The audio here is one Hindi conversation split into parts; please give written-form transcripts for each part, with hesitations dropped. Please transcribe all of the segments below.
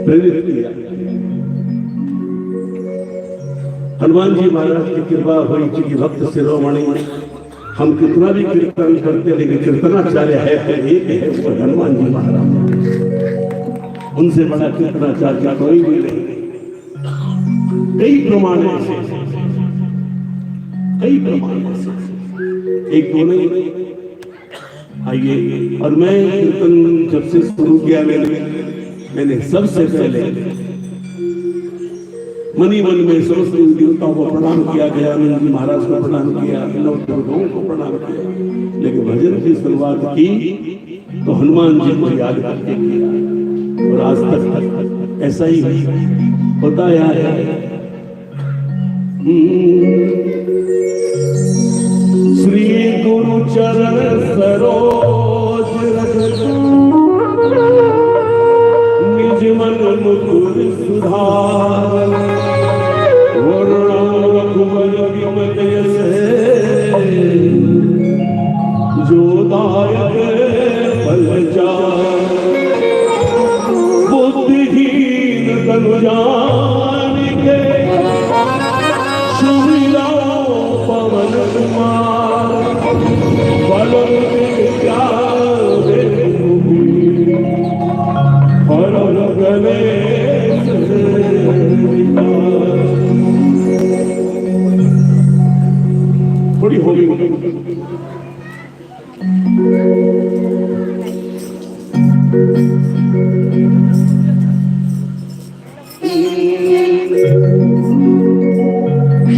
प्रेरित किया। हनुमान जी महाराज की कृपा हुई कि भक्त शिरोमणि हम कितना भी कीर्तन करते लेकिन कीर्तनाचार्य है तो एक है, वो हनुमान जी महाराज। उनसे बड़ा कीर्तनाचार्य कोई भी नहीं। कई प्रमाण ऐसे, कई प्रमाण ऐसे, एक दो नहीं। आइए, और मैं कीर्तन जब से शुरू किया मैंने सबसे पहले मनी मन में समस्त देवताओं को प्रणाम किया, गजानन जी महाराज को प्रणाम किया, नवदुर्गाओं को प्रणाम किया, लेकिन भजन की शुरुआत की तो हनुमान जी को याद करके किया। और आज तक ऐसा ही होता है। श्री गुरु चरण सरोज रज निज मन मुकुर सुधार, रघुवर विमल यश जो दायक फलचार, बुद्धिहीन तनु जानिके सुमिरो पवन कुमार, बल विद्या हर गणेश थोड़ी होगी।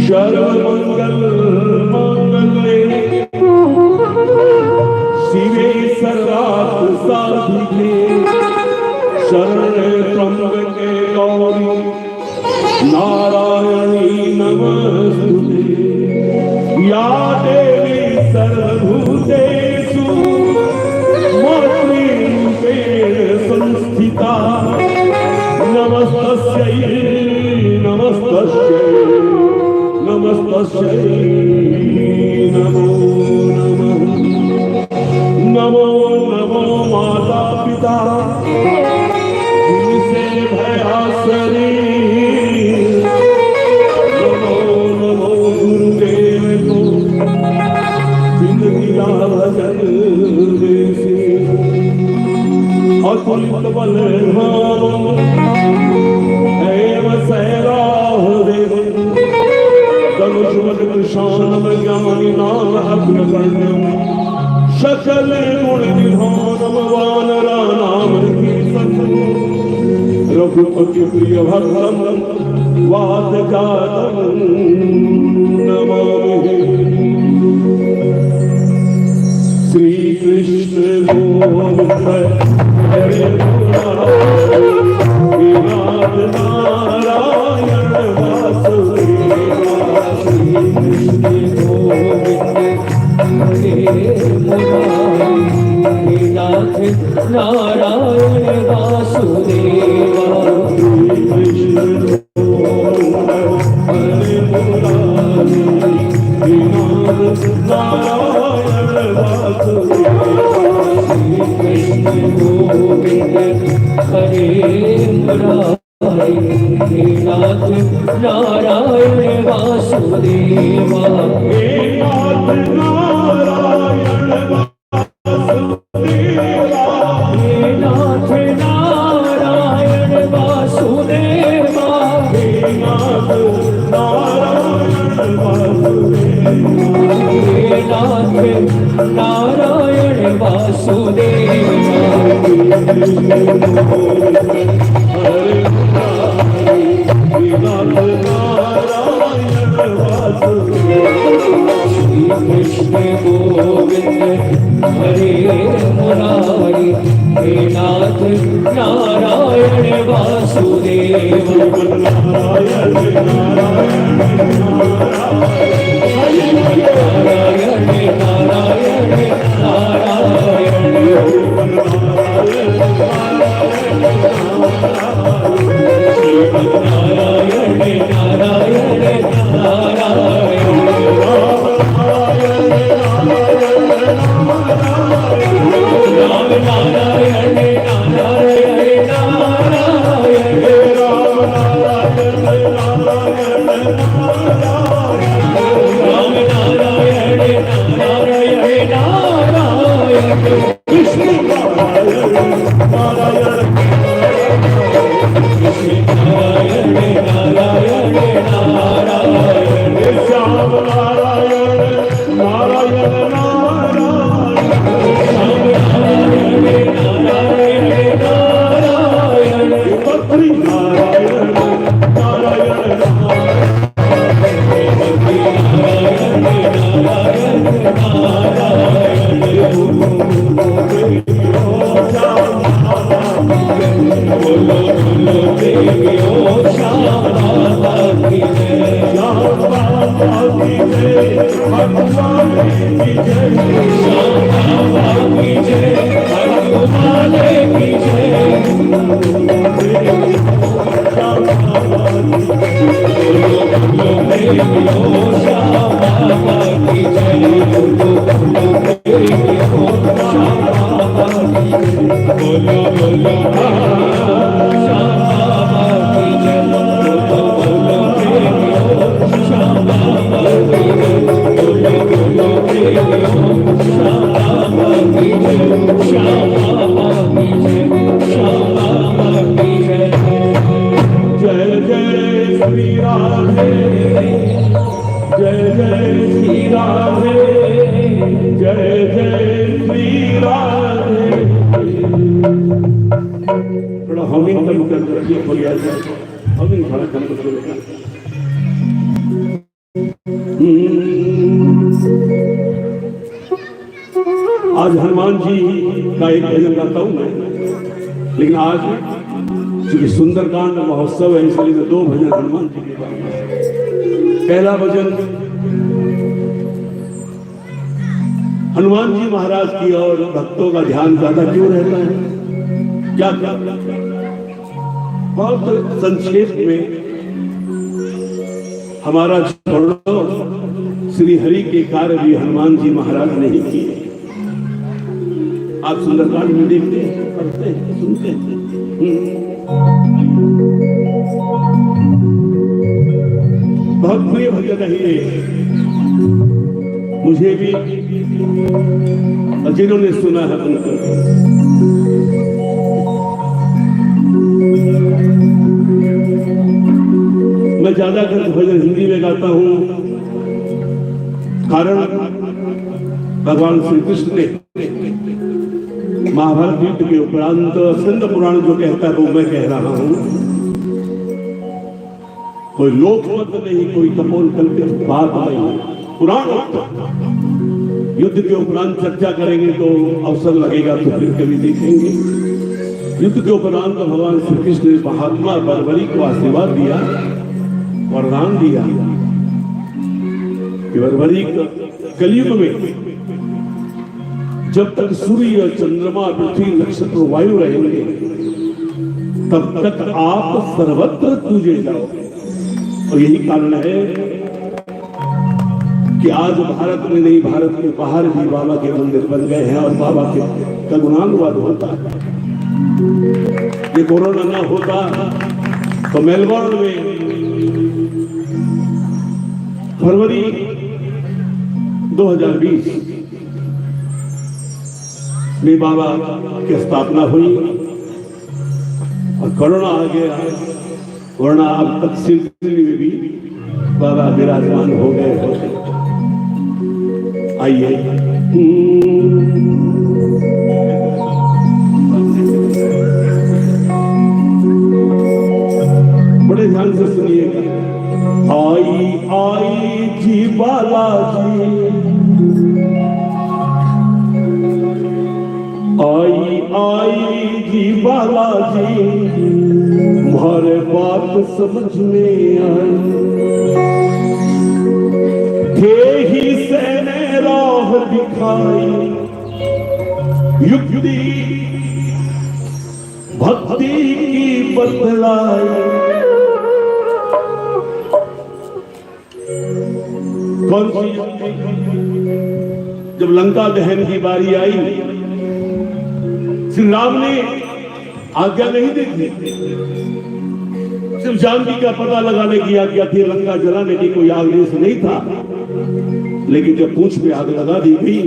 सर्वमंगल मंगले शिवे सर्वार्थ साधिके, शरण्ये त्र्यंबके गौरी नारायणी नमस्तुते, या देवी सर्वभूतेषु मातृरूपेण संस्थिता, नमस्तस्यै नमस्तस्यै नमस्तस्यै नमो नमः। नमो नमो माता पिता जिनसे भयासरी, नमो नमो गुरुदेव को जिंदगिया भजन देसी, अतुलित बल एवं सैराह देव, धनुष कृषाण ज्ञानी नाम अग्रगण्यम, सकल गुण निधानम वानरा नाम कीर्तन, रघुपति प्रिय भक्तम वाद जातम नमामि। श्री कृष्ण गोविंद हरे नारायण वासुदेव, श्री कृष्ण गोविंद नाथ नारायण वासुदेवा, हरे नारायण वासुदेवा, कृष्ण गोविंद हरे मुरारी, नाथ नारायण वासुदेवा, नाथ नारायण वासुदेवा, नाथ नारायण वासुदेवा, नाथ नारायण वासुदेवा, नाथ नारायण वासुदेवा, कृष्ण गोविंद हरे मुरारी, हे नाथ नारायण वासुदेव, नारायण नारायण नारायण नारायण नारायण नारायण आज हनुमान जी का एक भजन गाता हूं मैं, लेकिन आज चूंकि सुंदरकांड महोत्सव है इसलिए दो भजन हनुमान जी के गाऊंगा। पहला भजन हनुमान जी महाराज की और भक्तों का ध्यान ज्यादा क्यों रहता है, क्या क्या बहुत संक्षेप में हमारा छोड़ो श्री हरि के कार्य भी हनुमान जी महाराज ने ही किए। आप सुंदरकांड में देखते हैं, पढ़ते हैं, सुनते हैं। बहुत प्रिय भजन है ये मुझे भी, जिन्होंने सुना है उनको। मैं ज्यादातर भजन हिंदी में गाता हूं, कारण भगवान श्री कृष्ण ने महाभारत युद्ध के उपरांत स्कंद पुराण जो कहता है वो मैं कह रहा हूं। कोई लोकमत नहीं, कोई कपोल कल्पित बात नहीं, पुराण युद्ध के उपरांत चर्चा करेंगे तो अवसर लगेगा तो फिर कभी देखेंगे। युद्ध के उपरांत भगवान श्री कृष्ण ने महात्मा बर्बरी को आशीर्वाद दिया, वरदान दिया कि बर्बरी कलयुग में जब तक सूर्य चंद्रमा पृथ्वी नक्षत्र वायु रहेंगे तब तक आप सर्वत्र पूजे जाओगे। और यही कारण है कि आज भारत में नहीं, भारत के बाहर भी बाबा के मंदिर बन गए हैं और बाबा के गुणानुवाद होता है। ये कोरोना ना होता तो मेलबर्न में फरवरी 2020 में बाबा की स्थापना हुई और कोरोना आ गया, वरना अब तक सिलसिले में भी बाबा विराजमान हो गए होते। आइए बड़े ध्यान से सुनिएगा। आई आई जी बालाजी, आई आई जी बालाजी, तुम्हारे बात समझ में आई, थे ही से ने राह दिखाई, युक्ति भक्ति की बतलाई। कौन सी? जब लंका दहन की बारी आई, श्री राम ने आज्ञा नहीं दी थी, सिर्फ जानकी का पता लगाने की आज्ञा थी, लंका जलाने की कोई आदेश नहीं था। लेकिन जब पूंछ पे आग लगा दी गई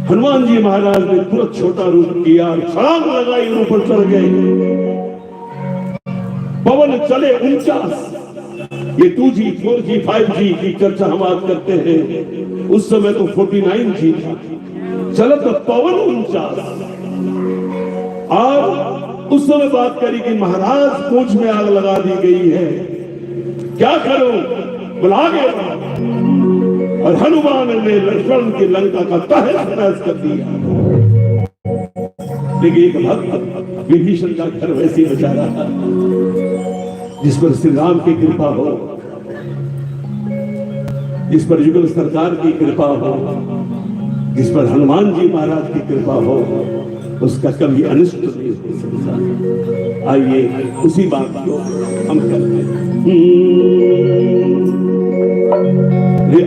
हनुमान जी महाराज ने तुरंत छोटा रूप किया, छलांग लगाई, ऊपर चढ़ गए। पवन चले 49। ये 2G 4G 5G की चर्चा हम आज करते हैं, उस समय तो 49G था। चलो तो पवन 49। और उस समय बात करी कि महाराज पूंछ में आग लगा दी गई है, क्या करूं, बुला गया। और हनुमान ने लक्ष्मण की लंका का तहस नहस कर दिया। लेकिन एक भक्त विभीषण का घर वैसे ही बचा रहा, जिस पर श्री राम की कृपा हो, जिस पर युगल सरकार की कृपा हो, जिस पर हनुमान जी महाराज की कृपा हो, उसका कभी अनिष्ट नहीं हो सकता। आइए उसी बात को हम करते हैं।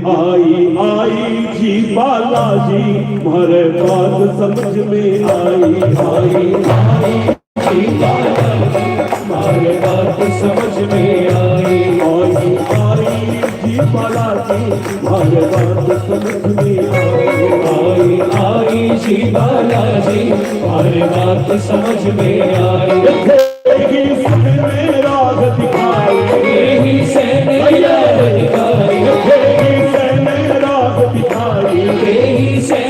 आई आई जी बालाजी, तुम्हारे बात समझ में आई। आई आई जी बालाजी, तुम्हारे बात समझ में आई। आई आई जी बालाजी, तुम्हारे बात समझ में आई। आई आई जी बालाजी, तुम्हारे बात समझ में आई। राग दिखाई, यही से राग दिखाई, यही से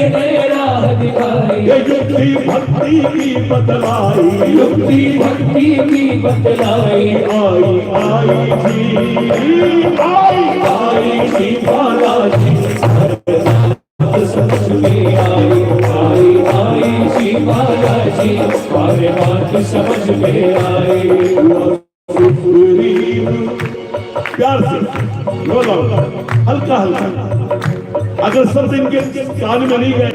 राह दिखाई। युक्ति भक्ति की बतलाई, युक्ति भक्ति की बतलाई। आई आई जी बालाजी, समझ में आई। आई जी बालाजी, हमारे बात समझ में आई। प्यार से बोलो, हल्का हल्का, अगर सब इनके कान में नहीं गए,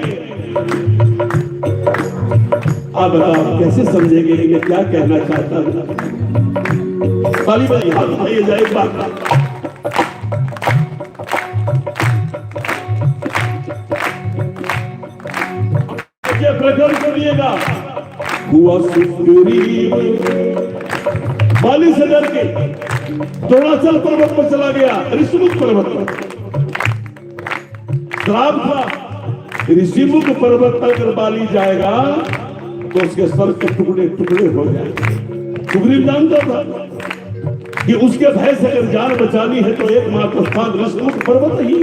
आप बताओ कैसे समझेंगे कि मैं क्या कहना चाहता हूं। ताली बजाइए, हाथ उठाइए, जाए बात। प्रकरण करिएगा। हुआ सुग्रीव बाली से डर के द्रोणाचल पर्वत पर चला गया, ऋषिमुख पर्वत पर। श्राप था, ऋषिमुख पर्वत पर अगर बाली जाएगा तो उसके सर के टुकड़े टुकड़े हो जाएंगे। सुग्रीव जानता था कि उसके भय से अगर जान बचानी है तो एकमात्र स्थान ऋषिमुख पर्वत ही है।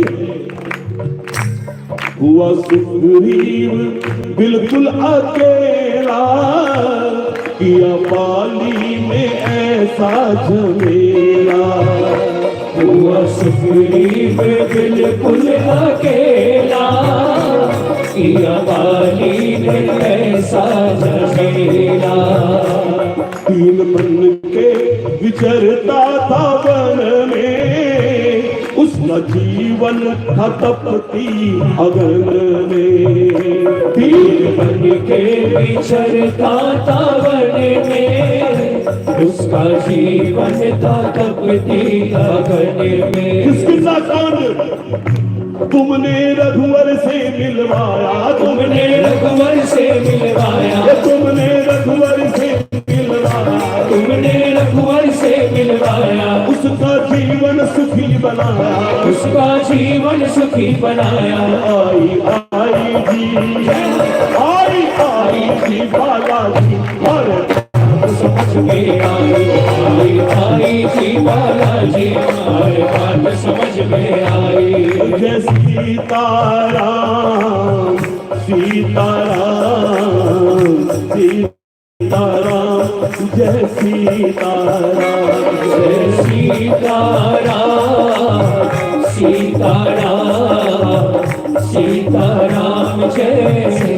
हुआ सुग्रीव बिल्कुल अकेला, किया बाली में ऐसा झमेला। हुआ सुग्रीव बिल्कुल अकेला, किया बाली में ऐसा झमेला। तीन मन के विचरता था वन में, उसका जीवन था तपती अगन में। तीन बन के विचरता था वन में, उसका जीवन था तपती अगन में। किसका कांड तुमने रघुवर से मिलवाया, तुमने रघुवर से मिलवाया, तुमने रघुवर से मिलवाया, तुमने रघुवर से मिलवाया। उसका जीवन सुखी बनाया, उसका जीवन सुखी बनाया। आई आई जी बालाजी, समझ में आई। आई आई जी बालाजी, हमारे बात समझ में आई। जय सीताराम सीताराम सीताराम, जय सीताराम जय सीताराम सीताराम सीताराम जय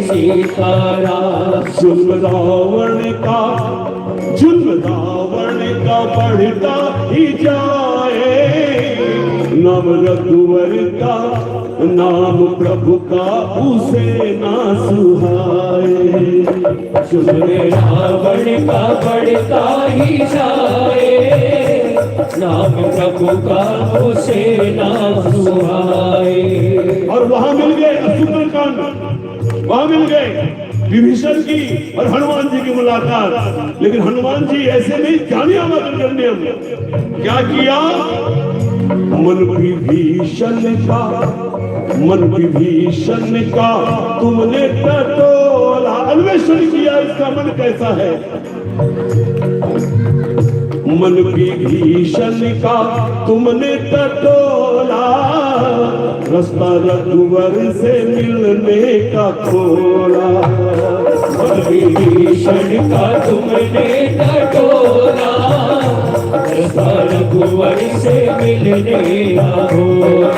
सीताराम। जुल्म रावण का बढ़ता ही जाए, नाम रघुवर का, नाम प्रभु का उसे ना सुहाए। जुल्म रावण का बढ़ता ही जाए, नाम प्रभु का उसे ना सुहाए। और वहां मिल गए सुंदरकांड, वहां मिल गए विभीषण की और हनुमान जी की मुलाकात। लेकिन हनुमान जी ऐसे नहीं जाने आमंत्रण करने, हम क्या किया, मन विभीषण का मन विभीषण का तुमने टटोला। अन्वेषण किया इसका मन कैसा है। मन विभीषण का तुमने टटोला, रास्ता रघुवर से मिलने का खोला। मन विभीषण का तुमने टटोला, रास्ता रघुवर से मिलने का खोला।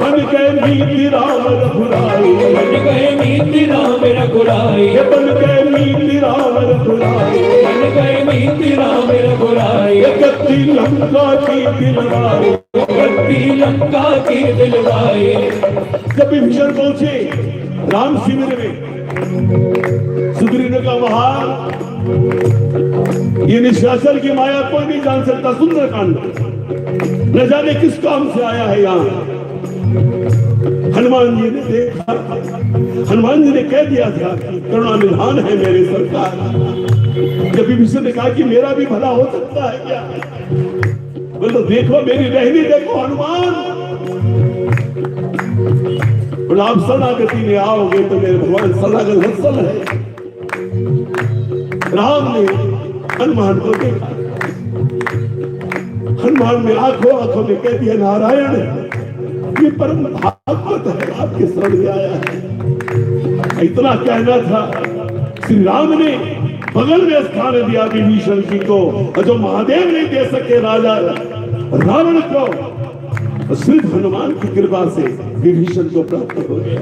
बन गए मीत राम रघुराई, बन गए मीत राम रघुराई, बन गए मीत राम रघुराई, बन गए मीत राम रघुराई। कत्ती लंका की दिलवाई, कत्ती लंका की दिलवाई। जब विभीषण पहुंचे राम शिविर में, सुग्रीव ने कहा महाराज ये निशाचर की माया कोई नहीं जान सकता। सुंदरकांड न जाने किस काम से आया है यहाँ। हनुमान जी ने देखा, हनुमान जी ने कह दिया था करुणा निधान है मेरे सरकार। जब विभीषण ने कहा कि मेरा भी भला हो सकता है क्या, बोलो तो देखो मेरी रहनी देखो हनुमान। बोला आप शरणागति में आओगे तो मेरे भगवान शरणागत वत्सल है। राम ने हनुमान को देखा, हनुमान ने आंखों आंखों में कह दिया नारायण ये परम भागवत है, आपके शरण में आया है। इतना कहना था, श्री राम ने बगल में स्थान दिया विभीषण जी को, और जो महादेव नहीं दे सके राजा रावण को, सिर्फ हनुमान की कृपा से विभीषण को प्राप्त हो गया।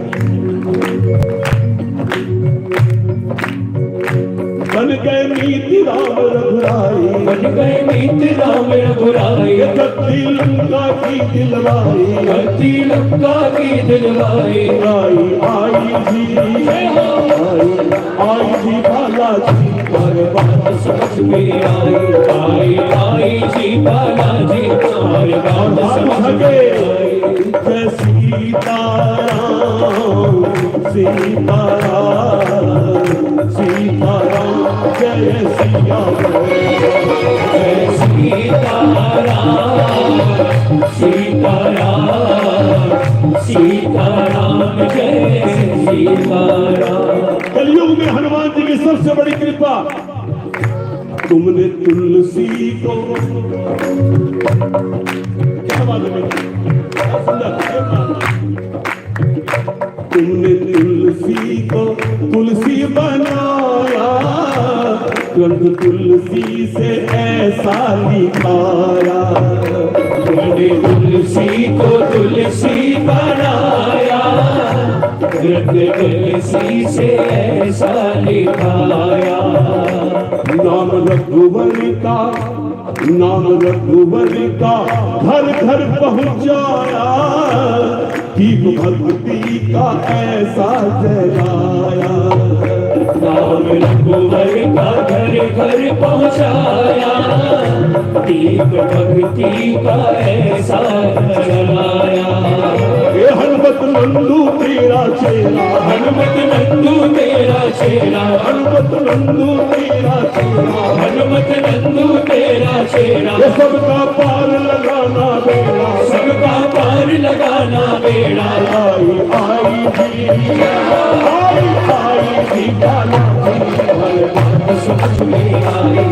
बन गए मीत राम रघुराई, बन गए मीत राम रघुराई। कत्ती लंका की दिलवाई, कत्ती लंका की दिलवाई। आई आई जी आई जी बालाजी, हर बात समझ में आई आई जी बालाजी, हर बात समझ में आई। जय सीताराम सीताराम सीताराम जय सिया जय सीताराम सीताराम सीताराम जय सीताराम। कलयुग में हनुमान जी की सबसे बड़ी कृपा, तुमने तुलसी को क्या बात है, तुमने तुलसी को तुलसी बनाया, ग्रंथ तुलसी से ऐसा लिखाया। तुमने तुलसी को तुलसी बनाया, ग्रंथ तुलसी से ऐसा लिखाया। नाम रघुवर का, नाम रघुवर का घर घर पहुंचाया, दीप भक्ति का ऐसा जगाया। नाम रघुवर का घर घर पहुंचाया, दीप भक्ति का ऐसा जलाया। ये हनुमत नंदू तेरा चेला, हनुमत नंदू तेरा चेला, हनुमत नंदू तेरा चेला, हनुमत नंदू तेरा चेला। ये सबका पार लगाना बेड़ा, सबका पार लगाना बेड़ा। आई आई जी आई जी बालाजी, हर बात समझ में आई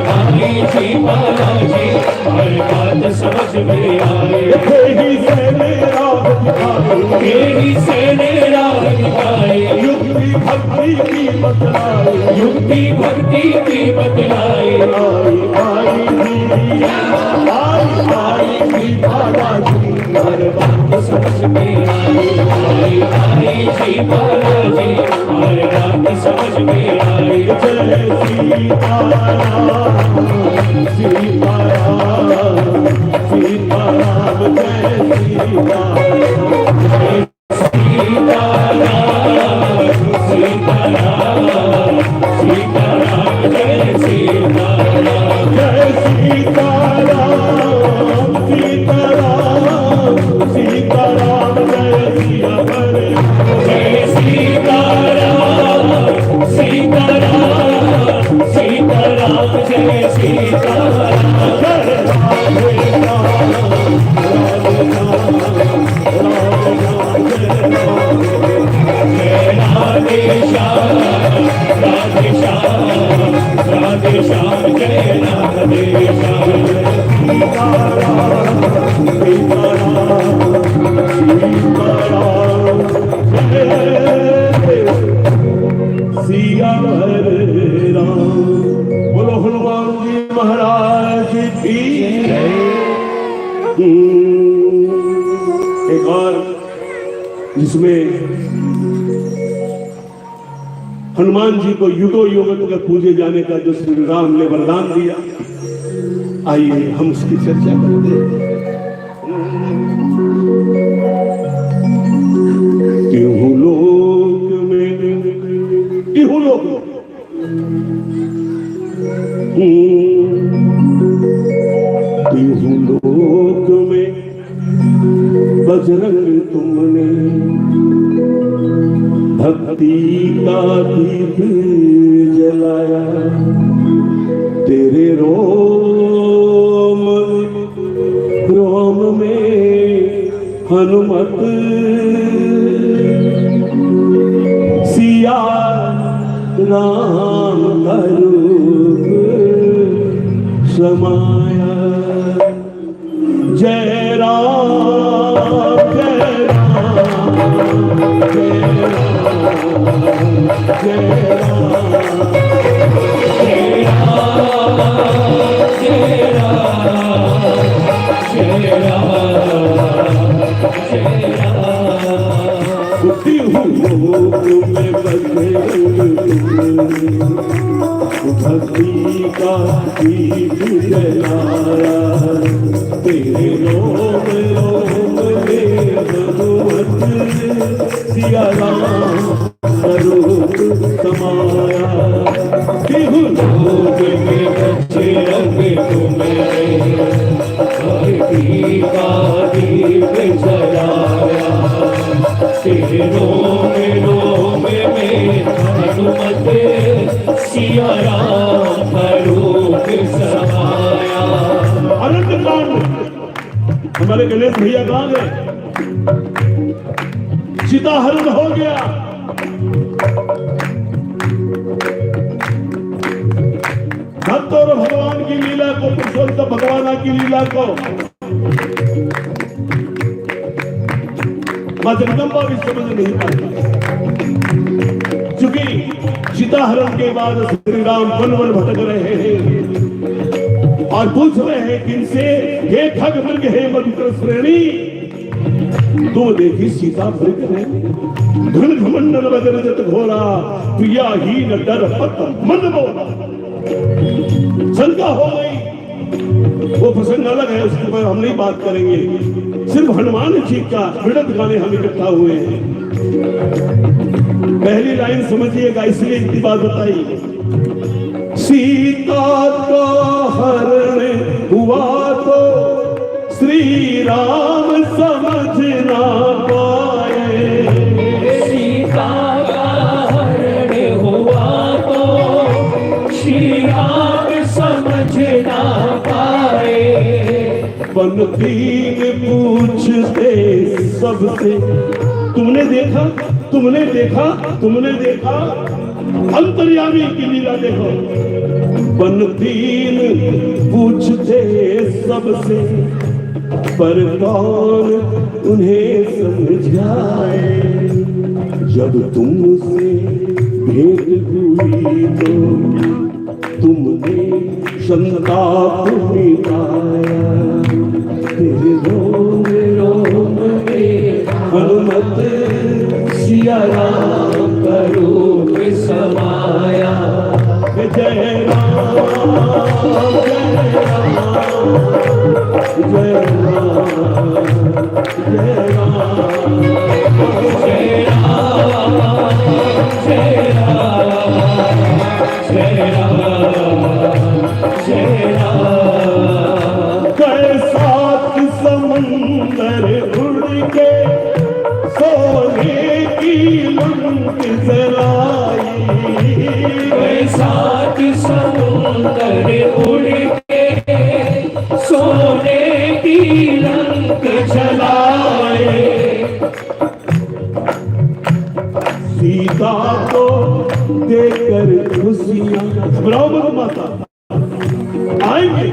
आई जी बालाजी, हर बात समझ में आई। तेरी से मेरा दिखाई, तेरी से मेरा दिखाई। युक्ति भक्ति की बतलाई, युक्ति भक्ति की बतलाई। आई आई जी आई जी बालाजी, हर बात समझ में आई आई जी बालाजी, हर बात समझ में आई। जय सीताराम सीताराम सीताराम जय सीताराम सीताराम सीताराम जय सीताराम। जय सीताराम सीताराम सीताराम जय सिया बड़े, जय सीताराम सीताराम सीताराम जय सीताराम। राधे श्याम जय राधे श्याम। सिया राम बोलो हनुमान जी महाराज की एक और जिसमें हनुमान जी को युगो युग तक पूजे जाने का जो श्री राम ने वरदान दिया, आइए हम उसकी चर्चा करते हैं। क्यों लोक में क्यों लोक क्यों लोक में बजरंग तुमने भक्ति का दीप जलाया, तेरे रोम रोम में हनुमत सिया राम का रूप समाया। जय राम जय राम जय भक्ति का दीप जलाया, तेरे रोम रोम में हनुमत सिया राम स्वरूप समाया। क्यों लोक में बजरंग तुमने भक्ति का दीप जलाया, तेरे रोम रोम में हनुमत सिया राम स्वरूप समाया। अनंत कांड हमारे गणेश भैया कहाँ गए? सीता हरण हो गया, भक्त और भगवान की लीला को, पुरुषोत्तम भगवान की लीला को मां जगदंबा भी समझ नहीं पाती, क्योंकि सीता हरण के बाद श्री राम वन वन भटक रहे हैं और पूछ रहे हैं किनसे, हे खग मृग हे मधुकर श्रेणी, तुम देखी सीता मृग है, घन घमंडल बदन जत घोरा, प्रिया ही न डर पत मन बोला। शंका हो गई, वो प्रसंग अलग है, उसके ऊपर हम नहीं बात करेंगे। सिर्फ हनुमान जी का विड़त गाने हम इकट्ठा हुए हैं। पहली लाइन समझिएगा, इसलिए इतनी बात बताई। सीता का हरण हुआ तो श्री राम समझ ना पाए, सीता का हरण हुआ तो श्री राम समझ ना पाए। बनती में पूछते सबसे, तुमने देखा तुमने देखा तुमने देखा, अंतर्यामी की लीला देखो। बनतीन पूछते सबसे, पर कौन उन्हें समझाए। जब तुमसे भेंट हुई तो तुमने संताप मिटाया, तेरे रोम रोम में हनुमत सिया राम का रूप समाया। जय राम जय राम जय राम जय राम जय राम जय राम जय राम। कैसा समुंदर उड़ के सोने की लंक जलाई, साथ समुंदर उड़ के सोने की लंक जलाए। सीता को देकर खुशियां बराबर माता आएंगे।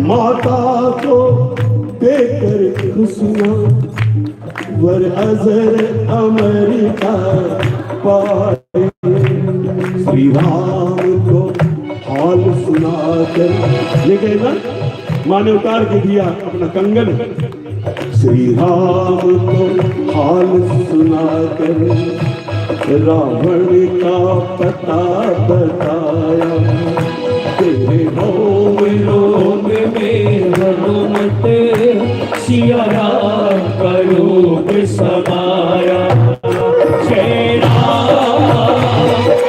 माता को देकर खुशियां वर अजर अमेरिका पाए। श्री राम को हाल सुनाकर ले गए ना, माँ ने उतार के दिया अपना कंगन। श्री राम को हाल सुनाकर रावण का पता बताया। तेरे रोम रोम में हनुमत सिया राम का रूप समाया। जय राम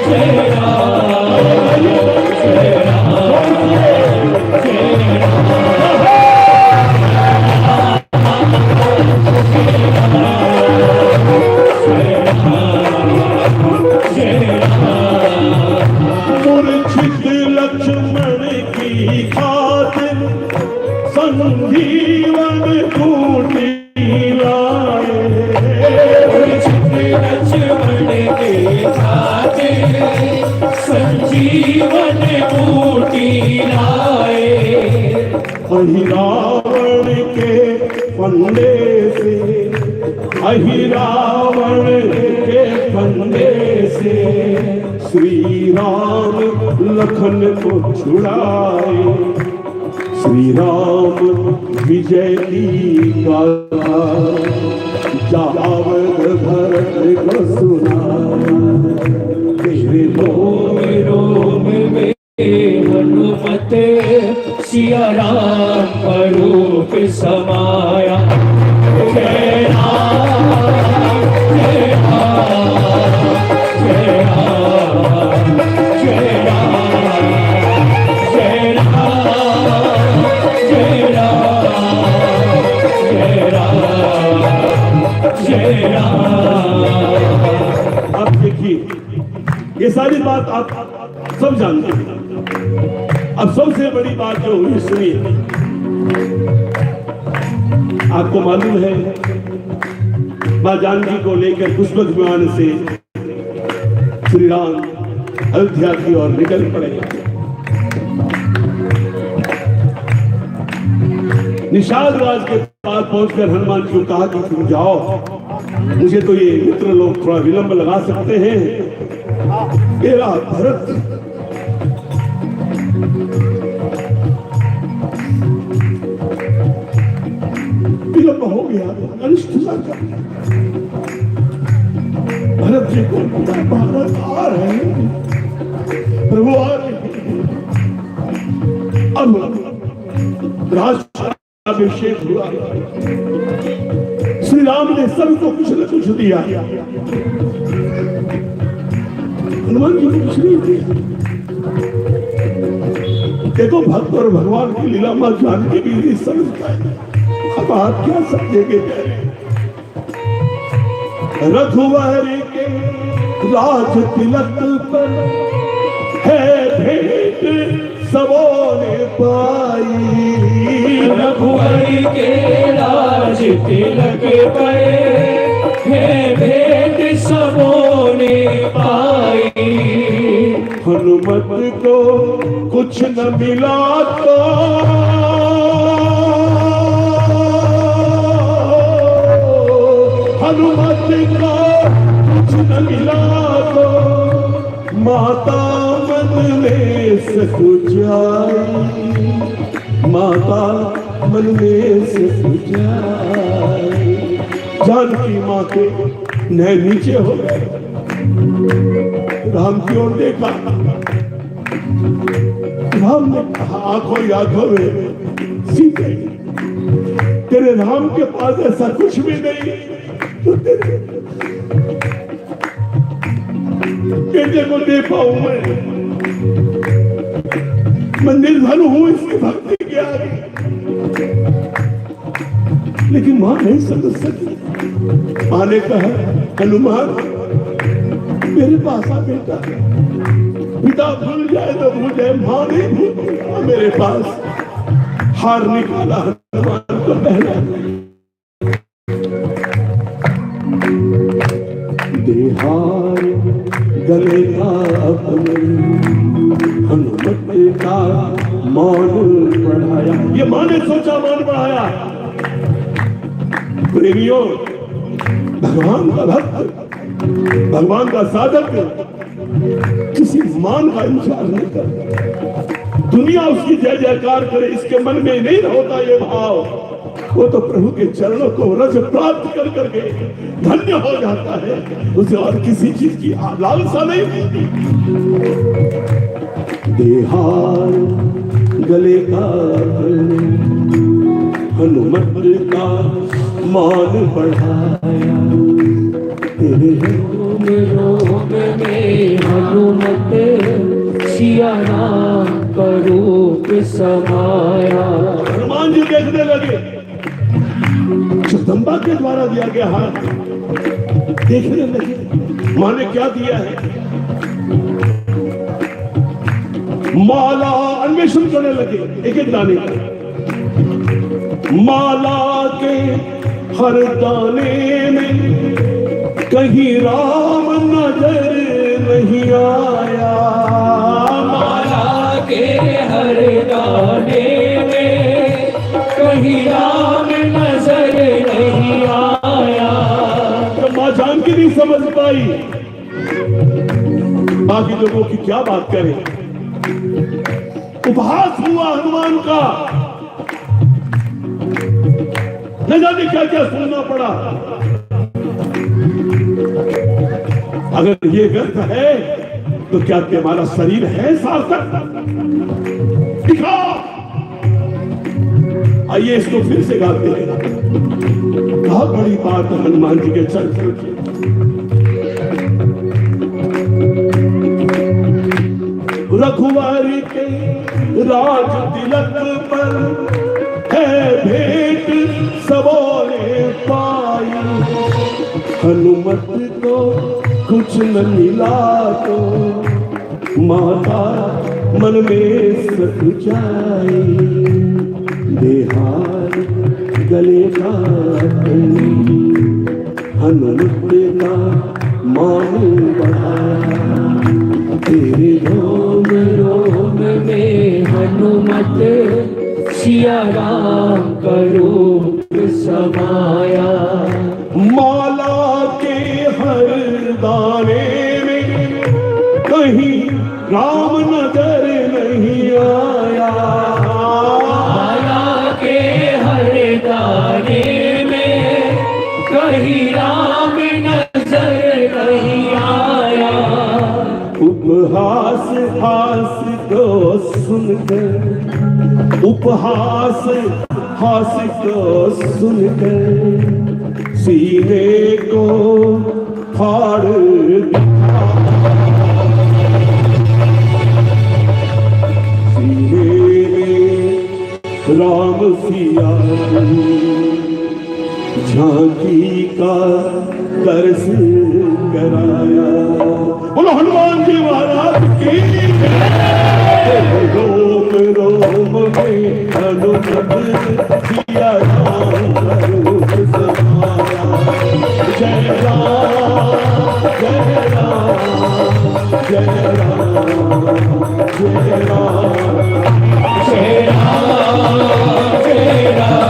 जय राम जय राम जय मूर्छित लक्ष्मण की खातिर संजीवन बूटी लाए। मूर्छित लक्ष्मण की खातिर संजीवन बूटी लाए। अहि रावण के फंदे से, अहि रावण के फंदे से श्री राम लखन को छुड़ाए। श्री राम विजय की गाथा जावद भरत को सुनाया। तेरे रोम रोम में हनुमत सिया राम का रूप समाया। जय राम जय राम जय राम जय राम जय राम जय राम जय राम। आप देखिए, ये सारी बात आप सब जानते हैं। अब सबसे बड़ी बात जो हुई सुनिए। आपको मालूम है मां जानकी को लेकर पुष्पक विमान से श्री राम अयोध्या की ओर निकल पड़े। निषाद राज के पास पहुंचकर हनुमान जी को कहा कि तुम जाओ, मुझे तो ये मित्र लोग थोड़ा विलंब लगा सकते हैं। मेरा भरत विलंब हो गया, अनिष्ट ना कर। भरत जी को भारत आ रहे हैं, प्रभु आ रहे हैं। अब राजाभिषेक हुआ। श्री राम ने सबको कुछ न कुछ दिया, हनुमान जी को कुछ नहीं दिया। देखो भक्त और भगवान की लीला मां जानकी भी नहीं समझ पाए। अब आप क्या समझेंगे? रघुवर के राज तिलक पर है भेंट सबों ने पाई। रघुवर के राज तिलक पर है भेंट सबों ने पाई। हनुमत को कुछ न मिला तो हनुमत को कुछ न मिला तो माता मन में सकुचाई। माता मन में सकुचाई। जानकी माँ के नैन नीचे हो गए। राम की ओर देखा, राम ने कहा आंखों ही आंखों में सीते, तेरे राम के पास ऐसा कुछ भी नहीं तो तेरे बेटे को दे पाऊं। मैं निर्धन हूं इसकी भक्ति के आगे। लेकिन मां नहीं समझ सकी। मां ने कहा हनुमान मेरे पास आ बेटा, पिता भूल जाए तो भूल जाए, मां नहीं भूल मेरे पास। हार निकाला हनुमान को पहना। मान बढ़ाया। प्रेमियों, भगवान का भक्त, भगवान का साधक किसी मान का इंतजार नहीं करता। दुनिया उसकी जय जयकार करे, इसके मन में नहीं होता ये भाव। वो तो प्रभु के चरणों को रज प्राप्त कर करके धन्य हो जाता है। उसे और किसी चीज की लालसा नहीं होती। देहार गले का हनुमत का मान बढ़ाया, तेरे रोम रोम में हनुमत सिया राम का रूप समाया। हनुमान जी देखने लगे, जगदम्बा के द्वारा दिया गया हाथ देखने लगे। माँ ने क्या दिया है? माला अन्वेषण करने लगे एक एक दाने का। माला के हर दाने में कहीं राम नजर नहीं आया। माला के हर दाने में कहीं राम नजर नहीं आया। तो माँ जानकी नहीं समझ पाई, बाकी लोगों की क्या बात करें। उपहास हुआ हनुमान का, न जाने क्या क्या सुनना पड़ा। अगर ये व्यर्थ है तो क्या तुम्हारा शरीर है सार्थक? दिखाओ। आइए इसको फिर से गाते हैं। बहुत बड़ी बात है हनुमान जी के चरित्र की। रघुवर के राज तिलक पर है भेंट सबों ने पाई, हनुमत को कुछ न मिला तो माता मन में सक जाए। देहार गले का हनुमत का मान बढ़ाया, तेरे रोम रोम में हनुमत सिया राम का रूप समाया। माला के हर दाने में कहीं राम नजर नहीं आया। माला के हर दाने में कहीं राम नजर नहीं आया। उपहास हास को सुनकर, उपहास हास को सुनकर सीने को फाड़ दिया। सीने में राम सिया झांकी का दर्श कराया। बोलो हनुमान जी महाराज की। रोम रोम में हनुमत सिया राम का रूप समाया। जय राम जय राम जय राम जय राम जय राम जय राम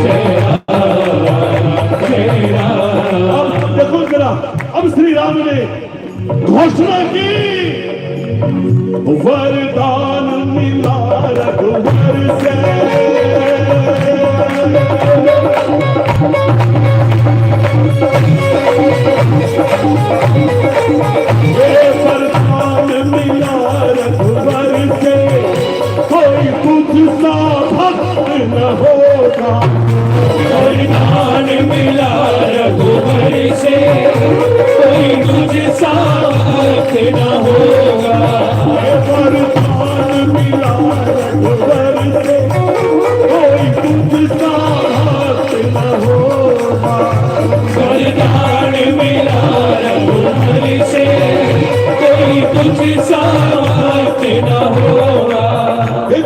जय राम जय राम। अब देखो जरा, अब श्री राम ने घोषणा की, वरदान मिला रघुवर से। ये वरदान मिला रघुवर से, कोई तुझसा भक्त न होगा। वरदान मिला रघुवर से, कोई तुझसा भक्त न होगा। वरदान मिला रघुवर से, कोई तुझसा भक्त न होगा। वरदान मिला रघुवर से, कोई तुझसा भक्त न होगा।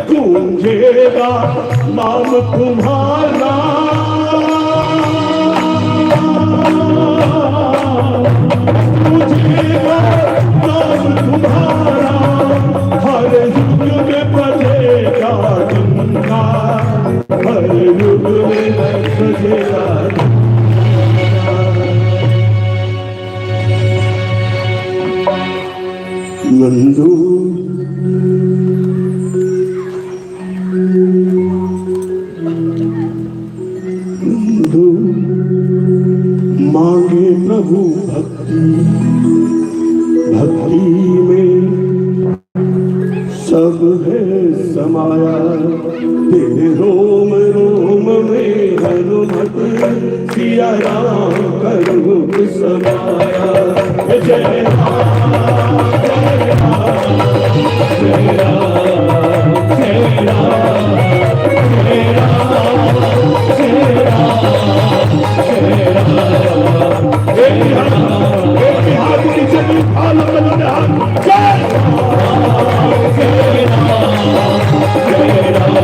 गूंजेगा नाम तुम्हारा, गूंजेगा नाम तुम्हारा, हर युग में बजेगा जिंदा। नंदू नंदू मांगे प्रभु भक्ति, भक्ति में सब है समाया, तेरे रोम रोम में हनुमत सिया राम करूप समाया। जय राम जय राम जय राम जय राम जय राम जय राम जय राम जय राम। एक हाथ नीचे की थाल में हाथ जय राम जय राम जय राम।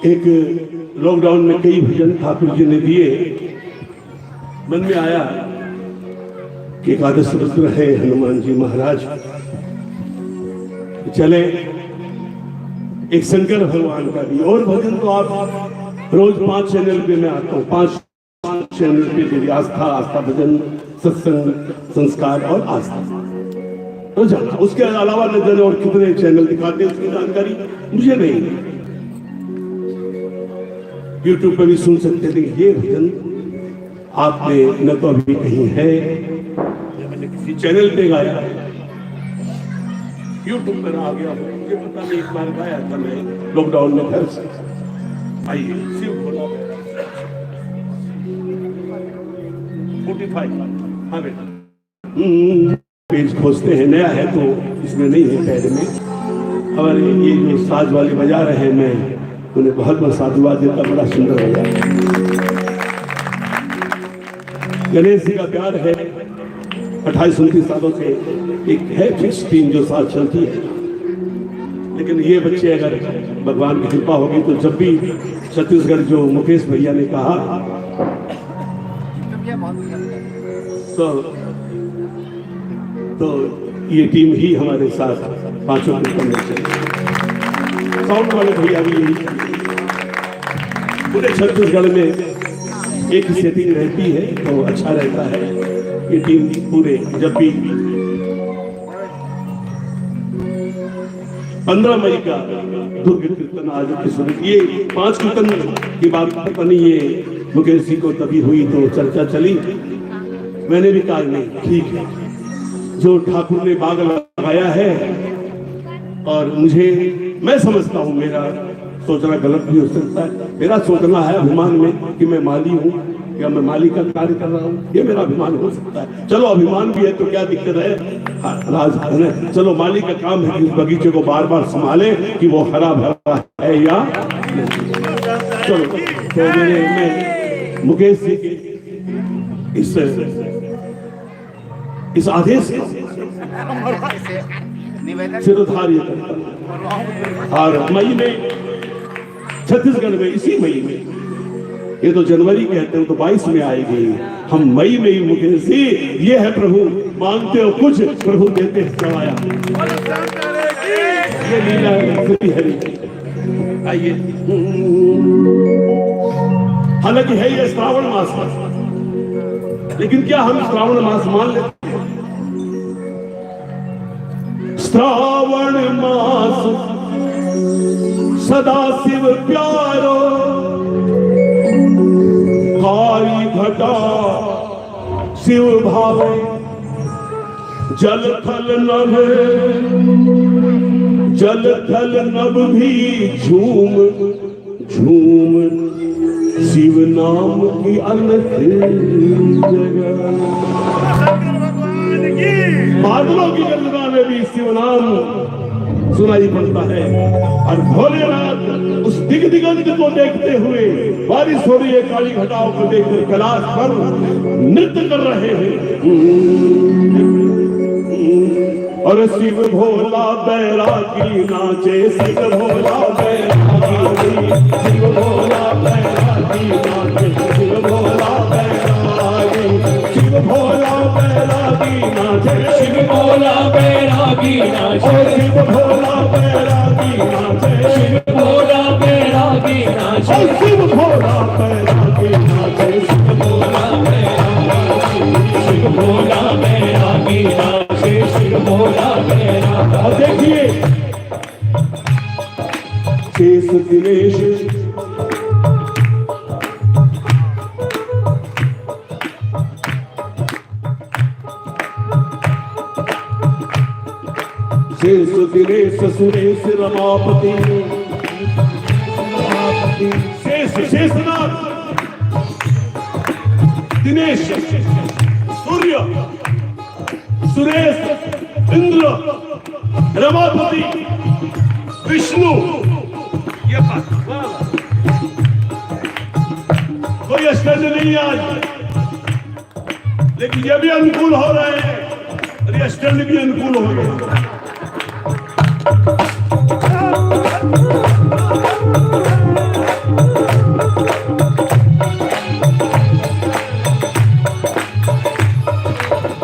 एक लॉकडाउन में कई भजन ठाकुर जी ने दिए। मन में आया कि एकादश रुद्र है हनुमान जी महाराज, चले एक शंकर भगवान का भी। और भजन तो आप रोज 5 चैनल पे मैं आता हूँ, 5 चैनल पे तेरी आस्था, आस्था भजन, सत्संग, संस्कार और आस्था तो जाना। उसके अलावा न जाने और कितने चैनल दिखाते हैं, उसकी जानकारी मुझे नहीं। यूट्यूब पे भी सुन सकते थे। ये भजन आपने न तो अभी कहीं है, मैंने किसी चैनल पे गाया, यूट्यूब पर आ गया, मुझे पता नहीं। एक बार गाया था मैं लॉकडाउन में घर से। आइए शिव बोला 45। हाँ बेटा पेज खोजते हैं, नया है तो इसमें नहीं है पैर में। और ये जो साज वाले बजा रहे हैं, मैं उन्हें बहुत बहुत साधुवाद देता, बड़ा सुंदर बजा। गणेश जी का प्यार है 28-29 सालों से, एक है फिक्स टीम जो साथ चलती है। लेकिन ये बच्चे अगर भगवान की कृपा होगी तो जब भी छत्तीसगढ़ जो मुकेश भैया ने कहा तो ये टीम ही हमारे साथ 5 कीर्तन में चले। साउंड वाले भैया भी यही पूरे छत्तीसगढ़ में एक सेटिंग रहती है तो अच्छा रहता है। ये टीम पूरे जब भी 15 मई का दुर्ग कीर्तन आज की सुनी, ये 5 कीर्तन की बात पता नहीं ये मुकेश जी को तभी हुई तो चर्चा चली। मैंने भी कहा नहीं ठीक है, जो ठाकुर ने बाग लगाया है, और मैं समझता हूँ मेरा सोचना गलत भी हो सकता है। मेरा सोचना है अभिमान में कि मैं माली हूँ या मैं माली का कार्य कर रहा हूँ, ये मेरा अभिमान हो सकता है। चलो अभिमान भी है तो क्या दिक्कत है, राज है। चलो माली का काम है कि इस बगीचे को बार बार संभाले कि वो हरा भरा है या चलो। तो मैं मुकेश जी के इस आदेश सिरोधार्य करता। और मई में छत्तीसगढ़ में इसी मई में, ये तो जनवरी कहते हैं तो 22 में आएगी, हम मई में ही मुकेश जी ये है प्रभु मांगते हो कुछ प्रभु देते हैं सवाया। ये लीला है। आइए हालांकि है ये श्रावण मास, लेकिन क्या हम श्रावण मास मान लेते? श्रावण मास सदा शिव प्यारो, काली घटा शिव भावे, जल थल नभ भी झूम झूम शिव नाम की अलख जगह। बादलों की गंगा में भी शिव नाम सुनाई पड़ता है। और भोलेनाथ उस दिगंत को देखते हुए बारिश हो रही है, काली घटाओं को देखकर कैलाश पर नृत्य कर रहे हैं। और शिव भोला बैरागी नाचे, शिव भोला बैरागी, शिव भोला बैरागी नाचे, शिव भोला बैरागी, शिव भोला बैरागी नाचे, शिव भोला बैरागी नाचे, शिव भोला बैरागी नाचे, शिव भोला बैरागी नाचे, शिव भोला बैरागी नाचे, शिव भोला बैरागी, शिव भोला बैरागी नाचे, शिव भोला बैरागी। और देखिए शेष दिनेश शेष दिनेश सुरेश रमापति, शेष शेषनाथ दिनेश सूर्य सुरेश इंद्र रमापति विष्णु, ये बात कोई आश्चर्य नहीं आज, लेकिन ये भी अनुकूल हो रहे हैं और ये आश्चर्य भी अनुकूल हो गए।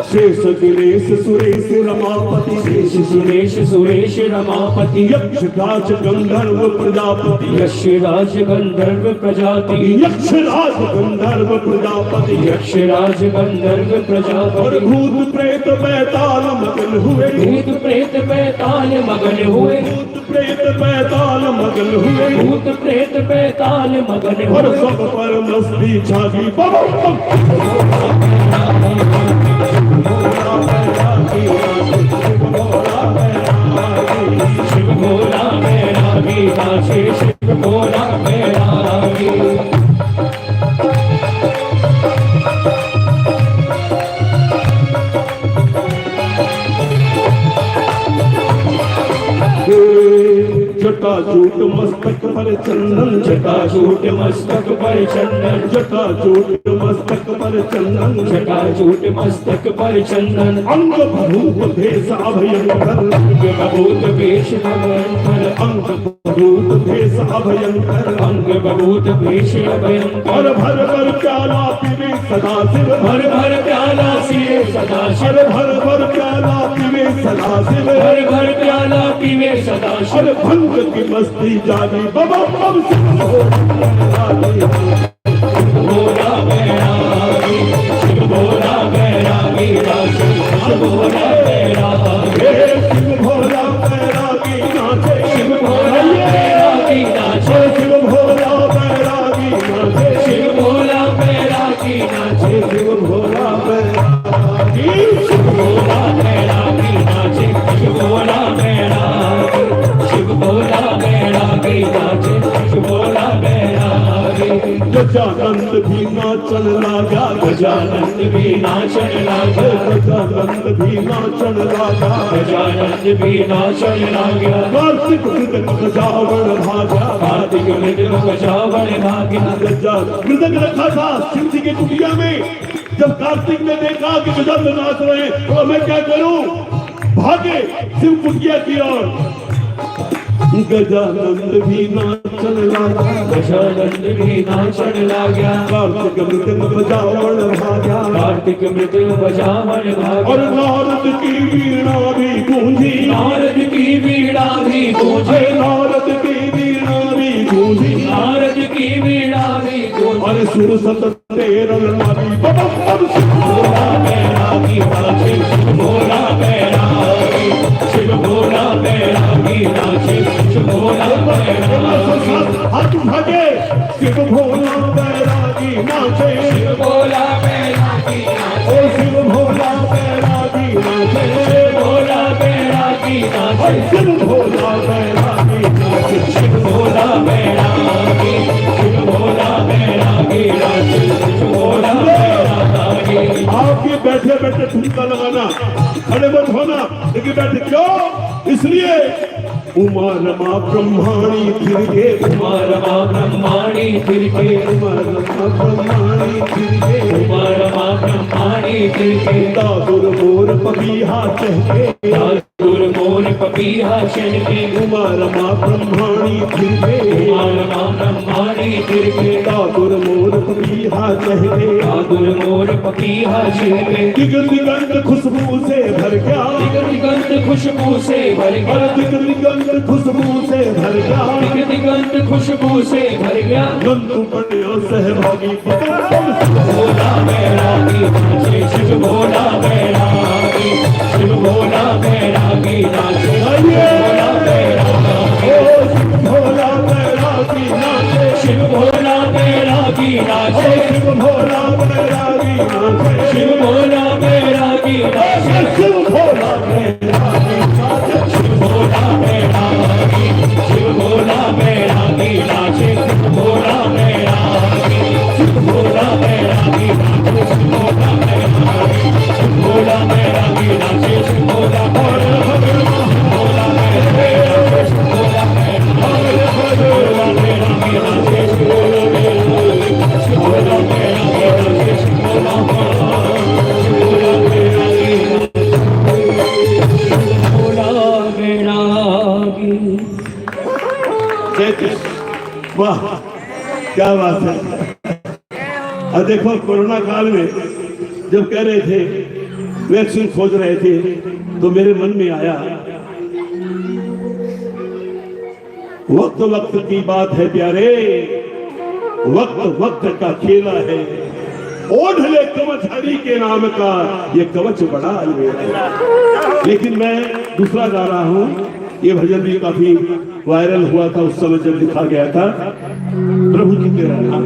शेष दिनेश सुरेश रमापति, शेष सुरेश सुरेश रमापति, यक्ष राज गंधर्व प्रजापति, यक्ष राज गंधर्व प्रजाति, यक्ष राज गंधर्व प्रजापति, यक्ष राज गंधर्व और प्रजापति, भूत प्रेत बैताल मगन हुए, भूत प्रेत बैताल मगन हुए, भूत प्रेत बैताल मगन हुए, भूत प्रेत बैताल मगन और हुए। सब पर मस्ती छागी। शिव भोला बैरागी नाचे, शिव भोला बैरागी। जटाजूट मस्तक पर चंदन, जटाजूट मस्तक पर चंदन, जटाजूट मस्तक पर चंदन, जटाजूट मस्तक पर चंदन, अंग भूत भेष अभयंकर, अंग बभूत वेश भयंकर, अंग भूत भेष अभयंकर, अंग बभूत वेश भयंकर। और भर भर प्याला पीवे सदा शिव, भर भर प्याला सिए सदा शिव, अरे भर भर प्याला पीवे सदा शिव, भर भर प्याला पीवे सदा शिव। अरे भंग की मस्ती जागी बाबा बम शिव भोला बैरागी, शिव भोला बैरागी नाचे, शिव भोला बैरागी, शिव भोला बैरागी नाचे, शिव भोला बैरागी नाचे, शिव भोला बैरागी नाचे, शिव भोला बैरागी नाचे, शिव भोला बैरागी, शिव भोला बैरागी नाचे, शिव भोला बैरागी, शिव भोला बैरागी नाचे, शिव भोला बैरागी। गजानंद भी नाचन लागा, गजानंद भी नाचन लागा, गजानंद भी नाचन लागा, गजानंद भी नाचन लागा, कार्तिक मृदंग गजावण भागा, कार्तिक मृदंग गजावण भागा। मृदंग रखा था शिव जी की कुटिया में। जब कार्तिक ने देखा कि गजानंद नाच रहे हैं, तो मैं क्या करूं, भागे शिव कुटिया की ओर। गजानंद भी नाचन लागा, गजानंद भी नाचन लागा, कार्तिक मृदंग बजावण भागा, कार्तिक मृदंग बजावण भागा। और नारद की वीणा भी गूंजी, नारद की वीणा भी गूंजे, नारद की वीणा भी गूंजी, नारद की वीणा भी गूंजे। और सुर सत तेरल नारी भोला बैरागी नाचे, शिव भोला बैरागी, शिव भोला बैरागी नाचे, शिव भोला बैरागी, हाथ भागे शिव भोला बैरागी नाचे, शिव भोला बैरागी नाचे, ओ शिव भोला बैरागी नाचे, शिव भोला बैरागी नाचे, शिव भोला बैरागी नाचे, शिव भोला बैरागी, शिव भोला बैरागी नाचे, शिव भोला बैरागी। आपके बैठे बैठे ठुमका लगाना, खड़े मत होना, लेकिन बैठे क्यों, इसलिए उमा रमा ब्रह्माणी तिरके उमा रमा ब्रह्माणी तिरके उमा रमा ब्रह्माणी तिरके उमा रमा ब्रह्माणी तिरके दादुर मोर पपीहा चहके दादुर मोर पपीहा चहके उमा रमा ब्रह्माणी तिरके उमा रमा ब्रह्माणी तिरके दादुर मोर पपीहा चहके दादुर मोर पपीहा चहके दिगंत खुशबू से भर गया दिगंत खुशबू से भर गया दिगंत खुशबू से भर गया दिगंत खुशबू से भर गया नंदू कन्या सहभागी भोला बैरागी नाचे शिव भोला बैरागी शिव भोला बैरागी नाचे भोला बैरागी भोला बैरागी नाचे शिव भोला बैरागी नाचे शिव भोला बैरागी नाचे शिव भोला बैरागी नाचे शिव भोला बैरागी नाचे शिव भोला बैरागी शिव भोला बैरागी नाचे भोला बैरागी शिव भोला बैरागी नाचे शिव भोला बैरागी शिव भोला बैरागी नाचे शिव भोला बैरागी भोला बैरागी शिव भोला बैरागी नाचे शिव भोला बैरागी शिव भोला बैरागी नाचे शिव भोला बैरागी। जय कृष्ण। वाह क्या बात है। अब देखो कोरोना काल में जब कह रहे थे वैक्सीन खोज रहे थे तो मेरे मन में आया वक्त वक्त की बात है प्यारे, वक्त वक्त का खेला है। ओढ़ ले कवच हरि के नाम का, ये कवच बड़ा अलबेला है। लेकिन मैं दूसरा गा रहा हूँ। ये भजन भी काफी वायरल हुआ था उस समय जब लिखा गया था। प्रभु जी तेरा नाम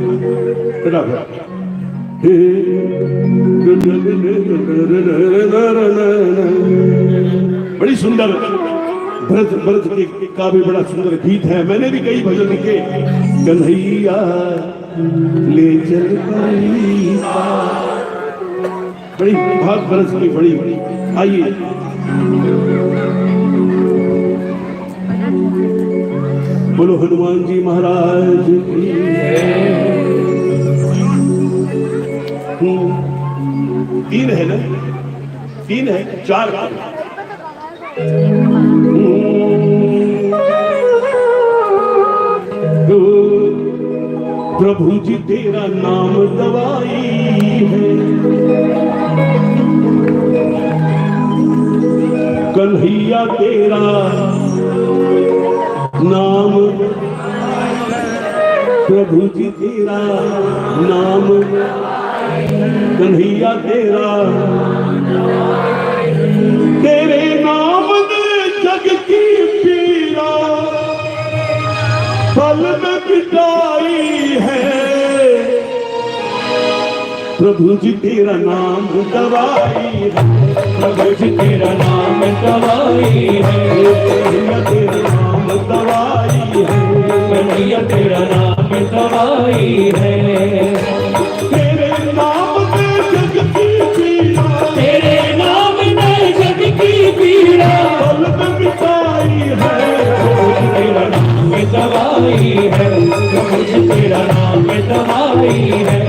बड़ी सुंदर ब्रज का भी बड़ा सुंदर गीत है। मैंने भी कई भजन लिखे। कन्हैया ले चल बड़ी भाग ब्रज की बड़ी बड़ी। आइए बोलो हनुमान जी महाराज की। तीन है ना, तीन है, चार प्रभु जी तेरा नाम दवाई है, कन्हैया तेरा नाम, प्रभु जी तेरा नाम, कन्हैया तेरा, तेरे नाम ने जग की पीड़ा फल में बिताई है। प्रभु जी तेरा नाम दवाई है, प्रभु जी तेरा नाम दवाई है, कन्हैया तेरा नाम दवाई है, कन्हैया तेरा नाम दवाई है। तेरे नाम ने जग की पीड़ा, तेरे नाम ने जग की पीड़ा फल में बिताई है। प्रभु जी तेरा नाम दवाई है, प्रभु जी तेरा नाम दवाई है।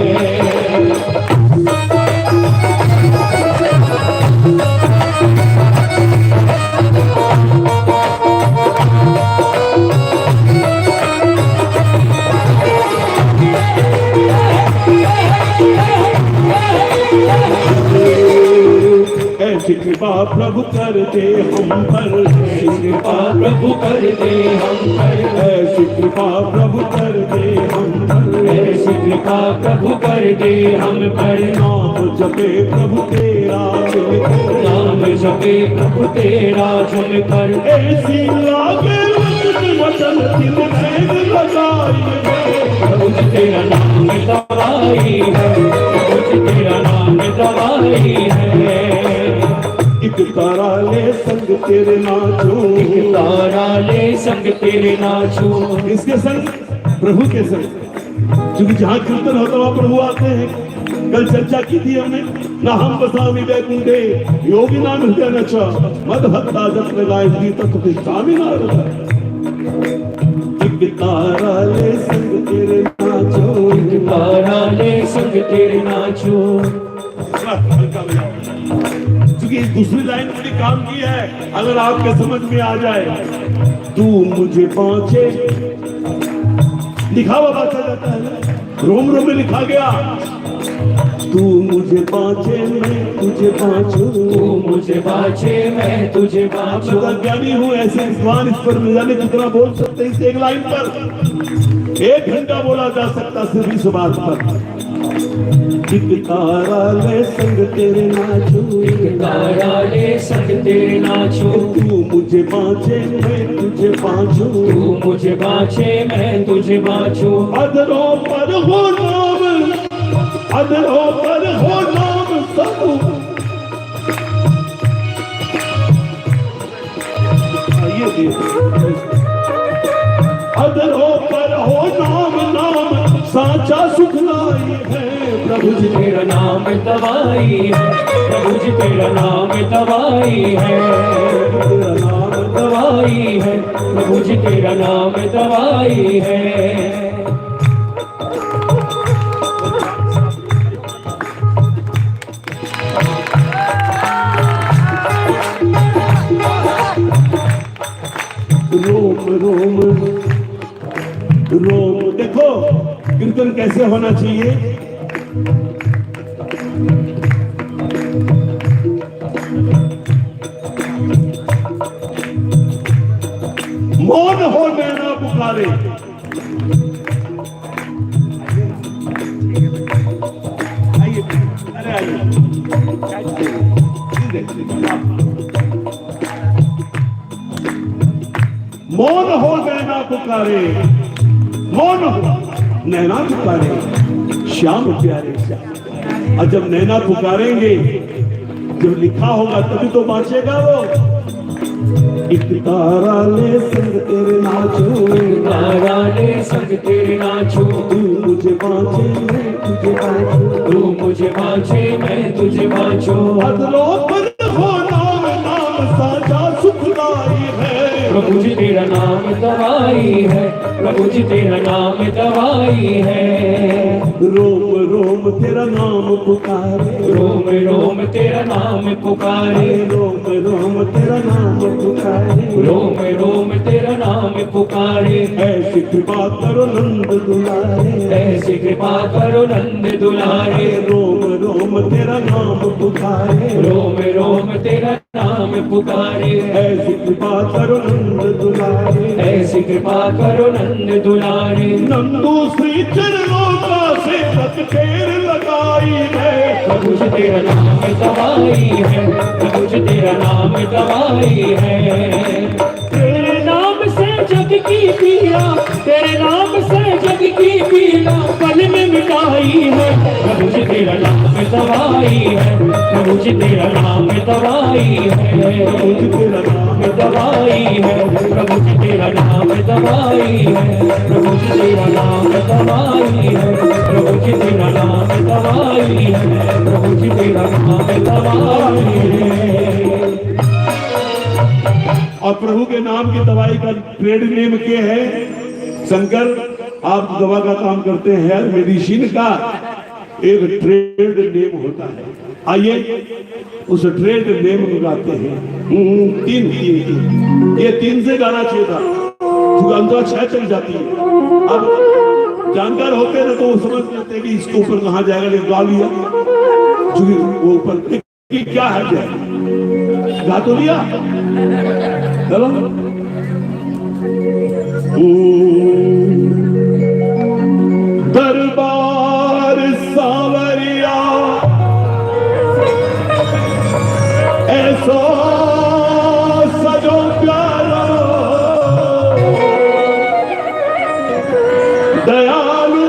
ऐसी कृपा प्रभु कर दे हम पर, कृपा प्रभु कर दे हम पर, ऐसी कृपा प्रभु कर दे हम पर, ऐसी कृपा प्रभु कर दे हम पर। नाम जपे प्रभु तेरा मिलकर, नाम जपे प्रभु तेरा चलकर, ऐसी लागे वचन दिल में लगाई है। प्रभु जी तेरा नाम दवाई है, प्रभु जी तेरा नाम दवाई है। एक तारा ले संग तेरे नाचो, तारा ले संग तेरे नाचो, इसके संग प्रभु के संग, क्योंकि जहाँ कीर्तन होता वहाँ प्रभु आते हैं। कल चर्चा की थी हमने, ना हम बसामी वैकुंठे योगी नाम हृदय नचा मद भक्ता जप गायत्री तत्व स्वामी नारद। एक तारा ले संग तेरे नाचो, एक तारा ले संग तेरे नाचो। क्योंकि दूसरी लाइन मैंने काम किया है, अगर आपके समझ में आ जाए। तू मुझे बाँचे, लिखा हुआ बात आ जाता है ना, रोम रोम में लिखा गया। तू मुझे बाँचे मैं तुझे बाँचूं, तू मुझे बाँचे मैं तुझे बाँचूं। मैं ज्ञानी हूँ, ऐसे विद्वान इस पर न जाने कितना बोल सकते हैं। इस एक लाइन पर 1 घंटा बोला जा सकता सिर्फ इस बात पर। एक तारा ले संग तेरे नाचो, एक तारा ले संग तेरे नाचो। तू मुझे बाँचे मैं तुझे बाँचूं, तू मुझे बाँचे मैं तुझे बाँचूं। अदरों पर हो नाम, अदरों पर हो नाम सब। अदरों पर हो नाम, नाम साचा सुखलाई है। प्रभु जी तेरा नाम दवाई है, प्रभु जी तेरा नाम दवाई है, तेरा नाम दवाई है, प्रभु जी तेरा नाम दवाई है। रोम रोम रोम, देखो कीर्तन कैसे होना चाहिए। मौन हो नैना पुकारे, आइए, अरे आइए, मौन हो नैना पुकारे, मौन हो नैना पुकारे, श्याम प्यारे श्याम। और जब नैना पुकारेंगे, जब लिखा होगा तभी तो बाँचेगा वो। एक तारा ले संग तेरे नाचो, एक तारा ले संग तेरे नाचो। तू मुझे बाँचे मैं तुझे बाँचूं, तू मुझे बाँचे मैं तुझे बाँचूं। अदलों पर हो नाम, नाम साचा सुखदाई है। प्रभु जी तेरा नाम दवाई है, प्रभु जी तेरा नाम दवाई है। रोम रोम तेरा नाम पुकारे, रोम रोम तेरा नाम पुकारे, रोम रोम तेरा नाम पुकारे, रोम रोम तेरा नाम पुकारे। ऐसी कृपा करो नंद दुलारे, ऐसी कृपा करो नंद दुलारे। रोम रोम तेरा नाम पुकारे, रोम रोम तेरा नाम पुकारे। ऐसी कृपा करो नंद दुलारे, ऐसी कृपा करो नंद दुलारे। नंदू श्री चरणों का सेवक ढेर लगाई है। प्रभु जी तेरा नाम दवाई है, प्रभु जी तेरा नाम दवाई है। तेरे नाम से जग की पीड़ा, तेरे नाम से जग की पीड़ा पल में मिटाई है। प्रभु जी तेरा नाम दवाई है, प्रभु जी तेरा नाम दवाई है, प्रभु जी तेरा नाम दवाई है, प्रभु जी तेरा नाम दवाई है, प्रभु जी तेरा नाम दवाई है, प्रभु जी तेरा नाम दवाई है, प्रभु जी तेरा नाम दवाई है। और प्रभु के नाम की दवाई का ट्रेड नेम क्या है? शंकर, आप दवा का काम करते हैं, मेडिसिन का एक ट्रेड नेम होता है। आइए उस ट्रेड नेम को गाते हैं। तीन तीन ये 3 से गाना चाहिए था, क्योंकि अंदर 6 चल जाती है। अब जानकार होते हैं ना तो वो समझ लेते हैं कि इसके ऊपर कहाँ जाएगा, लेकिन गा लिया क्योंकि वो ऊपर क्या है, क्या गा तो लिया। चलो दरबार सावरिया ऐसा सजो प्यारा, दयालु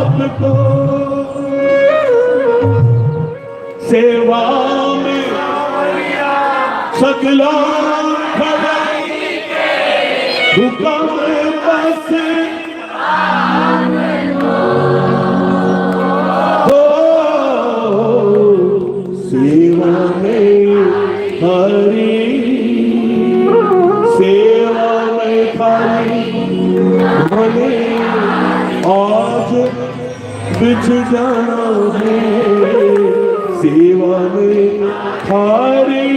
आपको सेवा में सकला हुक्म बस हो बिछ जाना है सेवा में थारी।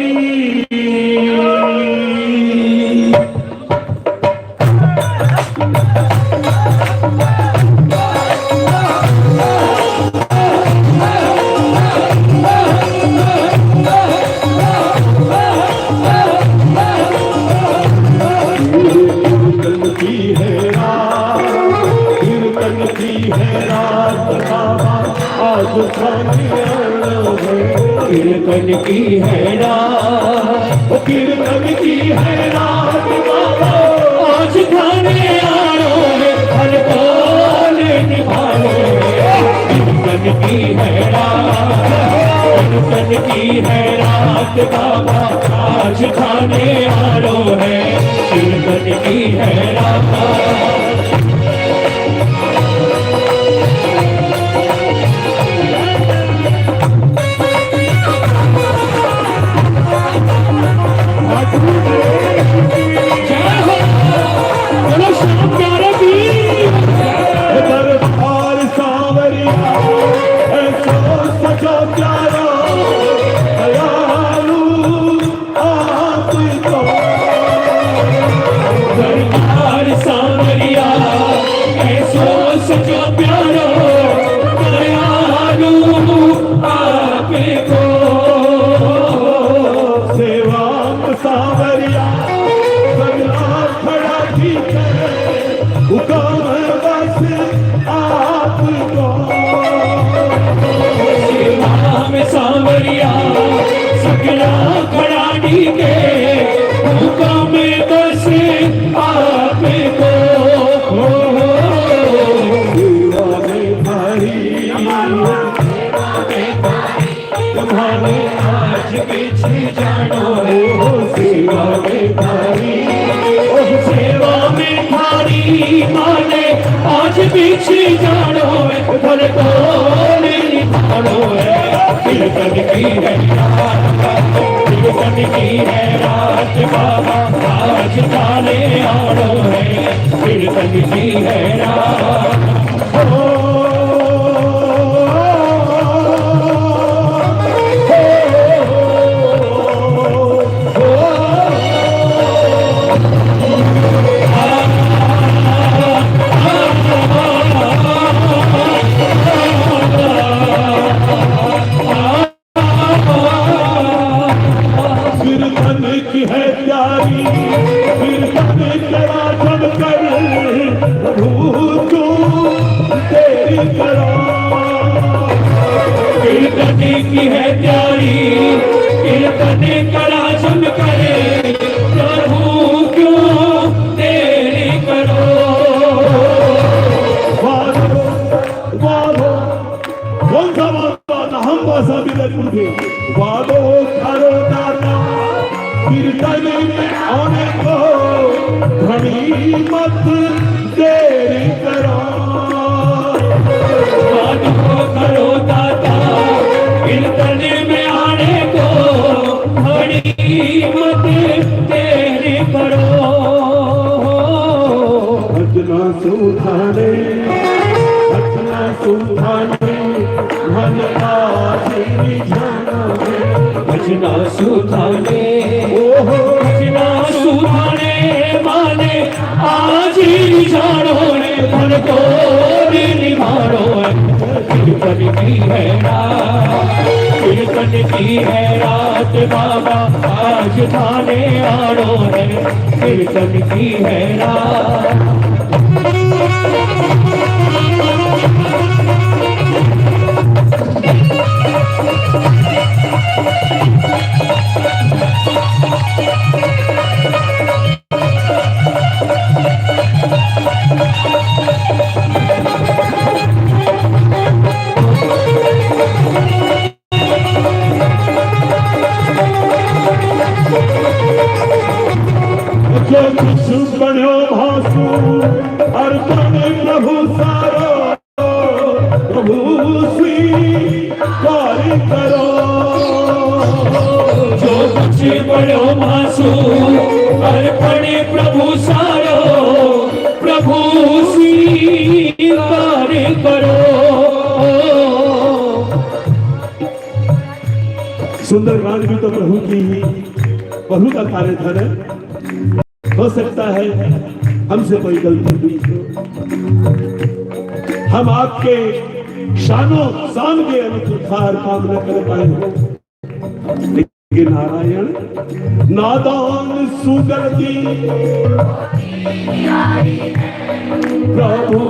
कीर्तन की है रात, कीर्तन की है रात बाबा, आज खाने आनो है हर पल निभानो। कीर्तन की है रात, कीर्तन की है रात बाबा, आज खाने आनो है। कीर्तन की है रात। पीछे जानो है घर को नहीं भाड़ो है। कीर्तन की है रात, कीर्तन की है रात बाबा, आज खाने आनो है। कीर्तन की है रात। की है प्यारी, कीर्तन करा जम करे, प्रभु क्यों देरी करो। हम भाषा वादो करो दाता, कीर्तन में आने को घड़ी मत देरी करो। वादो करो दाता, कीर्तन में आने को घड़ी मत देरी करो। भजना सुधाने, भजना सुधाने, मन आशीर्वाद जाना है। भजना सुधाने, ओहो भजना सुधाने माने आज ही जानो रे, मन को निभानो है। कीर्तन की है रात, कीर्तन की है रात बाबा, आज थाने आनो है। कीर्तन की है रात। जो कुछ बनो भासु अर्पण प्रभु सारो, प्रभु स्वीकार करो। जो कुछ बनो भासु अर्पण प्रभु सारो, प्रभु स्वीकार करो। सुंदरकांड भी तो प्रभु की ही, प्रभु का कार्यधन है। हो सकता है हमसे कोई गलती हुई हो, हम आपके शानो शान के अनुसार काम न कर पाए हो, लेकिन नारायण नादान सुगति प्रभु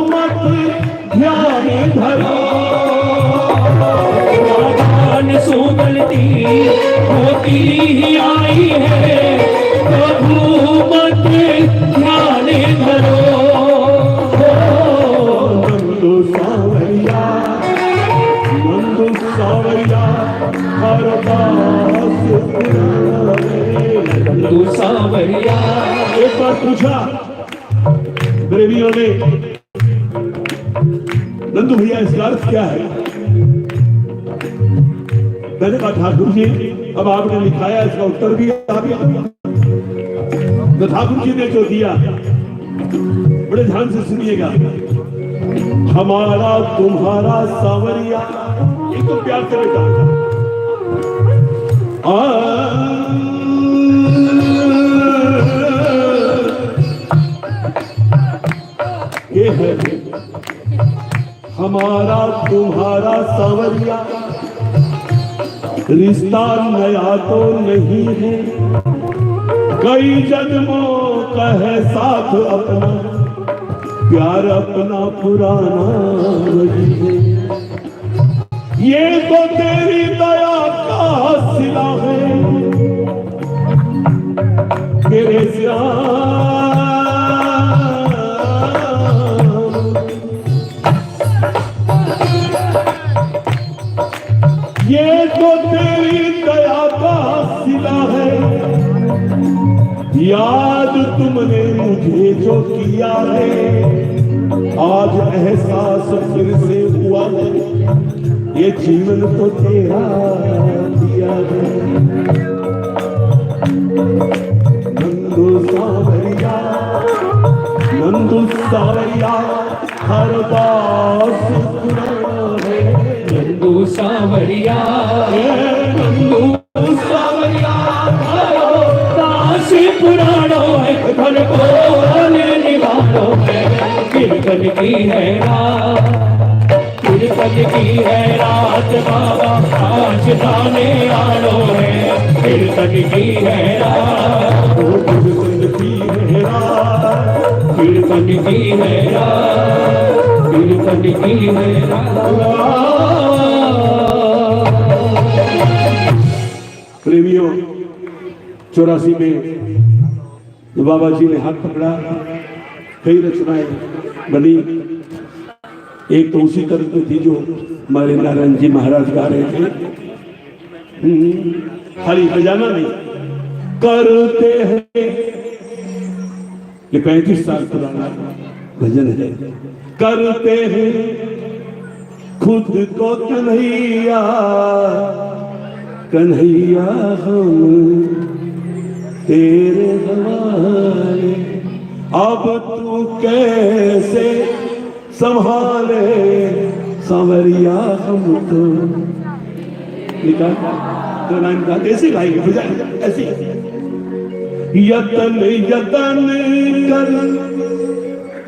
मत ध्यान धरो, नादान सुगलती होती ही आई है, प्रभु मत ध्यान धरो। नंदू सावरिया हर दास नंदू सावरिया। एक बार पूछा प्रेमियों ने, नंदू भैया इसका अर्थ क्या है? मैंने कहा ठाकुर जी अब आपने लिखाया, इसका उत्तर भी आ गया। तो ठाकुर जी ने जो दिया बड़े ध्यान से सुनिएगा। हमारा तुम्हारा सावरिया, एक तो प्यार से बेटा, ये है हमारा तुम्हारा सावरिया, रिश्ता नया तो नहीं है, कई जन्मों का है साथ अपना, प्यार अपना पुराना रही है। ये तो तेरी दया का सिला है मेरे ये तो तेरी दया का सिला है, याद तुमने मुझे जो किया है, आज एहसास फिर से हुआ है, ये जीवन तो तेरा दिया है। नंदू सावरिया हर दास है, नंदू सावरिया, नंदू सावरिया हरो दास पुराणो है, धन को निभानो है, कीर्तन की है रात, कीर्तन की है रात बाबा, आज जाने आनो है, कीर्तन की है रात, कीर्तन की है रात, कीर्तन की है रात, कीर्तन की है रात। प्रेमियों 84 में जो बाबा जी ने हाथ पकड़ा, कई रचनाएं बनी। एक तो उसी तरह की थी जो हमारे नारायण जी महाराज गा रहे थे, खाली बजाना नहीं, करते हैं। ये 35 साल पुराना भजन है। करते हैं खुद को कन्हैया, कन्हैया हम तेरे हवाले, अब तू कैसे संभाले सांवरिया हम तो। निकाल तो लाइन का ऐसे गाएंगे, बजाएंगे ऐसे। यतन यतन कर,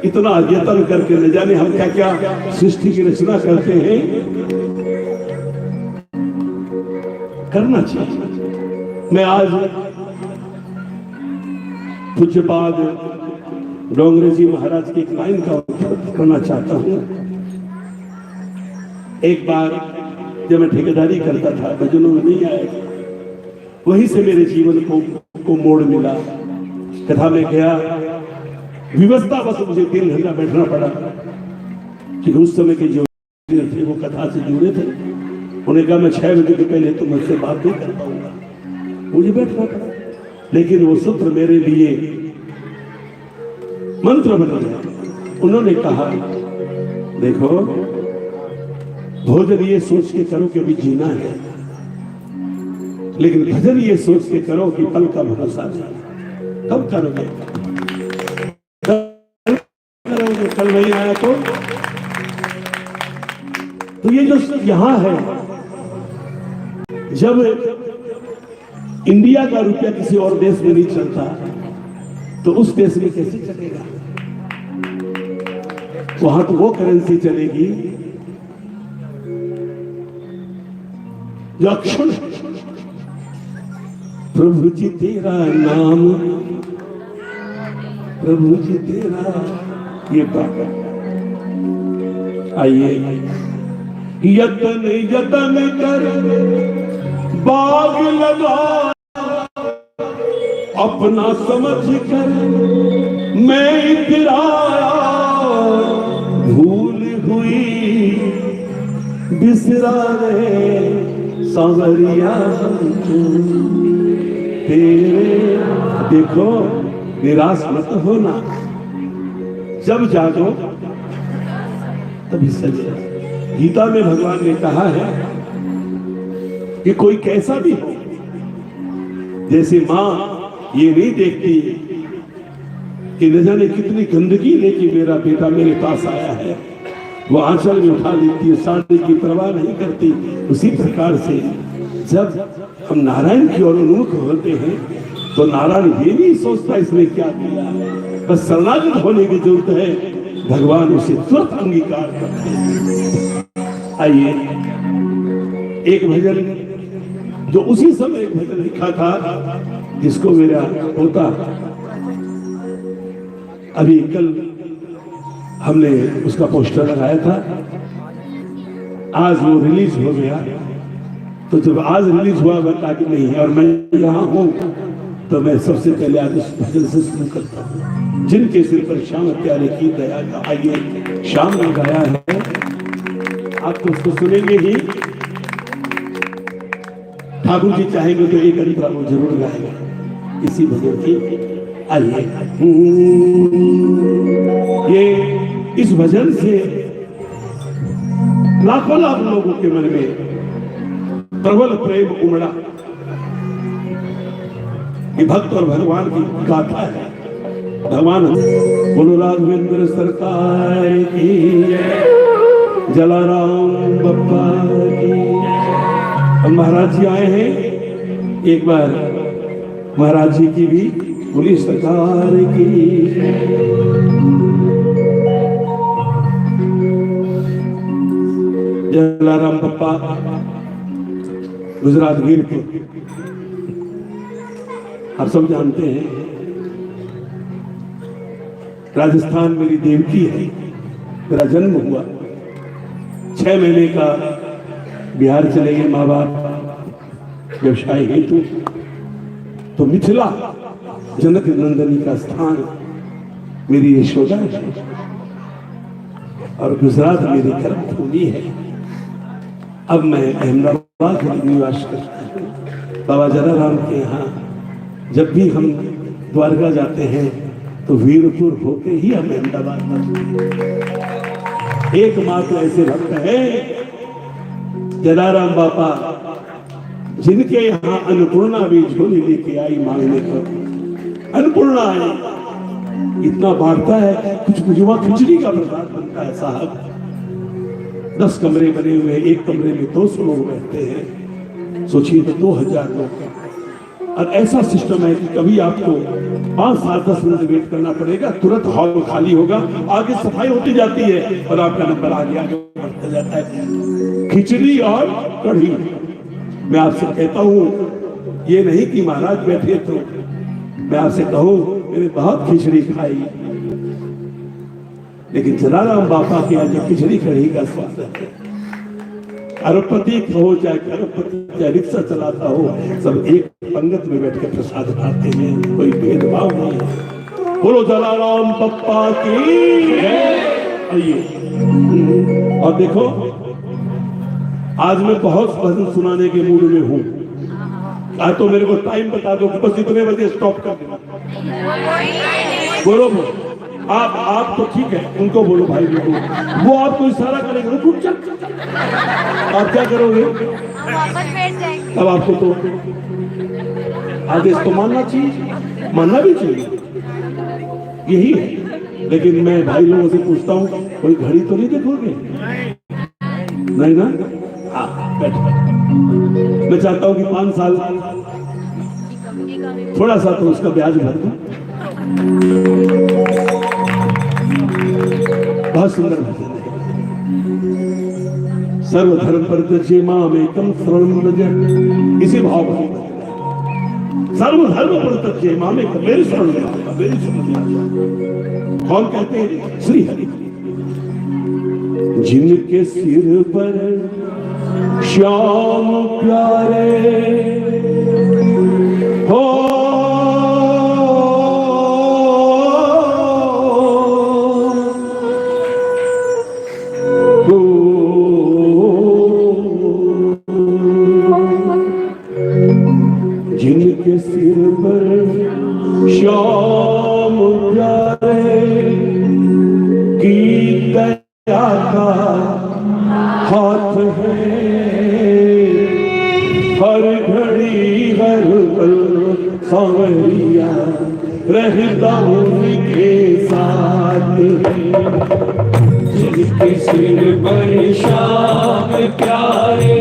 इतना यतन करके न जाने हम क्या क्या सृष्टि की रचना करते हैं। करना चाहिए। मैं आज पूज्यपाद डोंगरे जी महाराज की एक लाइन का उपयोग करना चाहता हूं। एक बार जब मैं ठेकेदारी करता था, भजनों में नहीं आया, वहीं से मेरे जीवन को मोड़ मिला। कथा में गया, व्यवस्था बस मुझे 3 घंटा बैठना पड़ा, कि उस समय के जो थे वो कथा से जुड़े थे। उन्हें कहा मैं 6 बजे के पहले तो मुझसे बात नहीं कर पाऊंगा, मुझे बैठना पड़ा। लेकिन वो सूत्र मेरे लिए मंत्र बन गया। उन्होंने कहा देखो, भोजन ये सोच के करो कि अभी जीना है, लेकिन भजन ये सोच के करो कि कल का भरोसा है। कब करोगे? कल नहीं आया तो ये जो यहाँ है, जब इंडिया का रुपया किसी और देश में नहीं चलता तो उस देश में कैसे चलेगा? वहां तो वो करेंसी चलेगी जो अक्षुण है। प्रभु जी तेरा नाम, प्रभु जी तेरा, ये बात। आइए यतन यतन कर बाग लगा, अपना समझ कर मैं इतराया, भूल हुई बिसरा रहे सांवरिया तेरे। देखो निराश मत होना, जब जागो तभी सजे। गीता में भगवान ने कहा है कि कोई कैसा भी हो, जैसे मां ये नहीं देखती कि न जाने कितनी गंदगी लेके मेरा बेटा मेरे पास आया है, वो आंचल में उठा लेती है, साड़ी की परवाह नहीं करती। उसी प्रकार से जब हम नारायण की ओर उन्मुख होते हैं तो नारायण ये नहीं सोचता इसने क्या किया, बस शरणागत होने की जरूरत है, भगवान उसे तुरंत अंगीकार करते हैं। आइए एक भजन जो उसी समय एक भजन लिखा था, जिसको मेरा पोता अभी कल हमने उसका पोस्टर लगाया था, आज वो रिलीज हो गया। तो जब आज रिलीज हुआ बता कि नहीं है और मैं यहाँ हूँ, तो मैं सबसे पहले आज उस भजन से शुरू करता हूँ, जिनके सिर पर श्याम प्यारे की दया का। आइए श्याम ने गाया है, आप तो उसको सुनेंगे ही, ठाकुर जी चाहेंगे तो एक अंतरा वो जरूर गाएगा इसी भजन की। आइए ये इस भजन से लाखों लाख लोगों के मन में प्रबल प्रेम उमड़ा। ये भक्त और भगवान की गाथा है। भगवान बोलो राघवेंद्र सरकार की, जलाराम बप्पा की। महाराज जी आए हैं, एक बार महाराज जी की भी बोली सरकार की। जलाराम बप्पा गुजरात गिर के आप सब जानते हैं। राजस्थान मेरी देवकी है, मेरा जन्म हुआ। 6 महीने का बिहार चले गए माँ बाप व्यवसाय हेतु, तो मिथिला जनक नंदनी का स्थान मेरी यशोदा है और गुजरात मेरी कर्मभूमि है। अब मैं अहमदाबाद में निवास करता हूँ। बाबा जलाराम के यहाँ जब भी हम द्वारका जाते हैं तो वीरपुर होके ही हम अहमदाबाद पहुंचते हैं। एकमात्र ऐसे भक्त है जलाराम बापा, जिनके यहाँ अन्नपूर्णा भी झोली लेके आई मांगने पर। अन्नपूर्णा है, इतना बांटता है, कुछ कुछ खिचड़ी का प्रसाद बनता है साहब। 10 कमरे बने हुए हैं, एक कमरे में 200 लोग रहते हैं, सोचिए तो 2000 लोग का। और ऐसा सिस्टम है कि कभी आपको 5, 7, 10 मिनट वेट करना पड़ेगा, तुरंत हॉल खाली होगा, आगे सफाई होती जाती है और आपका नंबर आगे आगे बढ़ता जाता है। खिचड़ी और कढ़ी। मैं आपसे कहता हूँ, ये नहीं कि महाराज बैठे तो मैं आपसे कहूँ मैंने बहुत खिचड़ी खाई, लेकिन जलाराम बापा के आज खिचड़ी कढ़ी का स्वाद है। अरबपति हो चाहे करोड़पति, चाहे रिक्शा चलाता हो, सब एक पंगत में बैठ कर प्रसाद खाते हैं, कोई भेदभाव नहीं है। बोलो जलाराम बप्पा की। आइए और देखो, आज मैं बहुत भजन सुनाने के मूड में हूँ। आज तो मेरे को टाइम बता दो कि बस इतने बजे स्टॉप कर देना। बोलो आप तो ठीक है, उनको बोलो भाई को, वो आपको इशारा करेंगे, रुक जा। आप क्या करोगे? वापस बैठ जाएंगे। तब आपको तो आदेश तो मानना चाहिए, मानना भी चाहिए, यही है। लेकिन मैं भाई लोगों से पूछता हूँ, कोई घड़ी तो नहीं देखोगे? नहीं ना? हाँ बैठ। मैं चाहता हूं कि 5 साल थोड़ा सा तो उसका ब्याज भर दूं। बहुत सुंदर भजन है। सर्वधर्म परित्यज्य मामेकं शरणं व्रज, इसी भाव में सर्वधर्म परित्यज्य मामेकं, मेरी शरण में आएगा, मेरी शरण में आएगा। कौन कहते हैं? श्री हरि। जिनके सिर पर श्याम प्यारे हो, जिनके सिर पर श्याम प्यारे की दया का हाथ है, हर घड़ी हर पल सांवरिया रहता उनके साथ है। जिनके सिर पर श्याम प्यारे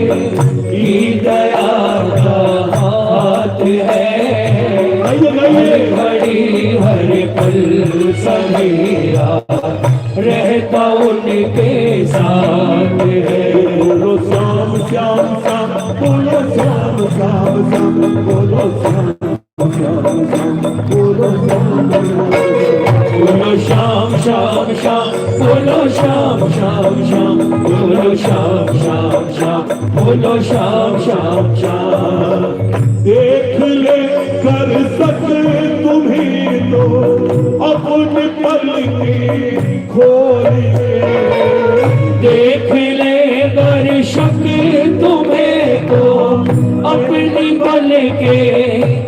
की दया का हाथ है, हर घड़ी हर पल समेरा रहता उनके साथ है। बोलो श्याम श्याम श्याम, बोलो श्याम श्याम श्याम, बोलो श्याम श्याम श्याम, बोलो श्याम श्याम श्याम, बोलो श्याम श्याम श्याम, बोलो श्याम श्याम श्याम, बोलो श्याम श्याम श्याम। देख ले कर सके तुम्हें तो अपने पल के खोल के, देख ले दर्शक तुम्हें तो अपनी पल के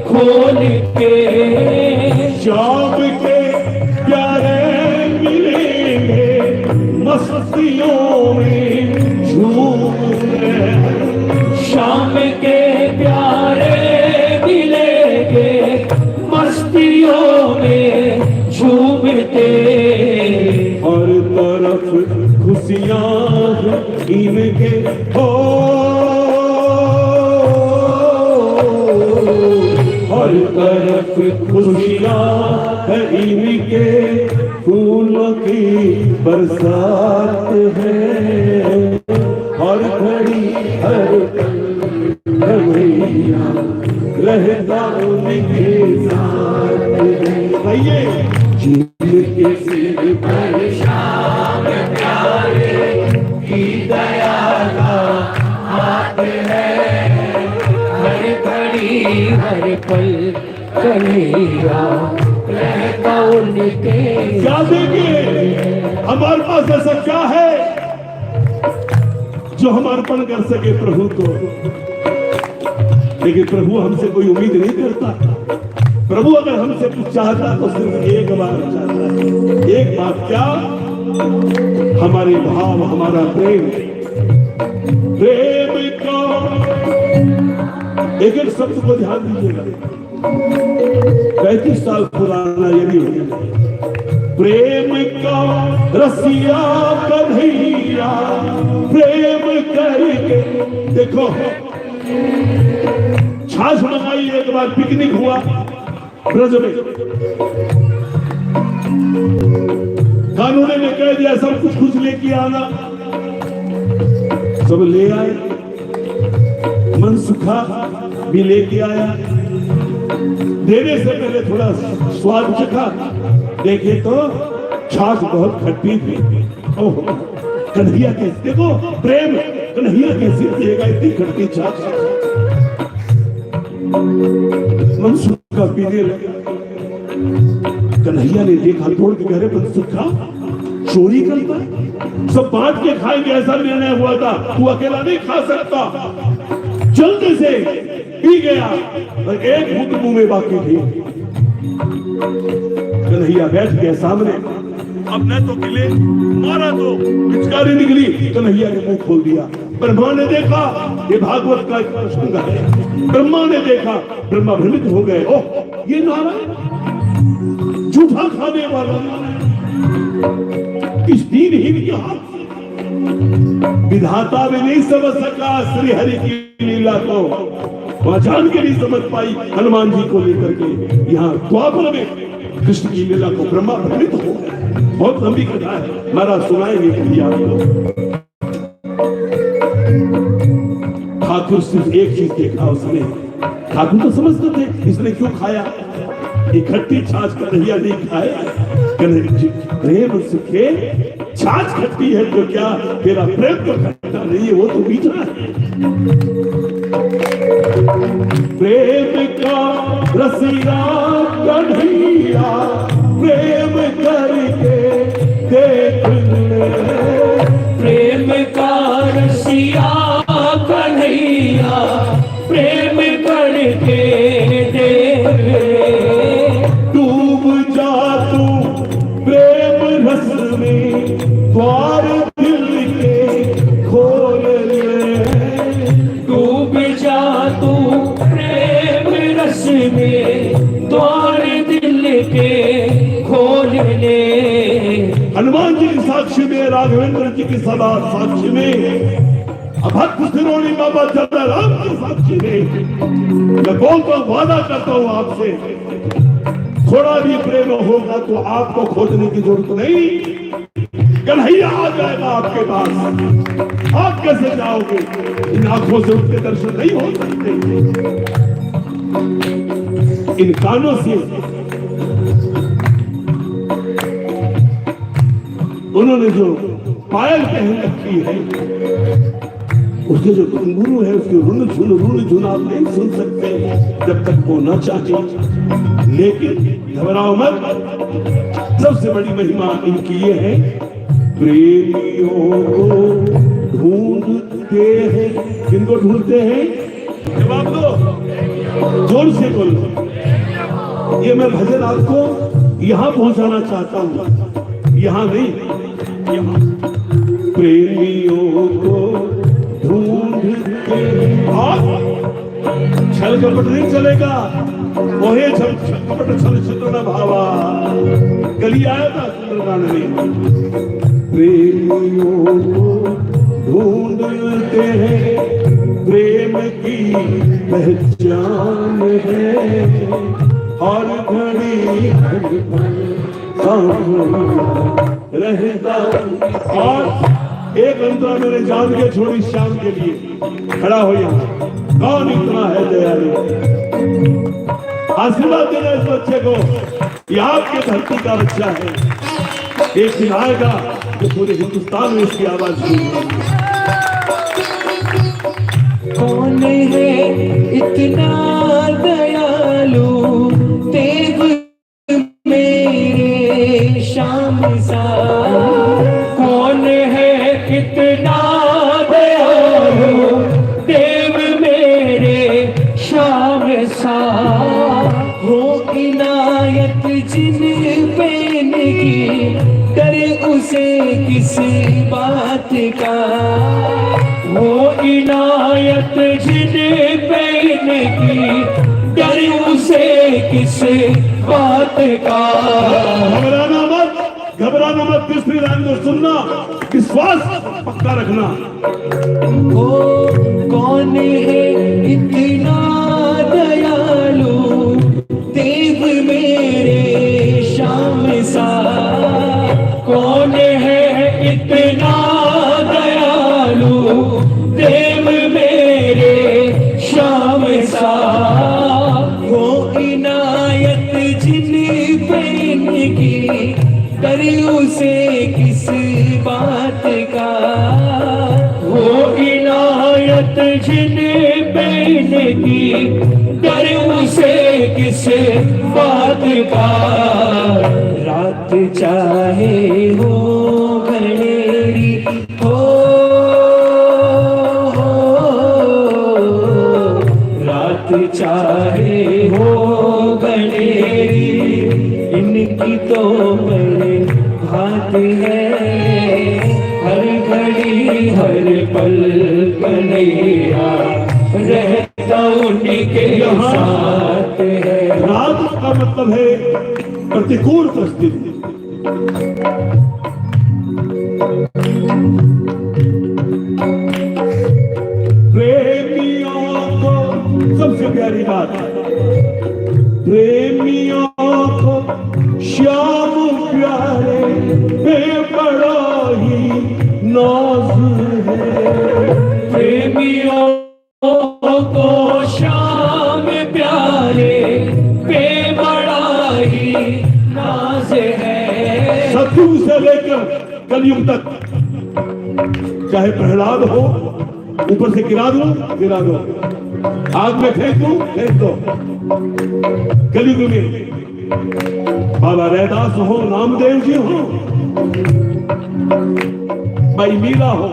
खोल के। शाम के प्यारे मिलेंगे मस्तियों में झूम रहे, शाम के प्यारे मिलेंगे मस्तियों में झूमते। हर तरफ खुशियां हैं इनके हो, हर तरफ खुशियां हैं इनके, फूलों की बरसात है, हर घड़ी हर पल रहता उनके साथ है। आइए। जिनके सिर पर श्याम प्यारे की दया का हाथ है, हर घड़ी हर पल कन्हैया रहता उनके। क्या देंगे? हमारे पास ऐसा क्या है जो हम अर्पण कर सके प्रभु को? लेकिन प्रभु हमसे कोई उम्मीद नहीं करता। प्रभु अगर हमसे कुछ चाहता तो सिर्फ एक बार चाहता है। एक बात क्या? हमारे भाव, हमारा प्रेम। प्रेम का एक एक शब्द को ध्यान दीजिएगा। 35 साल पुराना यदि हो, प्रेम का रसिया कन्हैया प्रेम करके देखो। छाछ मंगाई, एक बार पिकनिक हुआ ब्रज में, कानून ने कह दिया सब कुछ लेके आना, सब ले आए। मनसुखा भी लेके आया, देने से पहले थोड़ा स्वाद चखा, देखे तो छाछ बहुत खट्टी थी। ओह, कन्हैया कैसे, देखो प्रेम, कन्हैया कैसे देगा इतनी खट्टी छाछ? मनसुखा पीने लगा। कन्हैया ने देखा, तोड़ के कह रहे मनसुखा चोरी करता, सब बांट के खाएंगे ऐसा निर्णय हुआ था, तू अकेला नहीं खा सकता। जल्दी से पी गया और एक घूंट मुंह में बाकी थी। कन्हैया बैठ गया सामने, अब न तो गिले मारा तो पिचकारी निकली, कन्हैया ने मुंह खोल दिया। ब्रह्मा ने देखा, ये भागवत का एक प्रसंग है। ब्रह्मा ने देखा, ब्रह्मा भ्रमित हो गए। ओह, ये नारायण झूठा खाने वाला, इस दीनहीन के हाथ विधाता भी नहीं समझ सका श्री हरि की लीला को, वहां जान के नहीं समझ पाई हनुमान जी को लेकर के। यहाँ द्वापर में कृष्ण की लीला को ब्रह्मा भ्रमित हो गया। बहुत लंबी कथा है, महाराज सुनाएंगे कभी आपको। ठाकुर सिर्फ एक चीज देखा उसने, ठाकुर तो समझते थे इसने क्यों खाया, इकट्ठी छाछ कन्हैया नहीं खाए। प्रेम सुखे छाछ खट्टी है तो क्या, तेरा प्रेम तो खट्टा नहीं है, वो तो मीठा है। प्रेम का रसिया कन्हैया प्रेम करके देख ले, प्रेम का रसिया कन्हैया प्रेम करके देख ले। डूब जा तू प्रेम रस में, द्वार दिल के खोल ले। डूब जा तू प्रेम रस में, द्वार दिल के खोल ले। हनुमान जी की साक्षी में, राघवेंद्र जी की सदा साक्षी में, भक्त सिरोनी बाबा चंद्र राम की साक्षी में मैं बोलता हूं, वादा करता हूं आपसे, थोड़ा भी प्रेम होगा तो आपको खोजने की जरूरत नहीं, कन्हैया आ जाएगा आपके पास। आप कैसे जाओगे, इन आंखों से उसके दर्शन नहीं हो सकते, इन कानों से उन्होंने जो पायल पहन रखी है, उसके जो घुंघरू है, उसके रुन झुन आप नहीं सुन सकते जब तक वो न चाहे। लेकिन घबराओ मत, सबसे बड़ी महिमा इनकी ये है, प्रेमियों को ढूंढते हैं। किनको ढूंढते हैं, जवाब दो, जोर से बोलो। ये मैं भजन आपको यहां पहुंचाना चाहता हूं, यहां नहीं, यहां। प्रेमियों को ढूंढते छल कपट नहीं चलेगा, मोहे छल कपट छल चित्र भावा, कली आया था सुंदरकांड में। प्रेमियों को ढूंढते हैं, प्रेम की पहचान है, और घड़ी रहता। और एक अंतरा मैंने जान के छोड़ी शाम के लिए, खड़ा हो यहाँ, कौन इतना है दयालु, आशीर्वाद देना इस बच्चे को, ये आपके धरती का बच्चा है, एक दिन आएगा तो पूरे हिंदुस्तान में इसकी आवाज सुनेगी। कौन है इतना दयालु, देव मेरे श्याम सा, कौन है इतना दयालु, देव मेरे श्याम सा। हो इनायत जिन पेन की, करे उसे किस बात का, हो इनायत जिन पेन की, करे उसे किस बात का। घबराना मत, तीसरी लाइन को सुनना, विश्वास पक्का रखना। ओ कौन है इतना दयालु, देव मेरे श्याम सा, कौन है इतना दयालु, देव मेरे श्याम सा। हो इनायत जिन पेन की, करे उसे किस बात का, हो इनायत जिन पेन की, करे उसे किस बात का। रात चाहे हो घनेरी हो, रात चाहे हो घनेरी, इनकी तो मेरे हाथ है, हर घड़ी हर पल कन्हैया रहता उनके साथ है। रात का मतलब है प्रतिकूल परिस्थिति, सबसे प्यारी बात, प्रेमियों को श्याम प्यारे पे बड़ा ही नाज है। प्रेमियों को श्याम प्यारे पे बड़ा ही नाज है। सतयुग से लेकर कलयुग तक, चाहे प्रहलाद हो, ऊपर से गिरा दो, आग में फेंक दो। कलयुग में बाबा रैदास हो, नामदेव जी हो, भाई मीरा हो,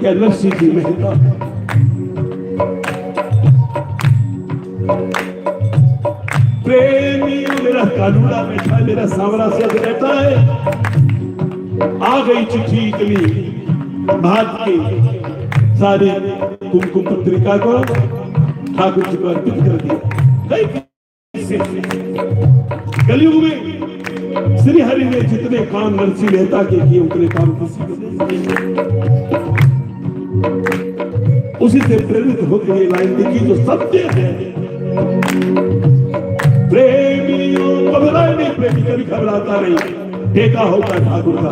या नरसिंह जी मेहता, प्रेमी मेरा कानूना बैठा, मेरा सांवरा से रहता है। आ गई चिट्ठी इतनी भाग के, सारे कुमकुम पत्रिका को ठाकुर जी को अर्पित कर दिया। कलयुग में श्री हरि ने जितने काम नरसिंह मेहता के किए, उतने काम किसी को नहीं। उसी से प्रेरित होकर ये लाइन लिखी जो सत्य है। प्रेमियों घबराए नहीं, प्रेमी कभी घबराता नहीं। टेका होता है ठाकुर का,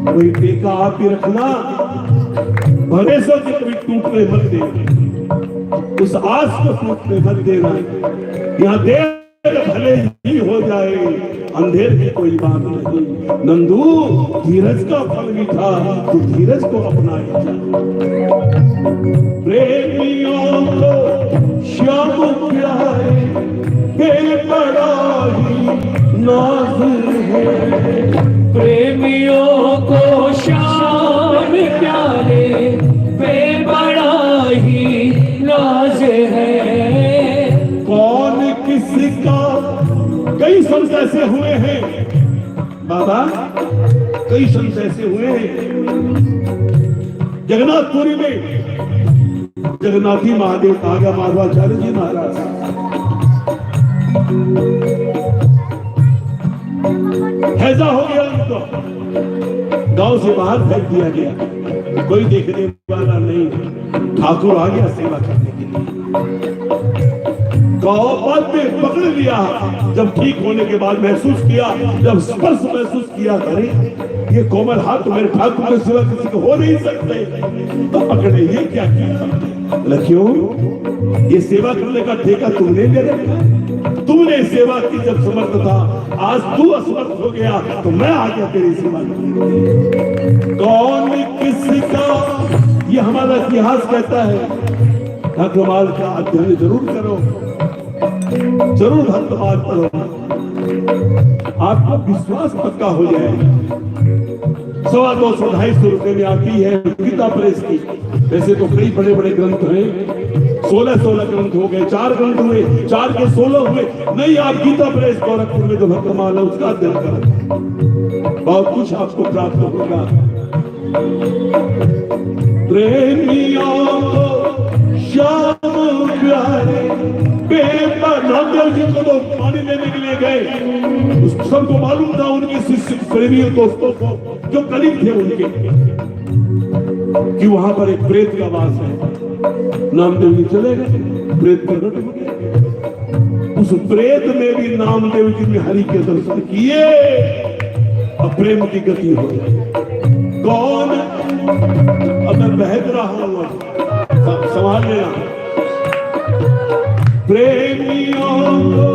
वही टेका आप ही रखना, भरोसा से कभी टूटने मत देना, उस आस को टूटने मत देना। यहाँ देर भले ही हो जाए, अंधेर की कोई बात नहीं। नंदू, धीरज का फल मीठा, तो धीरज को अपनाए जा। प्रेमियों को श्याम प्यारे पे बड़ा ही नाज है। प्रेमियों को श्याम प्यारे पे बड़ा ही नाज है। कौन किसका, कई संत ऐसे हुए हैं बाबा, कई संत ऐसे हुए हैं। जगन्नाथपुरी में जगन्नाथी महादेव कहा गया, माधवाचार्य जी महाराज हैजा हो गया उनको, गांव से बाहर फेंक दिया गया, कोई देखने वाला नहीं। ठाकुर आ गया सेवा करने के लिए, गौपाल पे पकड़ लिया। जब ठीक होने के बाद महसूस किया, जब स्पर्श महसूस किया, करे ये कोमल हाथ मेरे ठाकुर के सिवा किसी को हो नहीं सकते, तो पकड़े। ये क्या किया? क्यों? ये सेवा करने का ठेका तुमने ले रखा, तुमने सेवा की जब समर्थ था, आज तू असमर्थ हो गया तो मैं आ गया तेरी सेवा करने। कौन किसका, ये हमारा इतिहास कहता है। भक्तमाल का अध्ययन जरूर करो, जरूर भक्तमाल करो, आपका विश्वास पक्का हो जाए। 250-250 रुपए में आती है गीता प्रेस की। वैसे तो कई बड़े बड़े ग्रंथ हैं, 16 ग्रंथ हो गए, 4 ग्रंथ हुए, 4 के 16 हुए। नहीं, आप गीता प्रेस गोरखपुर में जो भक्तमाल है उसका अध्ययन करें, बहुत कुछ आपको प्राप्त होगा। प्रेमियों को श्याम प्यारे नामदेव जी को तो पानी लेने के लिए गए, उस सबको मालूम था उनके शिष्य प्रेमियों दोस्तों को जो करीब थे उनके, कि वहां पर एक प्रेत का वास है। नामदेव जी चले गए, प्रेत प्रकट हो गए। उस प्रेत में भी नामदेव जी ने हरि के दर्शन किए और प्रेम की गति हो गई। कौन? अब मैं बहक रहा हूं, संभाल लेना। प्रेमियों को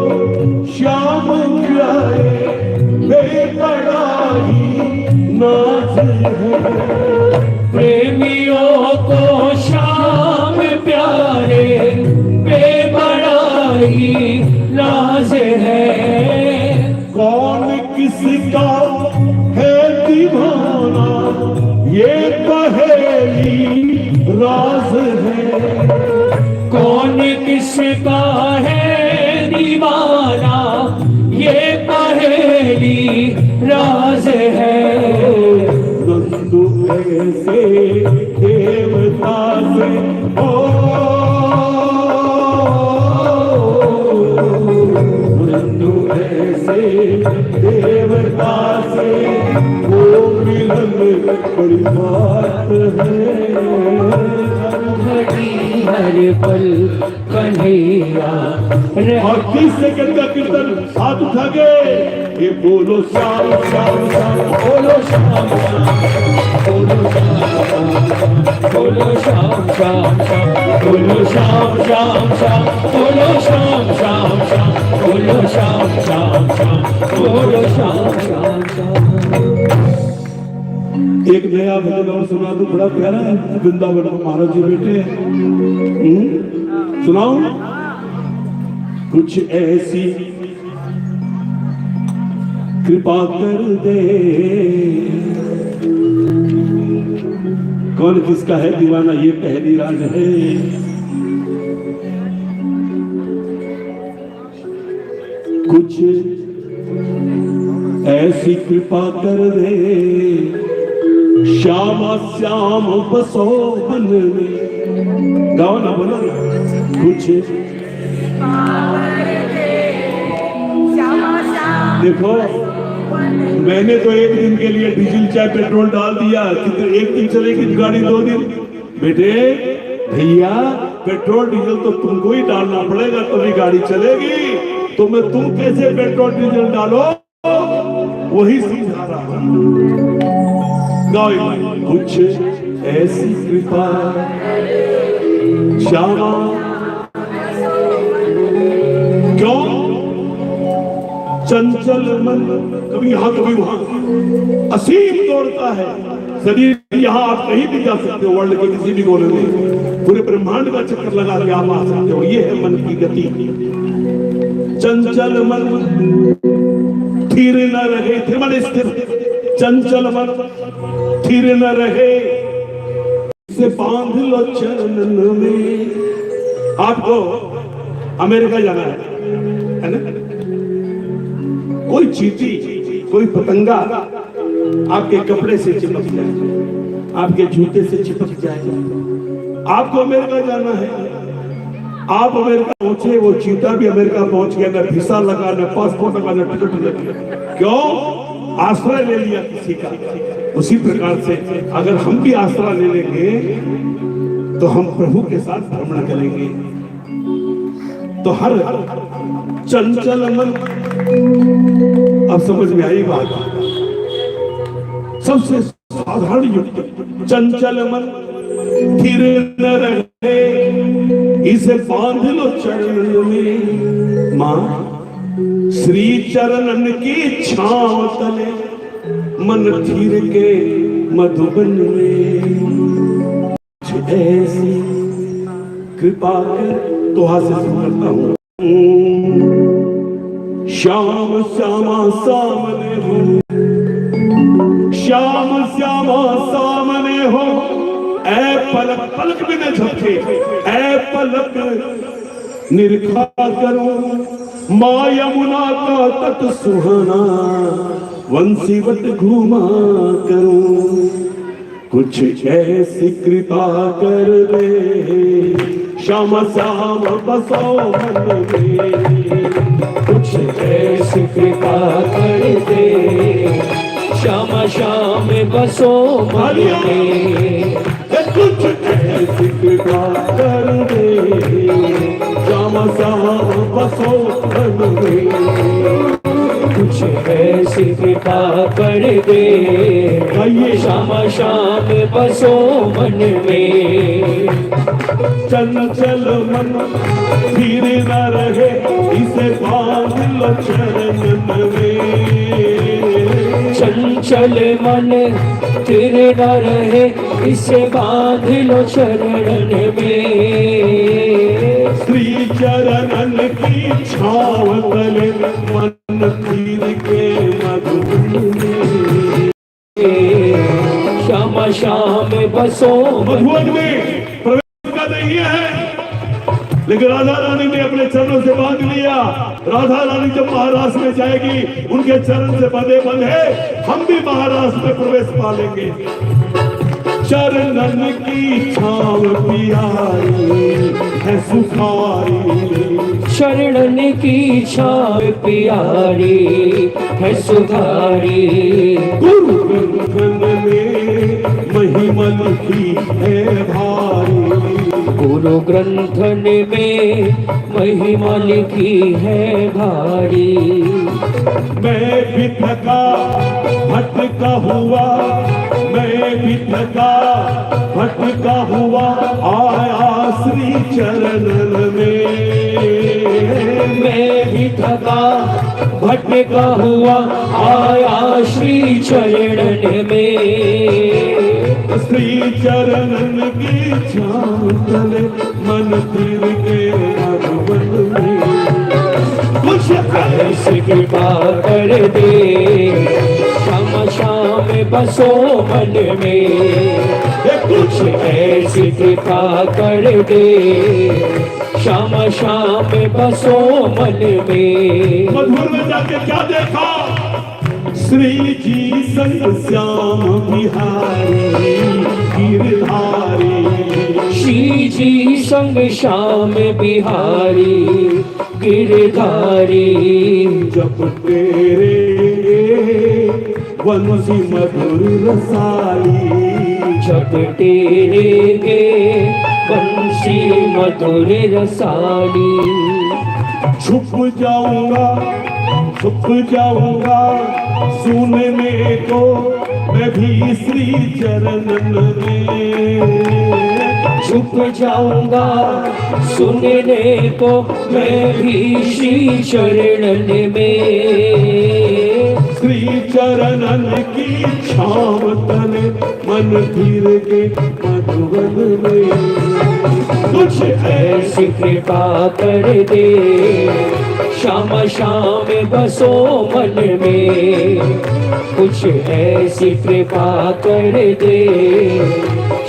श्याम प्यारे पे बड़ा ही नाज है। प्रेमियों को श्याम प्यारे पे बड़ा ही नाज है। कौन किसका है दीवाना, ये पहेली राज है। कौन किसका है दीवाना, ये पहेली राज है। नंदू ऐसे देवता से हो, नंदू ऐसे से देवता से वो मिलन बड़ी बात है। हर पल कन्हैया और 30 सेकंड का कीर्तन हाथ उठा के ये बोलो श्याम श्याम श्याम, बोलो श्याम श्याम, बोलो श्याम श्याम, बोलो श्याम श्याम श्याम, बोलो श्याम श्याम श्याम, बोलो श्याम श्याम श्याम, बोलो श्याम श्याम श्याम, बोलो श्याम श्याम श्याम। एक नया भजन और सुना दो, बड़ा प्यारा है, वृंदावन में महाराज जी बैठे हैं। सुनाओ कुछ ऐसी कृपा कर दे। कौन किसका है दीवाना, ये पहली राज है। कुछ ऐसी कृपा कर दे, श्यामा श्याम बसो मन में। गाओ ना, बोलो कुछ। देखो मैंने तो एक दिन के लिए डीजल चाहे पेट्रोल डाल दिया, कितने एक दिन चलेगी गाड़ी, 2 दिन। बेटे भैया पेट्रोल डीजल तो तुमको ही डालना पड़ेगा तभी गाड़ी चलेगी, तो मैं तुम कैसे पेट्रोल डीजल डालो वही समझा रहा हूं। कुछ ऐसी कृपा श्यामा, क्यों चंचल मन कभी यहां कभी वहां असीम दौड़ता है शरीर। यहां आप कहीं भी जा सकते हो, वर्ल्ड के किसी भी कोने में, पूरे ब्रह्मांड का चक्कर लगा के आप आ सकते हो। ये है मन की गति। चंचल मन स्थिर न रहे, थे मन स्थिर, चंचल मन स्थिर न रहे, से बांध लो चरणन में। आपको अमेरिका जाना है ना? कोई चींटी, कोई पतंगा आपके कपड़े से चिपक जाए, आपके जूते से चिपक जाए। आपको अमेरिका जाना है, आप अमेरिका पहुंचे, वो चीता भी अमेरिका पहुंच गया, ना वीसा लगा, ना पासपोर्ट लगा, ना टिकट लगा। क्यों? आश्रय ले लिया किसी का। उसी प्रकार से अगर हम भी आश्रय ले लेंगे तो हम प्रभु के साथ भ्रमण करेंगे। तो हर चंचल मन, अब समझ में आई बात, सबसे साधारण युक्ति, चंचल मन स्थिर न रहे, इसे बांध लो चरण में। मां श्री चरणन की छांव तले, मन थीर के मधुबन में। ऐसी कृपा कर, तो हाथ से करता हूं। श्याम श्यामा सामने हो, श्याम श्यामा सामने हो, ऐ पलक पलक भी न झपके, ऐ पलक निरखा करो, माँ यमुना का तट सुहाना, वंशीवट घूमा करो। कुछ ऐसी कृपा कर दे, श्याम श्याम बसो मन में। कुछ ऐसी कृपा कर दे, श्याम श्याम बसो मन में। कुछ ऐसी कृपा कर दे, श्याम श्याम बसो मन में। कुछ ऐसी कृपा कर दे, श्याम श्याम बसो मन में। चंचल मन स्थिर न रहे, इसे बांध लो चरणन में। चंचल मन स्थिर न रहे, इसे बांध लो चरणन में। श्री चरणन की छांव तले, मन थीर के मधुबन में। श्याम श्याम बसो मधुबन में प्रवेश का नहीं है, लेकिन राधा रानी ने अपने चरणों से बांध लिया। राधा रानी जब महाराष्ट्र में जाएगी, उनके चरण से बंधे बंधे हम भी महाराष्ट्र में प्रवेश पा लेंगे। चरणन की छाव प्यारी है सुखारी, शरणन की छाव प्यारी है सुधारी। गुरु ग्रंथन में महिमल की है भारी, गुरु ग्रंथन में महिमा लिखी है भारी। मैं भी थका भटका हुआ, मैं भी थका भटका हुआ आया श्री चरणन में। मैं भी थका भटका हुआ आया श्री चरणन में। श्री चरणन की छाँव तले मन फिर के भगवन में। कुछ ऐसी कृपा कर दे शाम शाम बसो मन में। कुछ ऐसी कृपा कर दे शाम शाम बसो मन में। मधुर में जाके क्या देखा? श्री जी संग श्याम बिहारी गिरधारी, श्री जी संग श्याम बिहारी गिरधारी। जब तेरे वंशी मधुर रसाली, जब तेरे गे बंसी मधुर रसाली। छुप जाऊंगा छुप जाऊंगा सुनने को मैं भी श्री चरणन में। छुप जाऊंगा सुनने को मैं भी श्री चरणन में। श्री चरणन की छाँव तले मन फिर के मधुवन में। कुछ ऐसी कृपा कर दे शाम शाम बसो मन में। कुछ ऐसी कृपा कर दे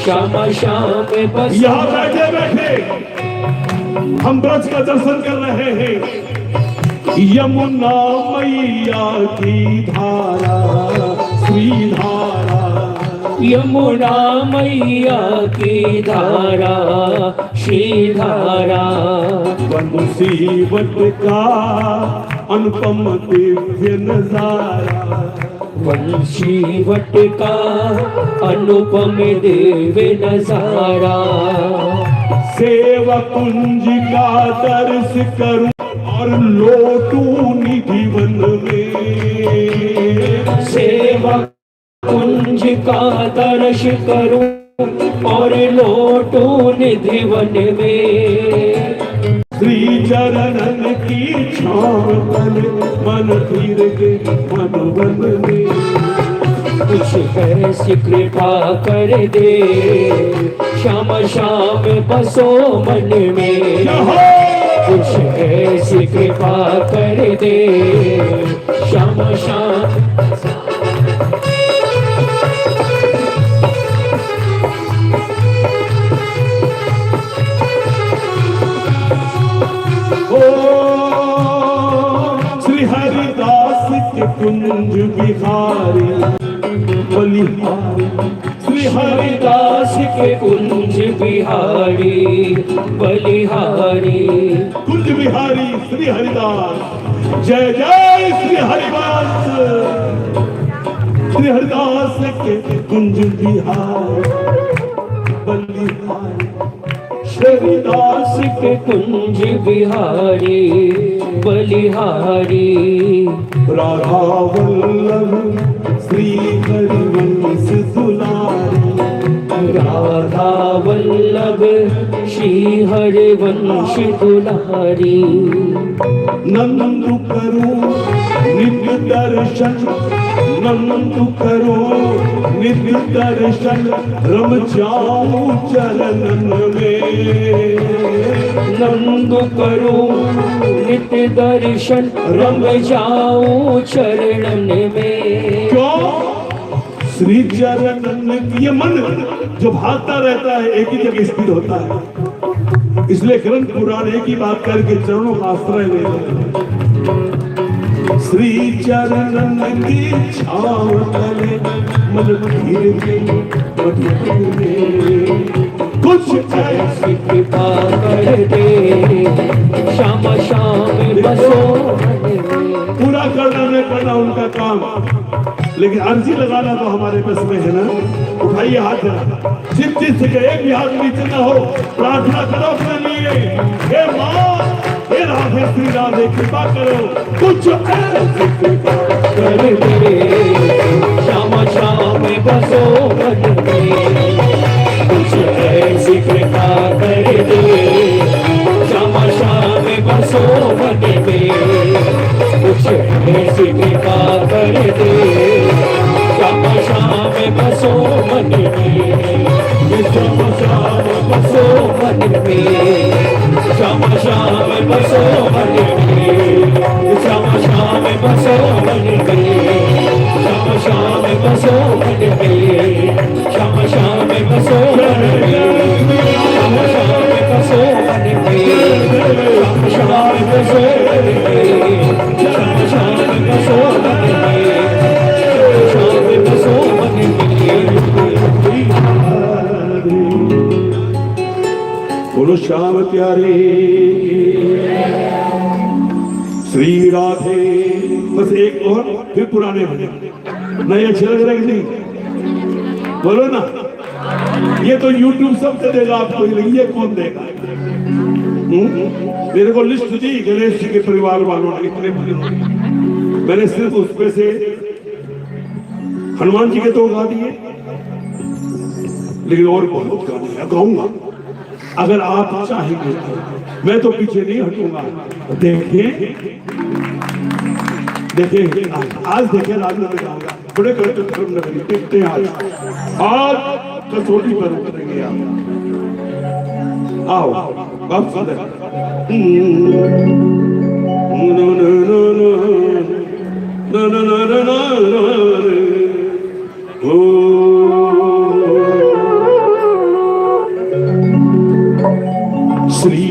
शाम शाम बसो। यहाँ बैठे बैठे हम ब्रज का दर्शन कर रहे हैं। यमुना मैया की धारा श्री धारा, यमुना मैया की धारा श्री धारा। बंसी वट का अनुपम दिव्य नजारा, वंशी वट का अनुपम दिव्य नजारा। सेवा कुंज का दर्श करूं और लोटूं निधि वन में। सेवा कुंज का दर्श करूं और लौटूं निधि वन में। श्री चरणन की छाँव तले मन फिर के मधुवन में। कुछ ऐसी कृपा कर दे शाम शाम बसो मन में। कुछ ऐसी कृपा कर दे शाम शाम। श्री हरिदास के कुंज बिहारी बलिहारी, श्री हरिदास के कुंज बिहारी बलिहारी। कुंज बिहारी श्री हरिदास, जय जय श्री हरिदास। श्री हरिदास के कुंज बिहारी बलिहारी, हरिदास के कुंज बिहारी बलिहारी। राधा वल्लभ श्री हरिवंश दुलारी, राधा वल्लभ श्री हरिवंश दुलारी। नंदु करो नित्य दर्शन, नंदु करो नित्य दर्शन, रम जाऊं चरणन में। नंदु करो नित्य दर्शन, रम जाऊं चरणन में। क्यों? श्री चरणन, ये मन जो भागता रहता है एक ही जगह स्थिर होता है, इसलिए ग्रंथ पुराण एक ही बात करके चरणों का आश्रय ले रहे हैं। श्री चरण की छाव तले मन फिर कुछ ऐसी कृपा कर दे श्याम श्याम बसो पूरा करना नहीं करना उनका काम, लेकिन अर्जी लगाना तो हमारे बस में है ना। उठाइए हाथ जरा, सिर्फ जिससे एक भी हाथ नीचे ना हो, प्रार्थना करो अपने लिए। हे माँ, हे राधे श्री राधे कृपा करो, कुछ ऐसी कृपा कर दे श्याम श्याम बसो मन में, कुछ ऐसी कृपा कर दे श्याम श्याम बसो मन में, कुछ ऐसी कृपा कर दे श्याम श्याम बसो मन में, श्याम श्याम बसो मन में, श्याम श्याम बसो मन में, श्याम श्याम बसो मन में, श्याम श्याम बसो मन में, श्याम श्याम बसो मन में, श्याम श्याम बसो मन में, श्याम श्याम बसो मन में, श्याम श्याम बसो मन में, श्याम बसो मन में। बोलो श्याम प्यारे श्री राधे। बस एक और फिर पुराने भजन, नए अच्छे लग रहे नहीं? बोलो ना, ये तो YouTube सबसे देगा आपको, ये कौन देगा? मेरे को लिस्ट दी गणेश जी के परिवार वालों ने इतने भजन, मैंने सिर्फ उसमें से हनुमान जी के तो गा दिए, लेकिन और बहुत गाने गाऊंगा अगर आप चाहेंगे तो। मैं तो पीछे नहीं हटूंगा। देखें देखें आज देखें राज में गाऊंगा, बड़े देखते आज कसौटी पर उतरेंगे आप। आओ आप सुंदर श्री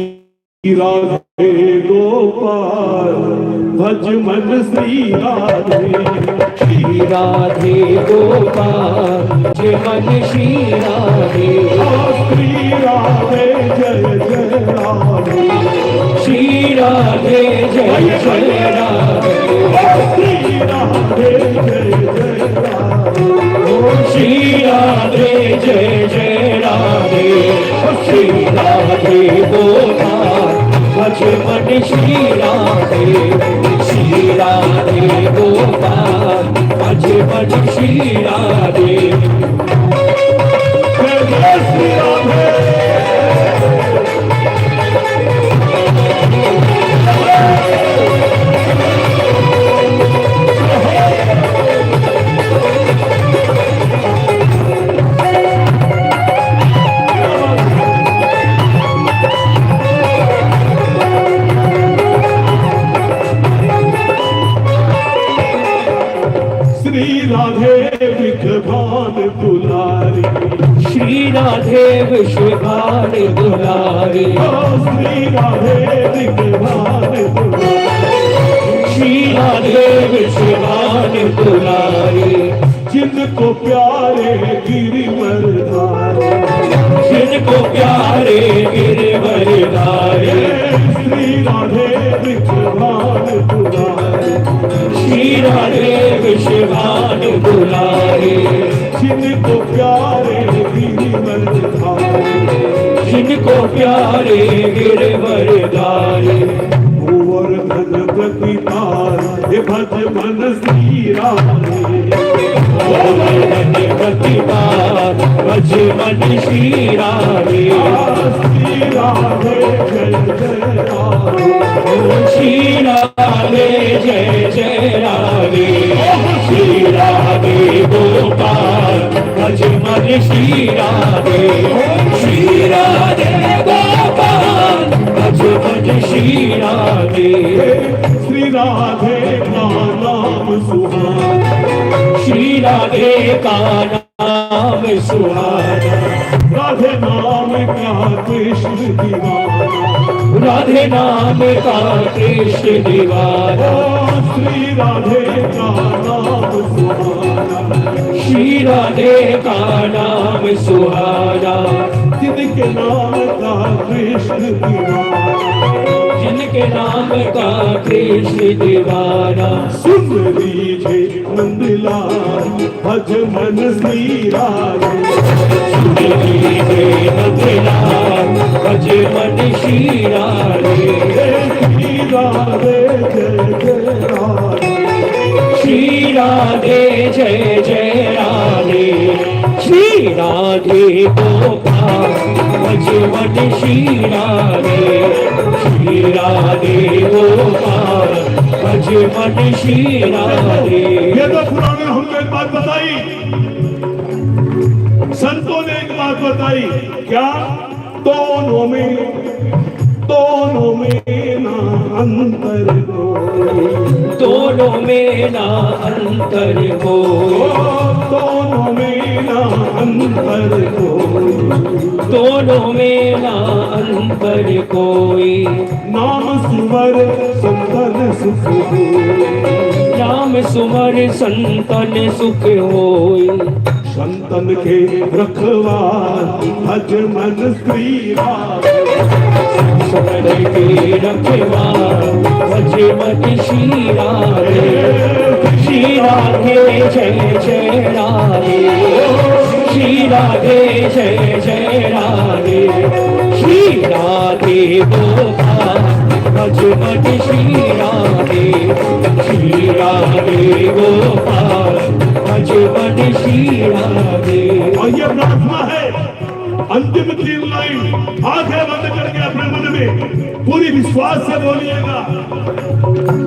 राधे गोपाल भज मन श्री राधे, श्री राधे गोपाल भज मन श्री राधे, श्री राधे जय जय राधे, श्री राधे जय जय राधे, श्री राधे जय जय राधे, श्री राधे जय जय राधे, श्री राधे गोपाल भज मन श्री राधे, श्री राधे गोपाल भज मन श्री राधे। जय जय श्री राधे। श्री राधे विषभान दुलारी, श्री राधे विषभान दुलारी, श्री राधे विषभान दुलारी, श्री राधे विषभान दुलारी, जिनको प्यारे गिरिवर धारे, जिनको प्यारे गिरवर धारे, श्री राधे विषभान दुलारी, श्री राधे विषभान दुलारी, जिनको प्यारे गिरिवर धारे, जिनको प्यारे गिरवर धारे, गोवर्धन प्रतिपाल हे भज मन श्री राधे, गोवर्धन प्रतिपाल भज मन श्री राधे, श्री राधे जय जय राधे, श्री राधे जय जय राधे, श्री राधे गोपाल भज मन श्री राधे, श्री राधे गोपाल भज मन श्री राधे, श्री राधे का नाम सुहाना, श्री राधे का नाम सुहाना, राधे नाम का कृष्ण दीवाना, राधे नाम का कृष्ण दीवाना, श्री राधे का नाम सुहाना, श्री राधे का नाम सुहाना, जिनके नाम का कृष्ण दीवाना, जिनके नाम का कृष्ण दीवाना। सुन लीजिए नंदलाल भज मन श्री राधे, भज मन श्री राधे, श्री राधे जय जय राधे, श्री राधे जय जय राधे, श्री राधे गोपाल भज मन श्री राधे, श्री राधे गोपाल भज मन श्री राधे। ये तो पुराने हमको एक बात बताई, संतों ने एक बात बताई, क्या? दोनों में ना अंतर कोई, दोनों में ना अंतर कोई, दोनों में ना अंतर कोई, दोनों में ना अंतर कोई। नाम सुवर संतन सुख होय, नाम सुमर संतन सुख होय, संतन के रखवार भज मन श्री राधे, संतन के रखवार भज मन श्री राधे, श्री राधे जय जय राधे, श्री राधे जय जय राधे, श्री राधे गोपाल भज मन श्री राधे, श्री राधे गोपाल भज मन श्री राधे। और ये प्रार्थना है, अंतिम 3 लाइन आंखें बंद करके अपने मन में पूरी विश्वास से बोलिएगा।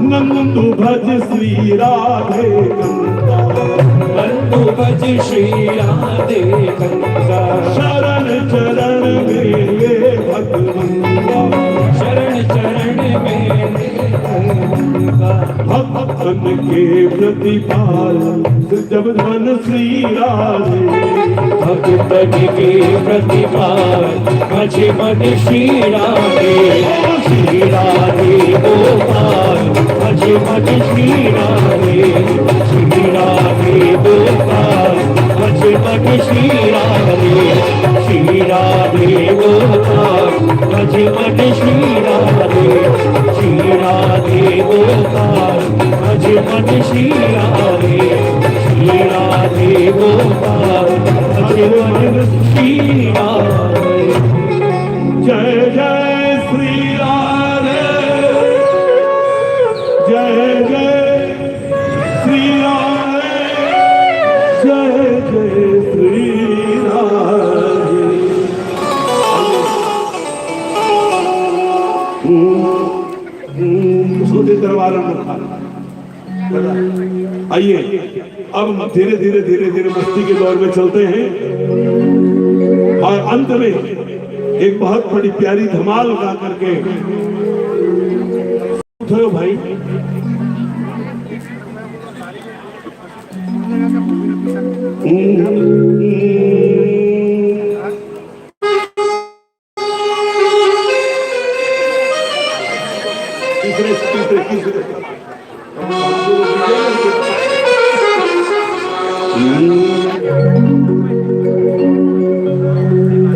नंदू भज श्री राधे कंदा, नंदू भज श्री राधे कंदा, शरण चरण में ले भगवंता, शरण चरण में भक्तन के प्रतिपाल जब धन श्री राधे, भक्तन के प्रतिपाल भज मन श्री राधे, श्री राधे गोपाल भज मन श्री राधे, श्री राधे गोपाल भज मन श्री राधे, श्री राधे गोपाल भज मन श्री राधे, श्री राधे गोपाल भज मन श्री राधे, श्री राधे गोपाल भज मन श्री राधे। जय जय श्री राधे, जय जय श्री राधे, जय जय श्री राधे। सोते दरबार में आइए, अब धीरे धीरे धीरे धीरे मस्ती के दौर में चलते हैं और अंत में एक बहुत बड़ी प्यारी धमाल गा करके उठो भाई।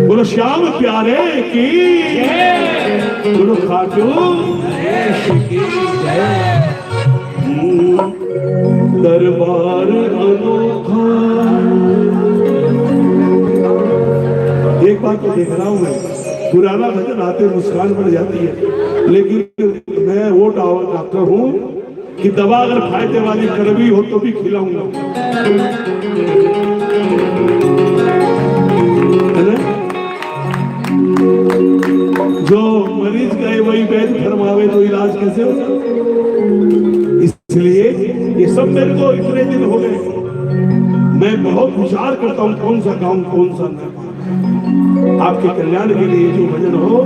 बोलो श्याम प्यारे की, बोलो खाटू दरबार अनोखा। एक बात तो देख रहा हूं मैं, पुराना भजन आते मुस्कान बढ़ जाती है, लेकिन मैं वो डॉक्टर हूं कि दवा अगर फायदे वाली कड़वी हो तो भी खिलाऊंगा, है ना? जो मरीज गए वही वैद्य फरमावे तो इलाज कैसे होगा? इसलिए ये सब मेरे को इतने दिन हो गए, मैं बहुत विचार करता हूँ कौन सा गाऊं कौन सा न। आपके कल्याण के लिए जो भजन हो,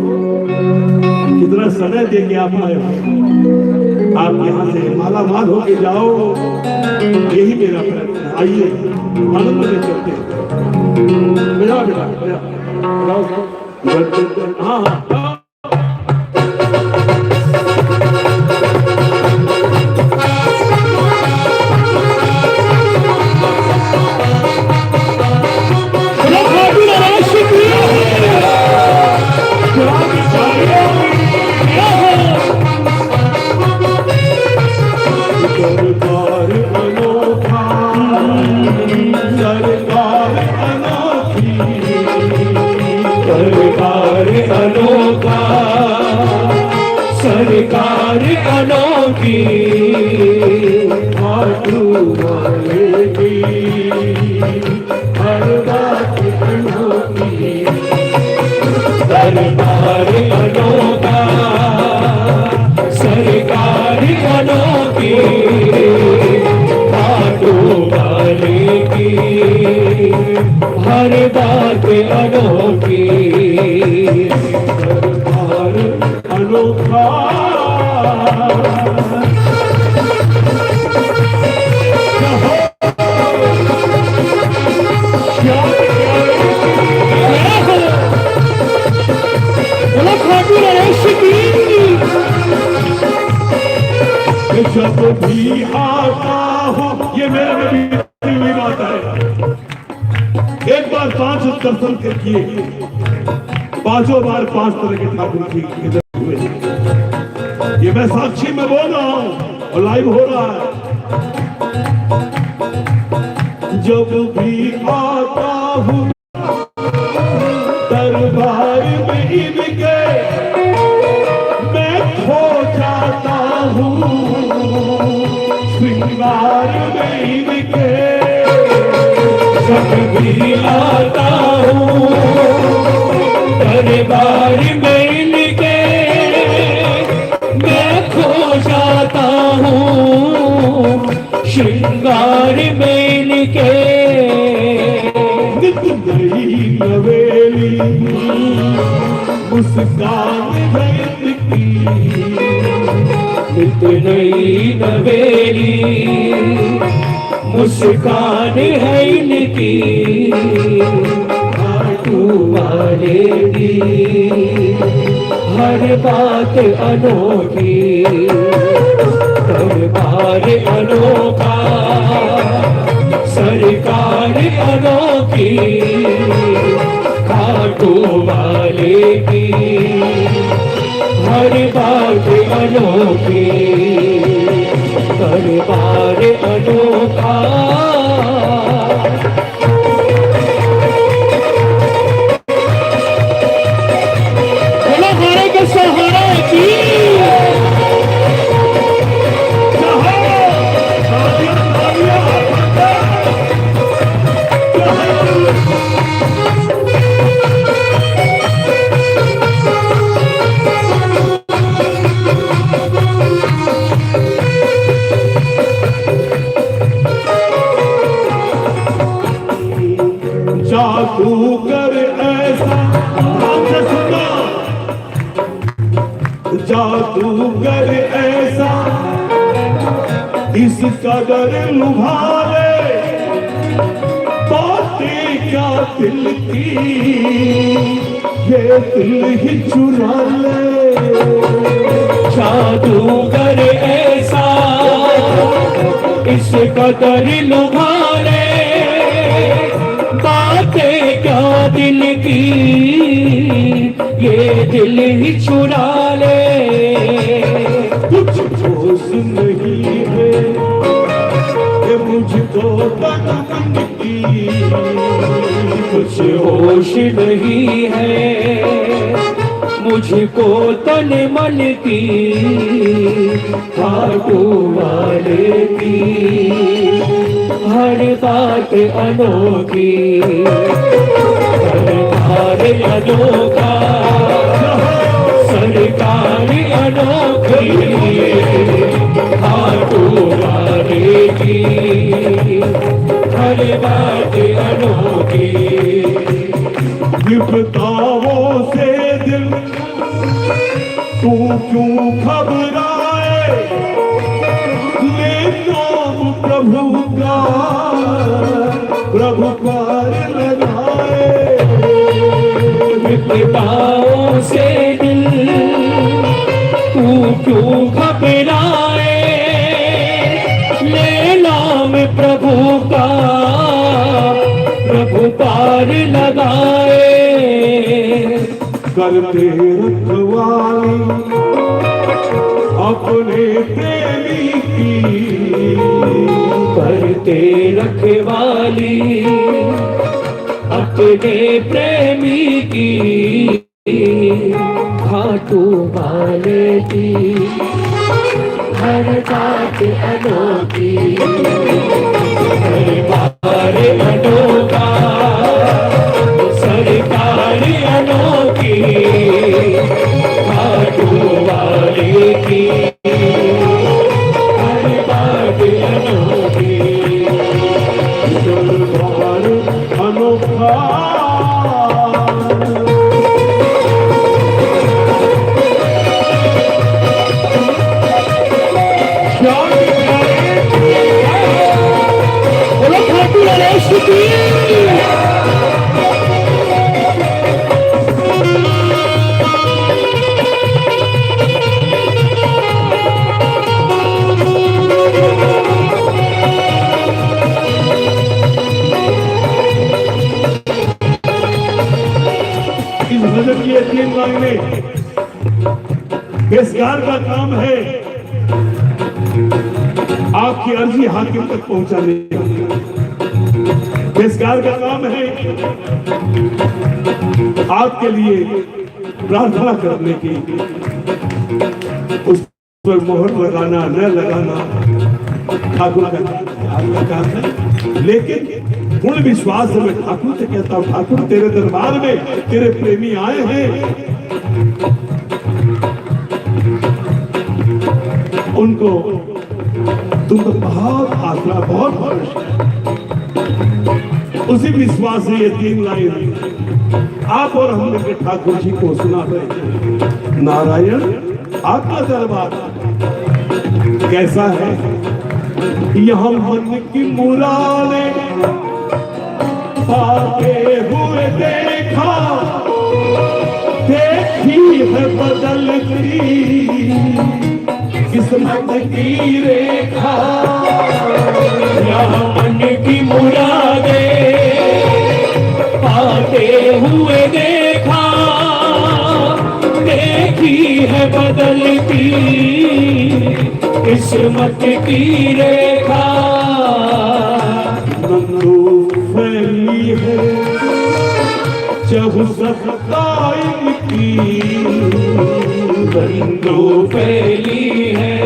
कितना समय दे के आप आए हो, आप यहाँ से माला माल होके जाओ, यही मेरा प्रयत्न है। आइए आनंद में चलते हैं। बेटा बेटा बेटा हाँ हाँ सरकार अनोखी खाटू वाले की हर बात अनोखी दरबार अनोखा सरकार अनोखी खाटू वाले की हर बात अनोखी दरबार अनोखा जब भी आता हूँ, ये मेरे में बीती हुई बात है। एक बार 5 दर्शन किए, 5 बार 5 तरह के ठाकुर जी के दर्शन हुए। ये मैं साक्षी में बोल रहा हूँ और लाइव हो रहा है। जब भी आता हूँ दरबार में इनके मैं खो जाता हूँ, श्रृंगार में इनके जब भी आता हूँ दरबार में इनके मैं खो जाता हूँ, श्रृंगार में इनके नित नई नवेली मुस्कान है इनकी, नित नई नवेली मुस्कान है इनकी खाटू वाले की हर बात अनोखी दरबार अनोखा सरकार अनोखी खाटू वाले की हर बात अनोखी दरबार अनोखा हमारे के सहारा की जादूगर ऐसा सुना, जादूगर ऐसा इस कदर लुभाए, बातें क्या दिल की ये दिल ही चुरा ले। जादूगर ऐसा इस कदर लुभाए, बातें क्या दिल की ये दिल ही चुरा ले। कुछ होश नहीं है कि मुझको तन की, कुछ होश नहीं है मुझको तन मन की खाटू वाले की हर बात अनोखी दरबार अनोखा सरकार अनोखी खाटू वाले की हर बात अनोखी। विपदाओं से दिल तू क्यों घबराए, ले नाम प्रभु का प्रभु पार लगाए। विपदाओं से दिल तू क्यों घबराए, ले नाम प्रभु का प्रभु पार लगाए। करते रखवाली अपने प्रेमी की, करते रखवाली अपने प्रेमी की खाटू वाले की हर बात अनोखी, दरबार अनोखा सरकार अनोखी, खाटू वाले की हर बात अनोखी, दरबार अनोखा इस भजन की यकीन मांगने बेसगार का काम है आपकी अर्जी हाकिम तक पहुंचाने का। बेसगार का काम है आपके लिए प्रार्थना करने की, उस पर मोहर लगाना न लगाना ठाकुर का काम है। लेकिन पूर्ण विश्वास है, मैं ठाकुर से कहता हूं, ठाकुर तेरे दरबार में तेरे प्रेमी आए हैं, उनको तुम तो बहुत आसरा बहुत भरोसा है। उसी विश्वास से ये 3 लाइन आप और हमने के ठाकुर जी को सुना रहे। नारायण आपका दरबार कैसा है, यहाँ मन की मुरादे पाते हुए देखा, देखी है बदलती किस्मत की रेखा, यहाँ मन की मुरादे पाते हुए देखा, देखी है बदलती किस्मत की रेखा, नंदू फैली है जब सत्ताई की, बंदो फैली है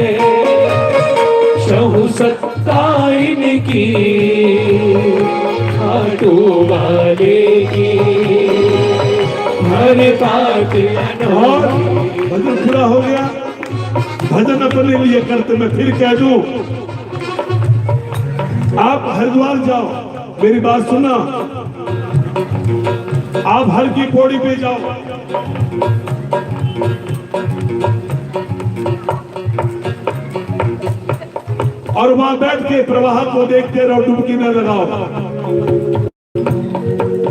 शहु सत्ताइन की, खाटू वाले की हर बात और भजन पूरा हो गया। भजन अपने लिए करते, मैं फिर कह दूं, आप हरिद्वार जाओ, मेरी बात सुना, आप हर की पौड़ी पे जाओ, और वहां बैठ के प्रवाह को देखते रहो, डुबकी न लगाओ।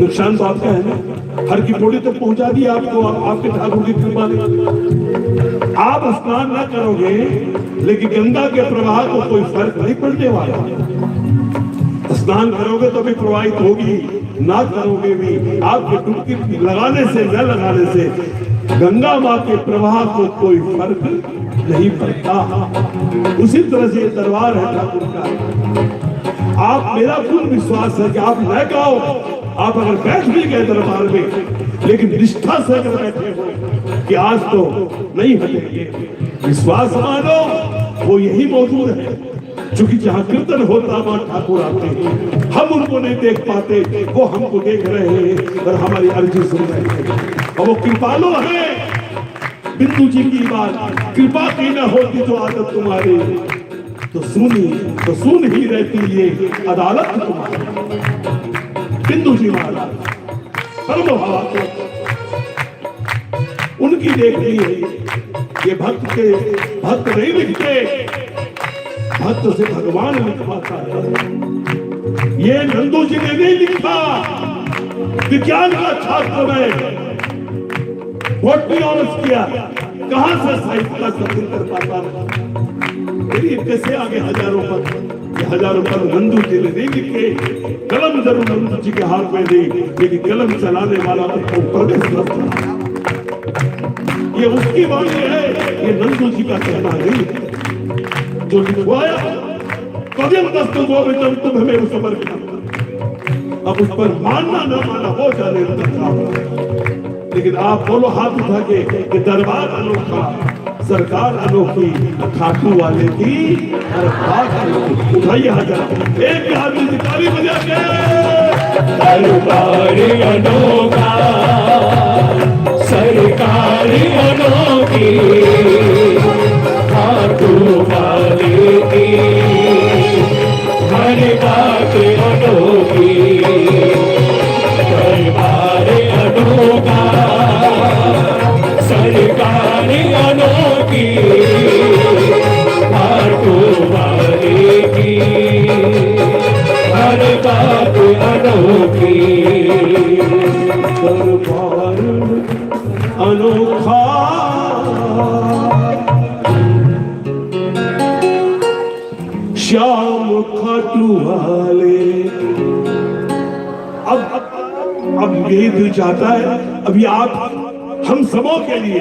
नुकसान तो आपका है ना, हर की पौड़ी तक पहुंचा दी आपको आपके ठाकुर की कृपा ने। आप स्नान न करोगे लेकिन गंगा के प्रवाह को कोई फर्क नहीं पड़ने वाला। स्नान करोगे तो भी प्रवाहित होगी, ना करोगे भी। आपके डुबकी लगाने से न लगाने से गंगा माँ के प्रवाह को कोई फर्क नहीं पड़ता। उसी तरह से दरबार है ठाकुर का। आप, मेरा पूर्ण विश्वास है कि आप न गाओ, आप अगर बैठ भी गए दरबार में, लेकिन निष्ठा से अगर बैठे हो कि आज तो नहीं हटेंगे, विश्वास मानो वो यही मौजूद है। क्योंकि जहाँ कीर्तन होता वहां ठाकुर आते हैं, हम उनको नहीं देख पाते, वो हमको देख रहे हैं और हमारी अर्जी सुन रहे हैं। और वो कृपालु है। बिंदु जी की बात, कृपा की न होती जो आदत तुम्हारी, तो सुन ही रहती ये अदालत तुम्हारी। बिंदु जी महाराज परम भाव उनकी देखनी है। ये भक्त नहीं लिखते, भक्त से भगवान लिखवाता है। ये नंदू जी ने नहीं लिखा, विज्ञान का छात्र में वोट भी ऑनर्स किया, कहां से साहित्य का सफल कर पाता। मेरी कैसे आगे हजारों पर नंदू जी ने नहीं लिखे। कलम जरूर नंदू जी के हाथ में दी, लेकिन कलम चलाने वाला तो प्रदेश रखता। ये उसकी वाणी है, ये नंदू जी का कहना नहीं। जो लिखवाया कदम दस्तों तुम हमें समर्पित, अब उस पर मानना न मानना हो जाने लगा। लेकिन आप बोलो हाथ उठा के कि दरबार अनोखा, सरकार अनोखी, खाटू वाले की हर बात अनोखी। उठाइए हाथ, एक हाथ में ताली बजा के सरकारी अनोखा, सरकारी अनोखी, खाटू वाले की हर बात अनोखी। दरबार अनोखा, सरकारी अनोखी, खाटू वाले की हर बात अनोखी। दरबार अनोखा, श्याम खाटू वाले। अब यही दिल चाहता है, अभी आप हम सबों के लिए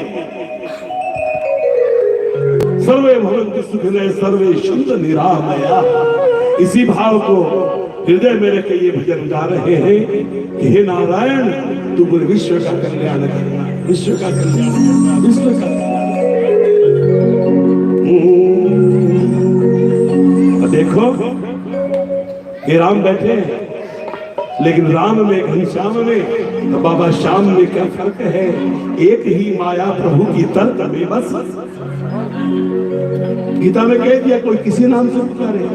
सर्वे भवन्तु सुखिनः सर्वे सन्तु निरामया, इसी भाव को हृदय में रख के ये भजन गा रहे हैं कि हे नारायण तू पूरे विश्व का कल्याण करना, विश्व का कल्याण करना, विश्व का कल्याण। देखो ये राम बैठे हैं, लेकिन राम में घनश्याम में तो बाबा श्याम में क्या फर्क है? एक ही माया प्रभु की तर्क में बस। गीता में कह दिया कोई किसी नाम से पुकारे,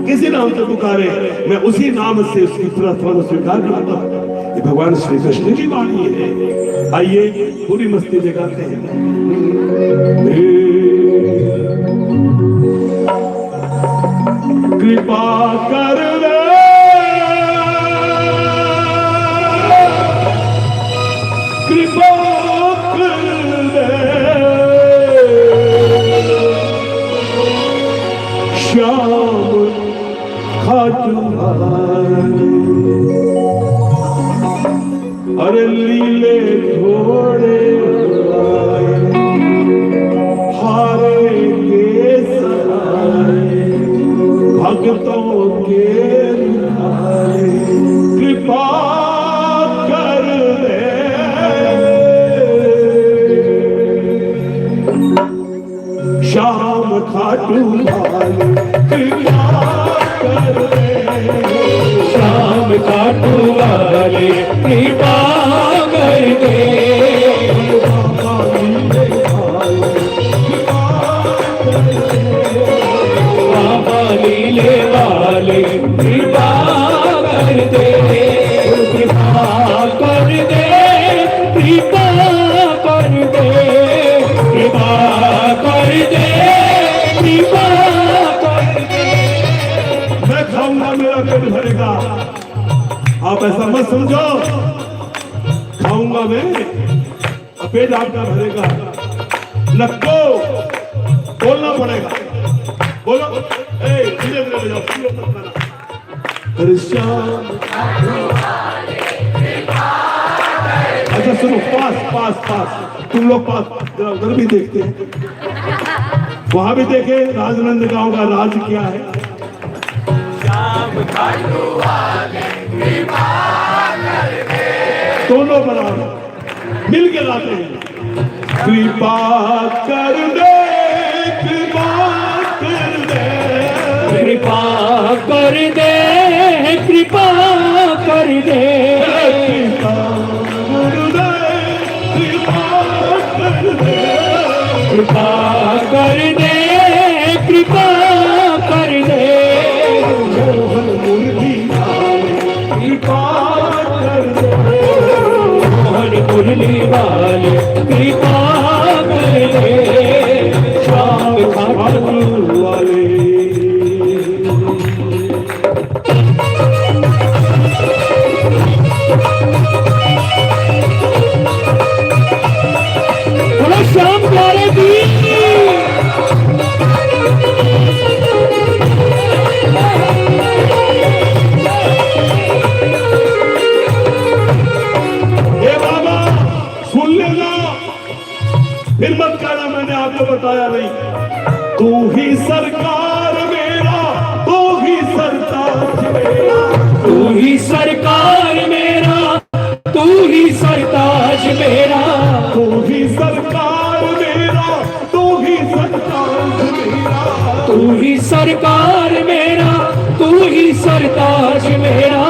किसी नाम से पुकारे, मैं उसी नाम से उसकी प्रार्थना स्वीकार करता हूं। ये भगवान श्री कृष्ण की वाणी है। आइए पूरी मस्ती जगाते हैं। कृपा कर दे, कृपा कर दे, श्याम खाटू वाले। अरे लीले थोड़े आए, हारे के सहारे, भक्तों के रुखाए, कृपा कर दे, श्याम खाटू वाले, कृपा कर दे, श्याम खाटू वाले, कृपा कर दे। बाबा लीले वाले कृपा कर दे, कृपा कर दे, कृपा कर दे, कृपा कर दे, कृपा कर दे। मैं खाऊंगा मेरा पेट भरेगा, आप ऐसा मत समझो। खाऊंगा मैं, पेट आपका भरेगा, नक्को बोलना पड़ेगा। बोलो, धीरे धीरे बजाओ, सुनो मत गाना। अरे श्याम, अच्छा सुनो, पास पास पास, तुम लोग पास जरा उधर भी देखते हैं, वहां भी देखे राजनंद गांव का राज क्या है। दोनों बराबर मिल के गाते हैं। कृपा कर दे, कृपा कर दे, कृपा कर दे, कृपा कर दे, कृपा कर दे, कृपा कर दे, कृपा कर दे। मोहन मुरली कृपा कर दे, मोहन मुरली वाले कृपा कर दे, श्याम खाटू वाले। बोलो श्याम प्यारे दी। फिर मत कहना मैंने आपको बताया नहीं। तू ही सरकार मेरा, तू ही सरताज मेरा, तू ही सरकार मेरा, तू ही सरताज मेरा, तू ही सरकार मेरा, तू ही सरताज मेरा, तू ही सरकार मेरा, तू ही सरताज मेरा,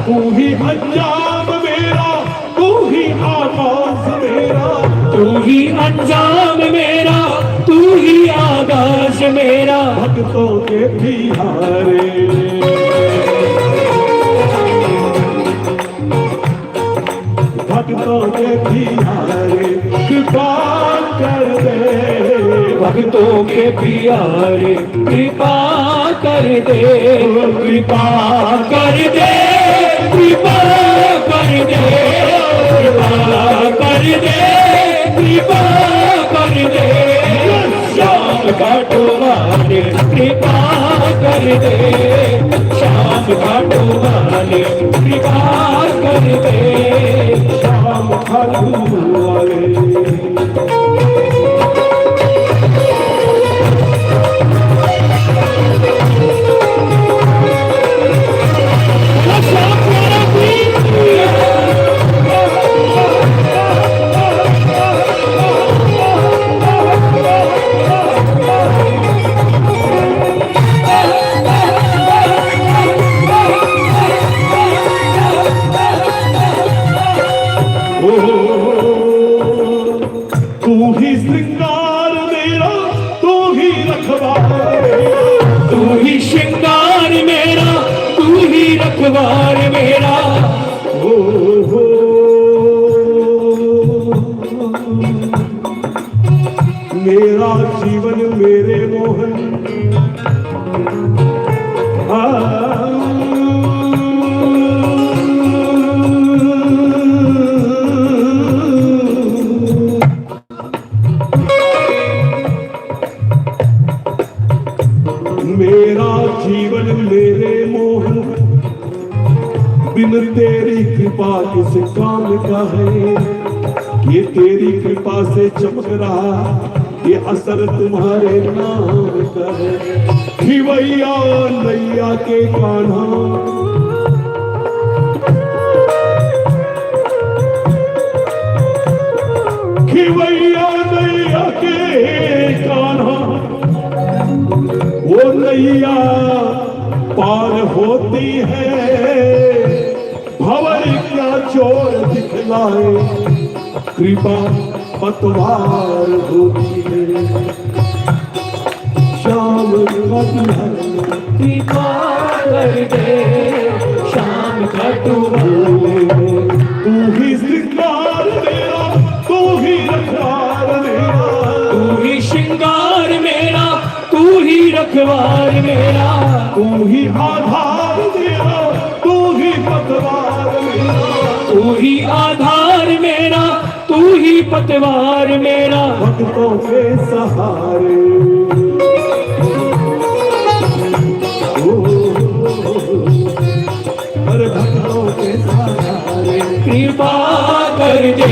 तू ही अंजाम मेरा, तू ही आगाज मेरा, तू ही अंजाम मेरा, तू ही आगाज मेरा। भक्तों के प्यारे, भक्तों के प्यारे कृपा कर दे, भक्तों के प्यारे कृपा कर दे, कृपा कर दे, कृपा कर दे, कृपा कर दे, कृपा कर दे। श्याम घाटों वाले कृपा कर दे, श्याम घाटों वाले कृपा कर दे। शाम खाटू वाले, तू ही श्रृंगार मेरा, तू ही रखवार मेरा, तू ही श्रृंगार मेरा, तू ही रखवार मेरा। हो मेरा जीवन मेरे मोहन, मेरा जीवन मेरे मोहन, बिन तेरी कृपा किस काम का है, ये तेरी कृपा से चमक रहा, ये असर तुम्हारे नाम का है। खिवैया नैया के कान्हा, खिवैया नैया के कान्हा, वो नैया पार होती है, भंवर क्या चोर दिखलाए, कृपा पतवार होती है। शाम का कृपा कर दे, शाम घाटों वाले, तू ही श्रृंगार मेरा, तू ही रखवार मेरा, तू ही श्रृंगार मेरा, तू ही रखवार मेरा। तू ही आधार मेरा, तू ही पतवार मेरा, तू ही आधार मेरा, तू ही पतवार मेरा। भक्तों के सहारे, हर भक्तों के सहारे, कृपा कर दे,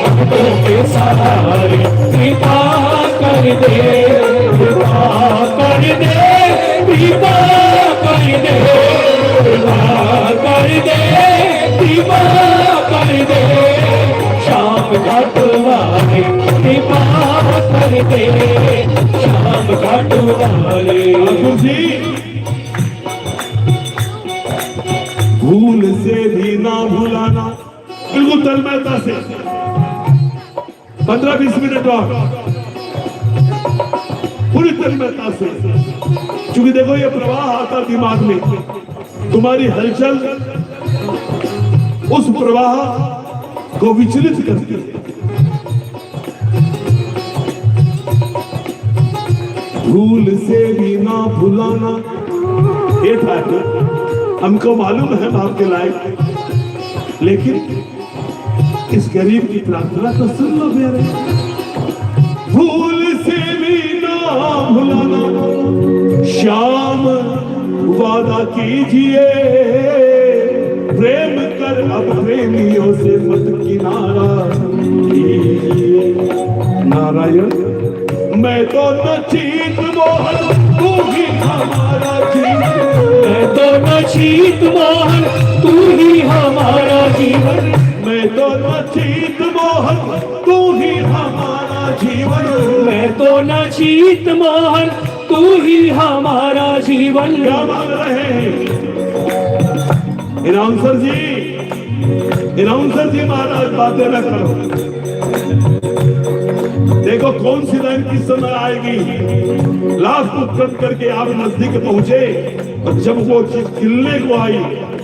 भक्तों के सहारे कृपा कर दे, कृपा कर दे, कृपा कर दे, कृपा कर दे, कृपा कर दे। शाम घाटों वाले कृपा कर दे, शाम घाटों वाले। ठाकुर जी भूल से भी ना भुलाना, बिल्कुल तन्मयता से 15-20 मिनट और पूरी तन्मयता से, क्योंकि देखो ये प्रवाह आता दिमाग में, तुम्हारी हलचल उस प्रवाह को विचलित करती है। भूल से भी ना भुलाना, ये था हमको मालूम है आपके लायक, लेकिन इस गरीब की प्रार्थना तो सुन लो मेरे। भूल से भी ना भुलाना, श्याम वादा कीजिए, प्रेम कर अब प्रेमियों से मत किनारा कीजिए। नारायण मैं तो नचीत मोहन, तू ही हमारा जीवन, मैं तो नचीत मोहन, तू ही हमारा जीवन मैं तो न चीत मोहन तू ही हमारा जीवन मैं तो न चीत मोहन तू ही हमारा जीवन क्या मांग रहे हैं अनाउंसर जी महाराज बातें न करो देखो कौन सी लाइन किस समय आएगी लास्ट उत्तर करके आप नजदीक पहुंचे और जब वो चीज खिलने को आई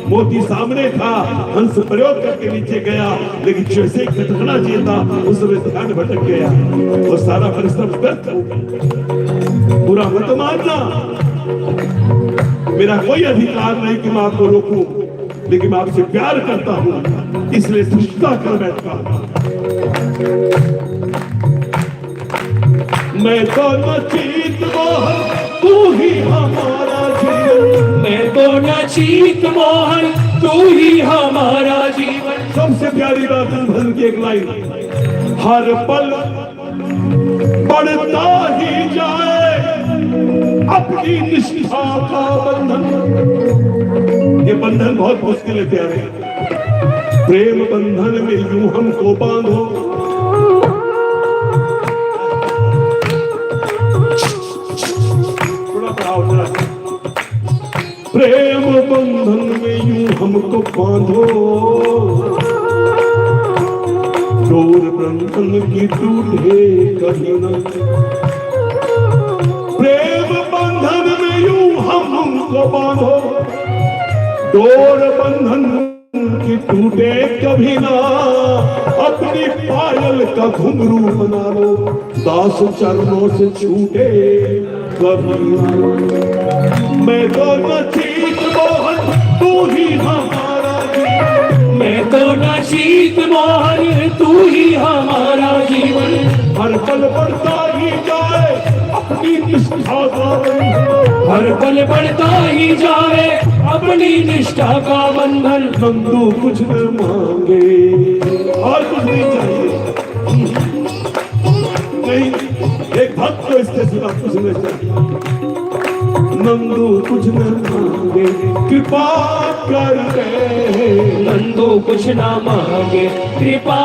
मोती सामने था हंस प्रयोग करके नीचे गया लेकिन जैसे ही खटकना चाहिए था उस समय ध्यान भटक गया और सारा परिश्रम व्यर्थ हो गया बुरा मत मानना मेरा कोई अधिकार नहीं कि मैं आपको रोकूं लेकिन मैं आपसे प्यार करता हूं इसलिए सुष्टा कर बैठा मैं तो न चीत मोहन तू ही हमारा जीवन मैं तो न चीत मोहन तू ही हमारा जीवन सबसे प्यारी बात है भजन की एक लाइन हर पल बढ़ता ही जाए अपनी निष्ठा का बंधन ये बंधन बहुत मुश्किल है प्यारे प्रेम बंधन में यूं हमको बांधो प्रेम बंधन में यूं हमको बांधो डोर बंधन की टूटे कहीं न प्रेम बंधन में यूं हमको बांधो डोर बंधन की टूटे कभी ना अपनी पायल का घुंघरू बना लो दास चरणों से छूटे कभी ना मैं तो न चीत मोहन तू ही हमारा जीवन मैं तो न चीत मोहन तू ही हमारा जीवन हर पल बढ़ता ही जाए अपनी निष्ठा का बंधन हर पल बढ़ता ही जाए अपनी निष्ठा का बंधन नंदू कुछ न मांगे और कुछ नहीं चाहिए नहीं एक भक्त को इसके सिवा कुछ नहीं चाहिए नंदू कुछ न मांगे कृपा कर दे नंदू कुछ ना मांगे कृपा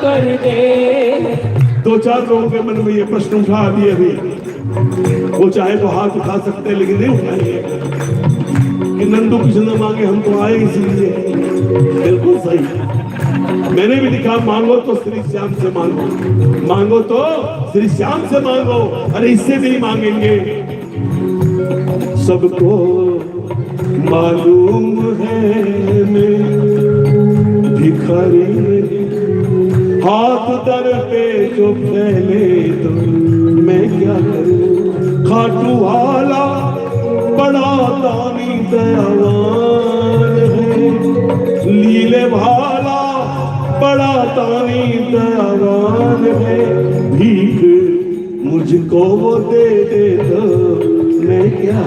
कर दे दो चार लोगों के मन में ये प्रश्न उठा दिए अभी वो चाहे तो हाथ उठा सकते हैं लेकिन नहीं उठाएंगे कि नंदू कुछ न मांगे हम तो आए इसलिए बिल्कुल सही मैंने भी लिखा मांगो तो श्री श्याम से मांगो तो श्री श्याम से मांगो अरे इससे नहीं मांगेंगे सबको मालूम है मैं भिखारी हाथ दर पे जो फैले तो मैं क्या करूं खाटू वाला बड़ा दानी दयावान है लीले भाला बड़ा दानी दयावान है भीख मुझको वो दे दे तो मैं क्या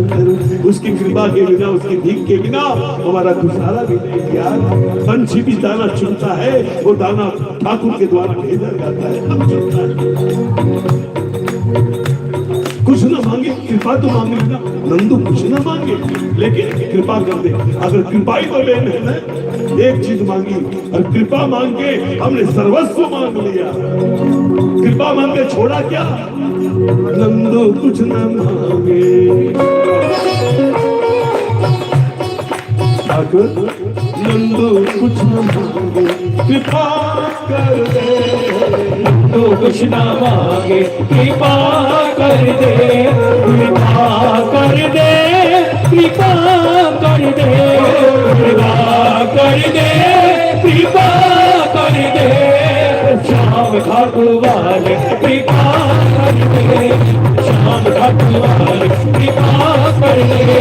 करूं उसकी कृपा के बिना उसकी भीख के बिना हमारा गुजारा भी नहीं यार पंछी भी दाना चुनता है वो दाना ठाकुर के द्वारा भेजा जाता है अब चुनता है कुछ न मांगे कृपा तो मांगे ना नंदू कुछ न मांगे लेकिन कृपा कर दे अगर कृपा ही तो लेन है ना एक चीज मांगी और कृपा मांग के हमने सर्वस्व मांग लिया कृपा मांग के छोड़ा क्या नंदू कुछ न मांगे ठाकुर नंदू कुछ न मांगे कृपा कर दे नंदू कुछ ना मांगे कृपा कर दे कृपा कर दे कृपा कर दे कृपा कर दे कृपा कर दे श्याम ठाकुर वाले कृपा कर दे श्याम ठाकुर वाले कृपा कर दे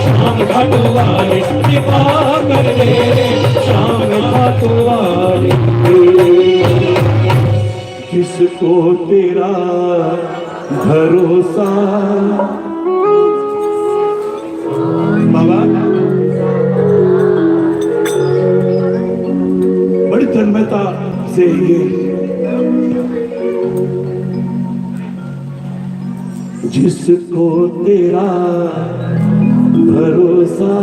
श्याम ठाकुर वाले कृपा कर दे श्याम ठाकुर वाले किसको तेरा भरोसा बाबा बड़ी तन्मयता से ये जिसको तेरा भरोसा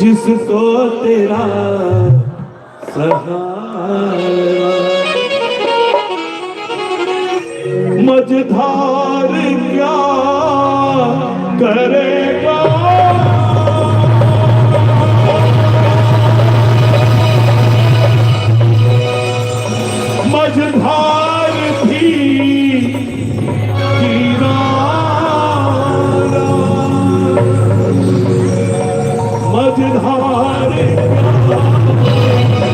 जिसको तेरा सहारा मझधार क्या करेगा मझधार भी किनारा मझधार क्या करेगा मझधार भी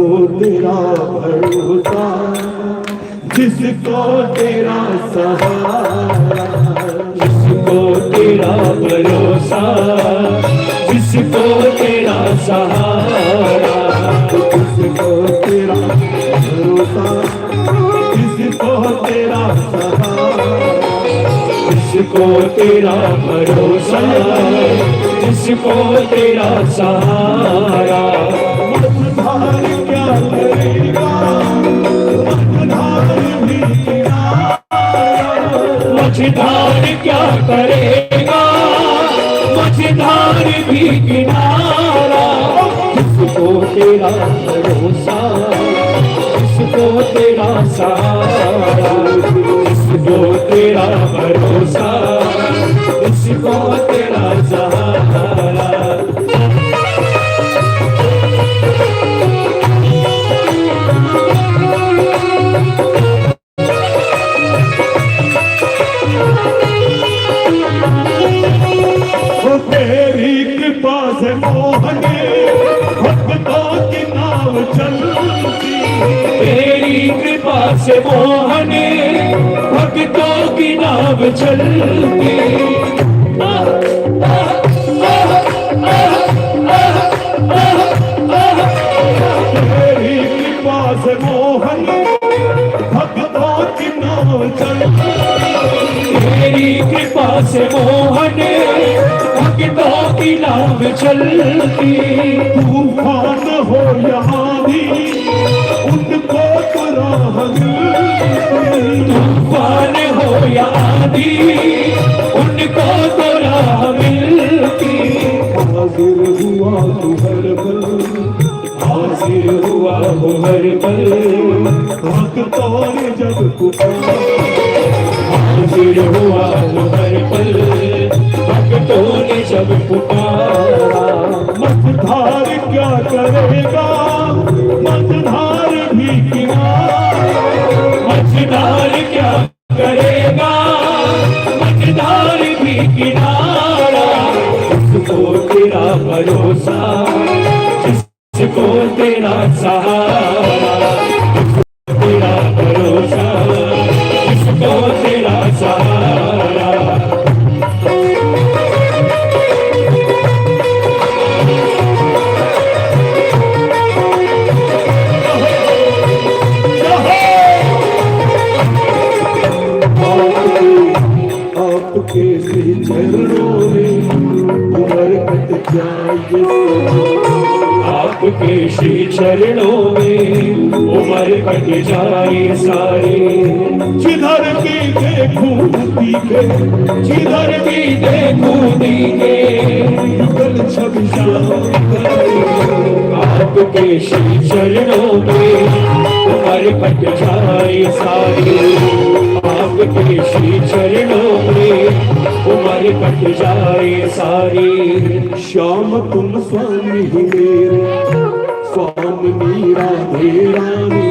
जिसको तेरा भरोसा जिसको तेरा सहारा जिसको तेरा भरोसा जिसको तेरा सहारा जिसको तेरा भरोसा जिसको तेरा सहारा जिसको तेरा भरोसा जिसको तेरा सहारा मझधार क्या करेगा मझधार भी किनारा मझधार क्या करेगा मझधार भी किनारा जिसको तेरा भरोसा जिसको तेरा सहारा जिसको तेरा भरोसा जिसको तेरा सहारा तेरी कृपा से मोहने भक्तों की नाव चलती तेरी कृपा से मोहने भक्तों की नाव चलती तेरी कृपा से मोहने भक्तों की नाव चलती तेरी कृपा से मोहने भक्तों की नाव चलती तूफान हो यहाँ भी उनको तो राह मिलती तूफान हो या आंधी उनको तो राह मिलती हाजिर हुआ तू हर पल हाजिर हुआ हो हर पल भक्तों ने जब पुकारा हाजिर हुआ हो हर पल भक्तों ने जब पुकारा मझधार क्या करेगा मझधार भी किनारा मझधार क्या करेगा मझधार भी किनारा जिसको तेरा भरोसा जिसको तेरा सहारा तेरा भरोसा जिसको तेरा सहारा आपके श्री चरणों में उम्र कट जाए आपके श्री चरणों में उम्र कट जाए सारे जिधर भी देखूं दिखे जिधर भी देखूं दिखे युगल छवि आपके श्री चरणों में उम्र कट जाए सारी आपके श्री चरणों में उम्र कट जाए सारी श्याम तुम स्वामी ही मेरे स्वामी राधे रानी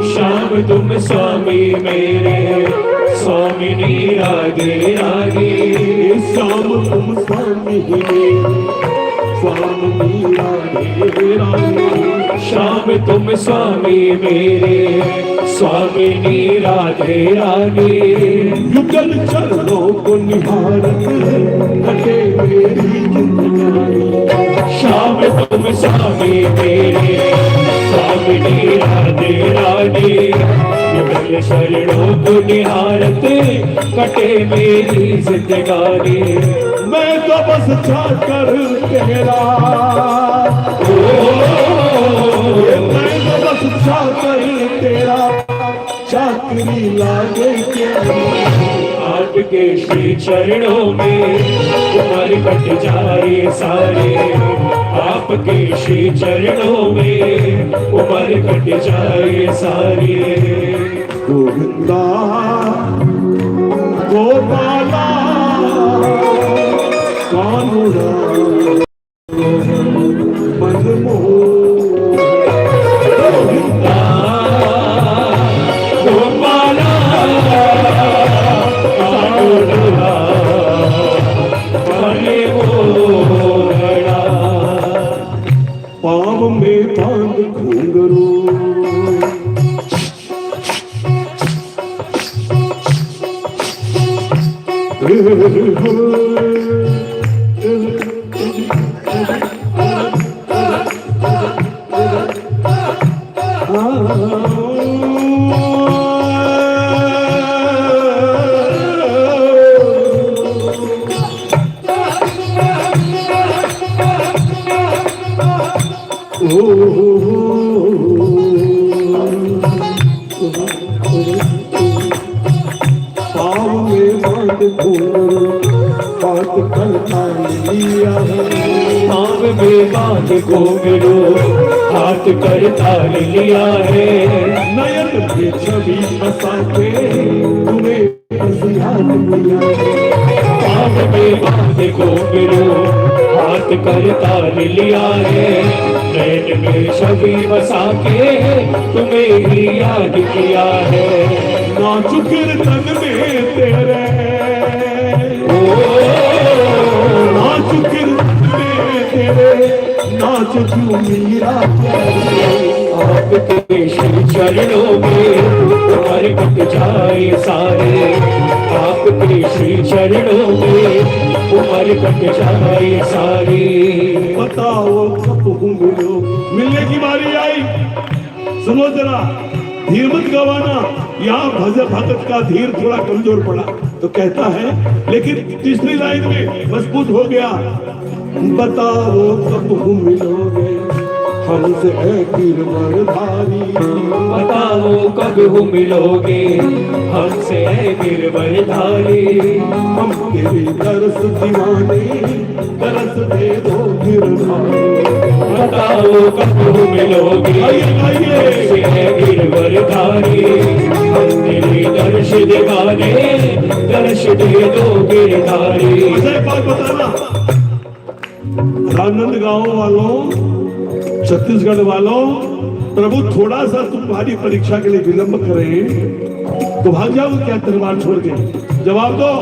श्याम तुम स्वामी मेरे स्वामी राधे रानी श्याम तुम स्वामी ही मेरे स्वामी राधे रानी श्याम तुम स्वामी मेरे स्वामी राधे रानी युगल चरणों को निहारत कटे मेरी जिंदगानी श्याम तुम स्वामी मेरे स्वामी राधे रानी युगल शरणों को निहारत कटे मेरी जिंदगानी मैं तो बस चाकर तेरा, मैं तो बस चाकर तेरा, चाकरी लागे आपके श्री चरणों में उम्र कट जाए सारे, आपके श्री चरणों में उम्र कट जाए सारे। गोविंदा गोपाला कानुड़ा मनमोह, गोविंदा गोपाला कानुड़ा मनमोहना। पाव में बांध घुंघरू, बात करता लिया है, पाँव में बांध घुंघरू हाथ करता लिया है। नयन की छवि बसा के तुम्हें याद किया, पाँव में बांध घुंघरू हाथ करता लिया है। नैन में छवि बसा के तुम्हें ही याद किया है। नाचु कीर्तन में तेरे, नाच कीर्तन में तेरे, नाच क्यों मीरा आपके श्री चरणों में उम्र कट जाए सारे, आपके श्री चरणों में उम्र कट जाए सारी। बताओ कब मिलो, मिलने की बारी आई। सुनो जरा, धीर मत गवाना। यहाँ भगत का धीर थोड़ा कमजोर पड़ा तो कहता है, लेकिन तीसरी लाइन में मजबूत हो गया। बताओ कब मिलोगे हमसे है गिरवरधारी, बताओ कब मिलोगे हमसे है गिरवरधारी। हम तेरे तरस दीवाने, तरस दे दो गिरधारी। बताओ कब मिलोगे हमसे है गिरवरधारी। हम तेरे दर्श दिवाने, दर्श दे दो गिरधारी। मुझे एक बात बताना, आनंद गांव वालों, छत्तीसगढ़ वालों, प्रभु थोड़ा सा तुम्हारी परीक्षा के लिए विलंब करें तो भाग जाओ क्या तलवार छोड़ के? जवाब दो।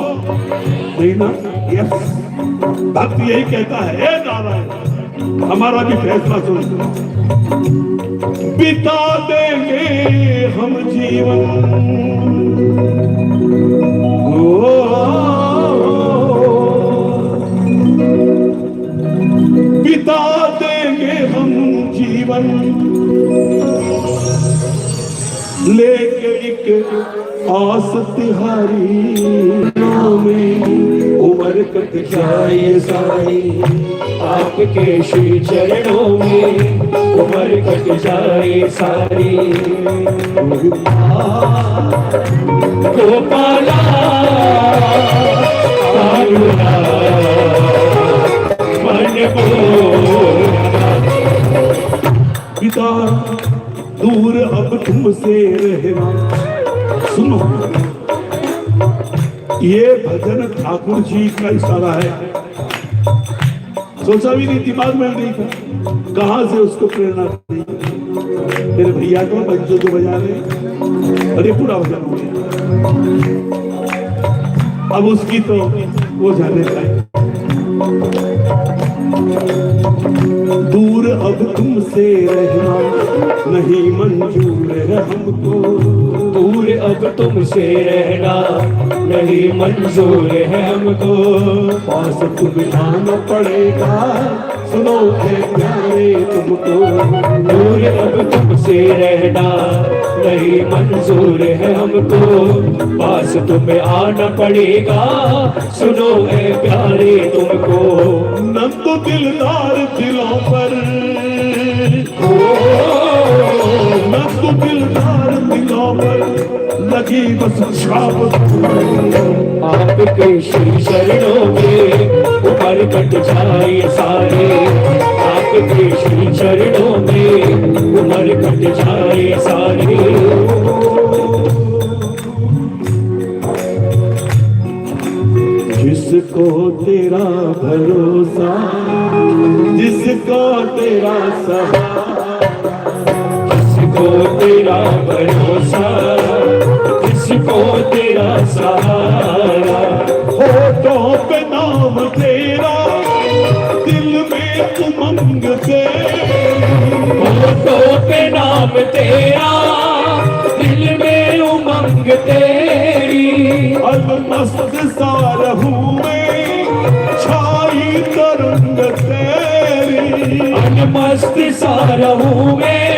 नहीं ना? यस, भक्त यही कहता है। ए नारायण, हमारा भी फैसला सुन। बिता देंगे हम जीवन, बिता देंगे हम जीवन, लेके एक आस तिहारी में उम्र कट जाए सारी। आपके श्री चरणों में उम्र कट जाए सारी। गोपाला कानुड़ा मनमोहना। पिता दूर अब तुमसे रहना। सुनो, ये भजन ठाकुर जी का इशारा है। सोचा भी नहीं, दिमाग में नहीं था, कहां से उसको प्रेरणा दी। मेरे भैया को बच्चों को बजा रहे, अरे पूरा भजन हो गया। अब उसकी तो वो जाने पाए। दूर अब तुमसे रहना नहीं मंजूर है हमको, दूर अब तुमसे रहना नहीं मंजूर है हमको। पास तुम आना पड़ेगा, सुनो है प्यारे तुमको। दूर अब तुमसे रहना नहीं मंजूर है हमको, पास तुम्हें आना पड़ेगा, सुनो है प्यारे तुमको। नंद दिलदार दिलों पर, नंद दिलदार दिलों पर लगी बस छाप। आपके श्री चरणों में उमर कट जाए सारे, आपके श्री चरणों में उमर कट जाए सारे। जिसको तेरा भरोसा, जिसको तेरा सहारा, जिसको तेरा भरोसा, जिसको तेरा सहारा, होठों पे नाम तेरा, दिल में उमंग तेरी, होठों पे नाम तेरा, दिल में उमंग तेरी। अलमस्त सा रहूं मैं, छाई तरंग तेरी, अलमस्त सा रहूं मैं,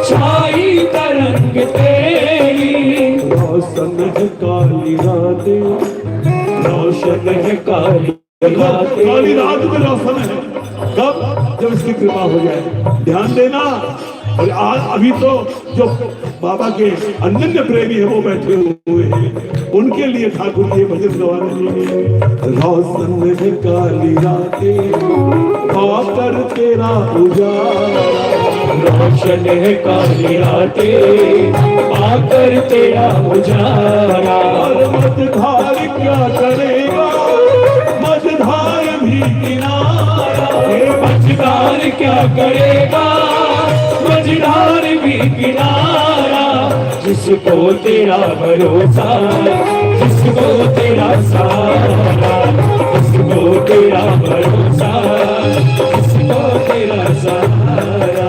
छाई तरंग तेरी। रोशन है काली रातें, रोशन है काली काली रात में रोशन है। कब? जब इसकी कृपा हो जाए। ध्यान देना। और आज अभी तो जो बाबा के अनन्य प्रेमी है वो बैठे हुए हैं, उनके लिए ठाकुर ये भजन गवा रहे हैं। रोशन है काली रातें, आकर तेरा उजाला, रोशन है काली रातें, आकर तेरा उजाला। और मझधार क्या करेगा, मझधार भी किनारा, मझधार क्या करेगा, मझधार भी किनारा। जिसको तेरा भरोसा, जिसको तेरा सहारा, जिसको तेरा भरोसा, जिसको तेरा सहारा।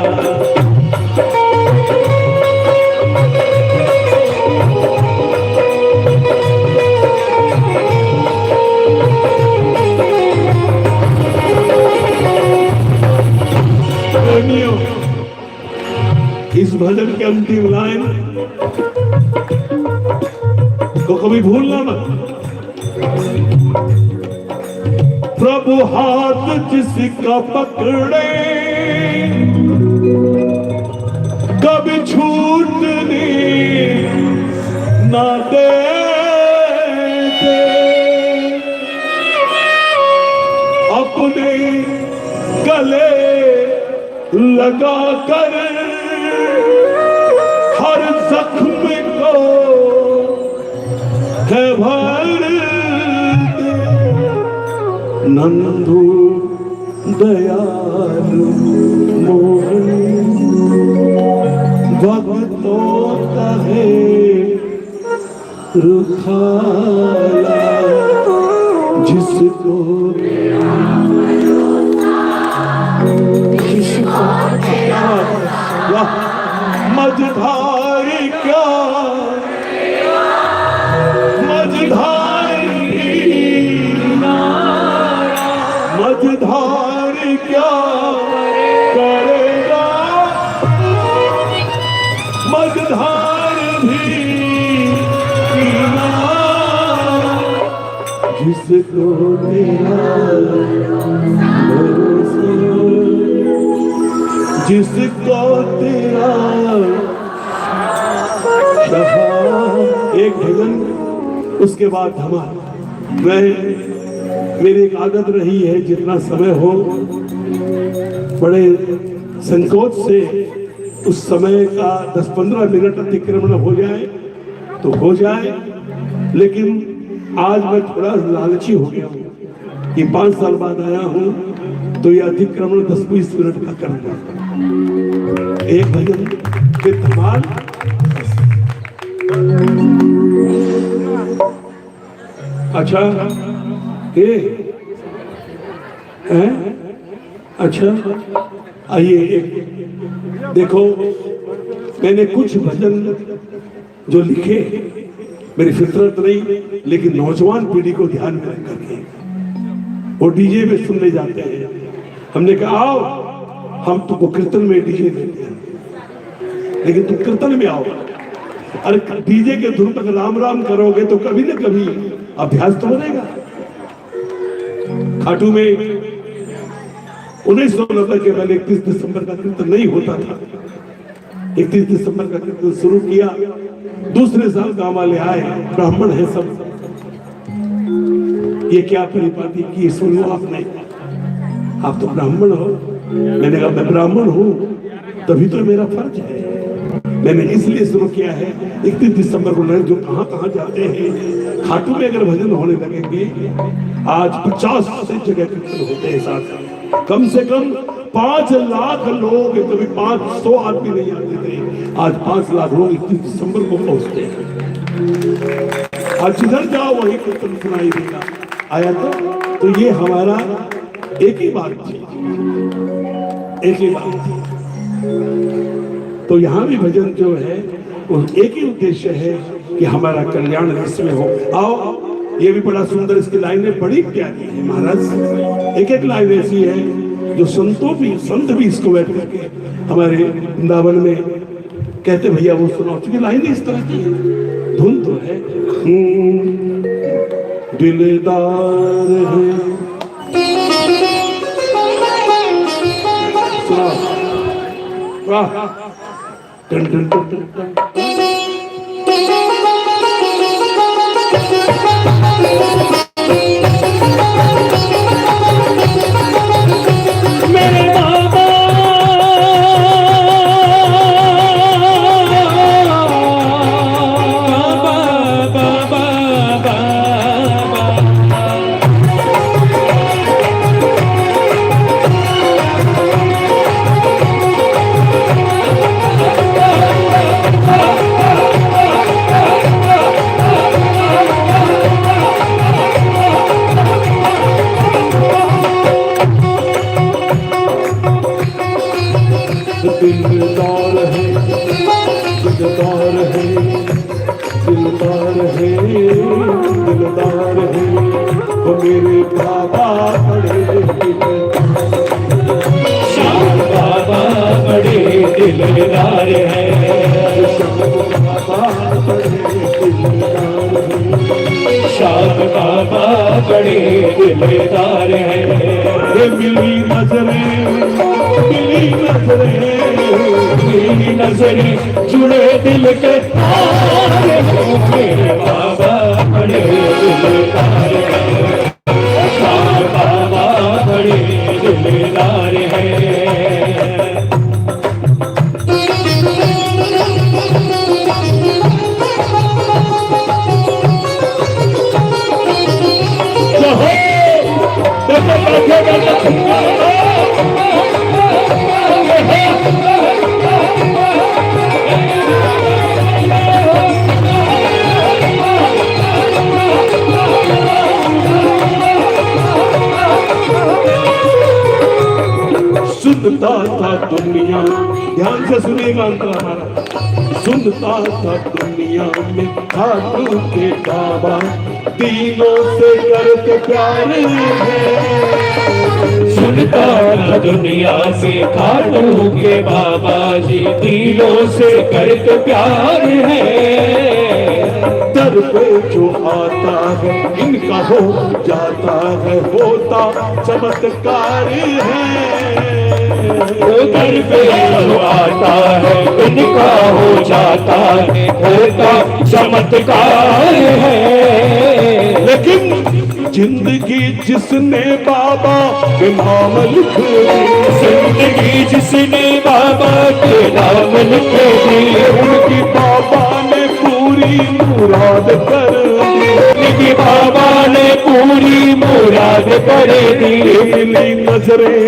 इस भजन के अंतिम लाइन को कभी भूलना मत। प्रभु हाथ जिसका पकड़े कभी छूटने ना दे, अपने गले लगा कर हर जख्म को है भर दे। नंदू दयालु मोहन भक्तों का है रुखाला, जिसको मझधार क्या, मझधार मझधार क्या करेगा, मझधार भी किनारा। जिसको तेरा भरोसा, जिसको तेरा एक भजन, उसके बाद हमारा। मेरी एक आदत रही है जितना समय हो बड़े संकोच से उस समय का 10-15 मिनट अतिक्रमण हो जाए तो हो जाए, लेकिन आज मैं थोड़ा लालची हो गया हूँ कि 5 साल बाद आया हूँ तो ये अतिक्रमण 10-20 मिनट का करना। एक भजन के धमाल। अच्छा ये है, अच्छा आइए एक देखो, मैंने कुछ भजन जो लिखे मेरी फितरत नहीं, लेकिन नौजवान पीढ़ी को ध्यान में रख करके वो डीजे में सुनने जाते हैं। हमने कहा आओ हम तुमको कीर्तन में डीजे देते हैं। लेकिन तुम कीर्तन में आओ। अरे डीजे के धुन तक राम राम करोगे तो कभी न कभी अभ्यास तो बनेगा। खाटू में 1990 के पहले 31 दिसंबर का कीर्तन नहीं होता था। 31 दिसंबर का कीर्तन शुरू किया, दूसरे साल गांव वाले आए, ब्राह्मण है सब, ये क्या परिपाटी की सुनो आपने, आप तो ब्राह्मण हो। मैंने कहा मैं ब्राह्मण हूं तभी तो मेरा फर्ज है, मैंने इसलिए शुरू किया है। 31 दिसंबर को जो कहां कहां जाते हैं, खाटू में अगर भजन होने लगेंगे, आज 50 से जगह कीर्तन होते हैं साथ, कम से कम 5 लाख लोग, कभी 500 आदमी नहीं आते थे, आज 5 लाख लोग 31 दिसंबर को पहुंचते हैं। आज जिधर जाओ वही कीर्तन सुनाई देगा। आया तो ये हमारा एक ही बात थी, एक ही बात थी। तो यहाँ भी भजन जो है वो एक ही उद्देश्य है कि हमारा कल्याण इसमें हो। आओ, ये भी बड़ा सुंदर, इसकी लाइनें बड़ी प्यारी है महाराज। एक एक लाइन ऐसी है जो संत भी इसको बैठ करके हमारे वृंदावन में कहते भैया वो सुनाओ, क्योंकि लाइन इस तरह की है, धुन तो है दिलदार है। सुनाओ, वाह, टन टन टन टन टन। मेरे बाबा दिलदार है, दिलदार है, दिलदार है, दिलदार है, वो मेरे बाबा बड़े श्याम बाबा बड़े दिलदार है, बाबा बड़े दिलदार है, श्याम बाबा बड़े दिलदार है। ये मिली नजरें, मिली नजरें, मेरी नजरें जुड़े दिल के तारे हो, मेरे बाबा बड़े दिलदार है, श्याम बाबा बड़े दिलदार है। सुनता था दुनिया, ध्यान से सुनिएगा अंतर हमारा, सुनता था दुनिया में खाटू के बाबा तीनों से करते प्यार है। सुनता था दुनिया से खाटू के बाबा जी दिलों से करते प्यार है। दर पे जो आता है इनका हो जाता है, होता चमत्कार है। दर पे जो आता है इनका हो जाता है, होता चमत्कार है। लेकिन जिंदगी जिसने बाबा के नाम लिखे, जिंदगी जिसने बाबा के नाम लिखे दी, उनकी बाबा ने पूरी मुराद कर दी, उनकी बाबा ने पूरी मुराद कर दी। मिली नजरें,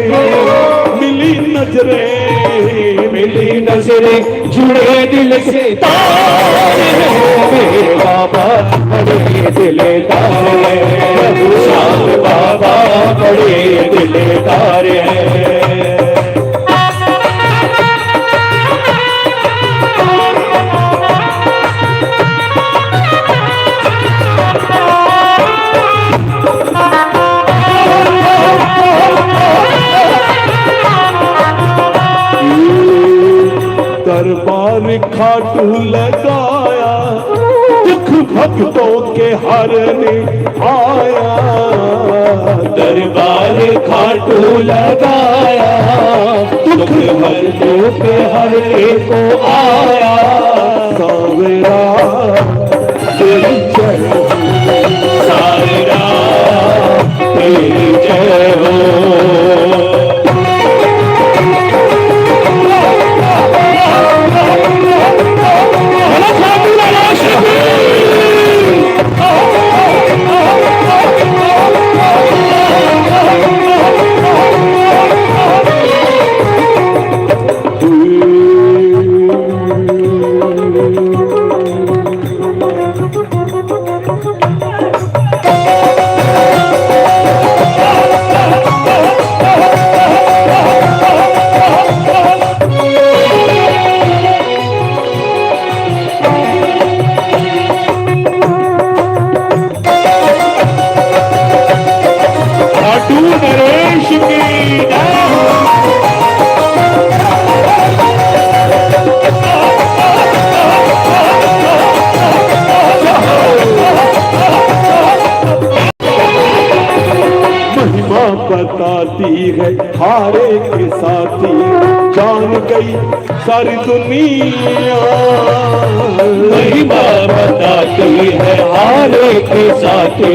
मिली नजरें, मिली नजरें जुड़े दिल से तार है, मेरे बाबा बड़े दिलदार है, श्याम बाबा बड़े दिलदार है। दरबार खाटू लगाया, दुख भक्तों के हरने आया। दरबार खाटू लगाया, दुख भक्तों के हरने को आया। सावरा तेरी जय हो, सावरा तेरी जय हो। बताती है हारे के साथी, जान गई सारी दुनिया। महिमा बताती है हारे के साथी,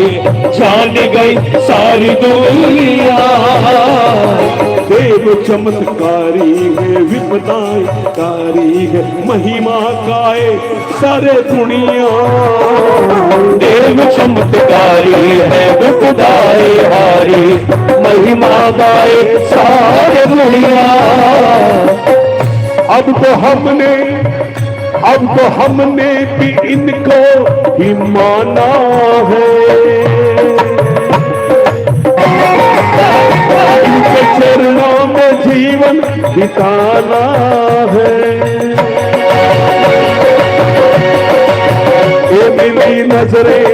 जान गई सारी दुनिया। देव चमत्कारी है, विपदाकारी है, महिमा गाए सारे दुनिया। देव चमत्कारी है, विपदाई हारी, महिमा गाए सारे दुनिया। अब तो हमने भी इनको ही माना है। इनके चरणों में जीवन बिताना है। ये मिली नजरें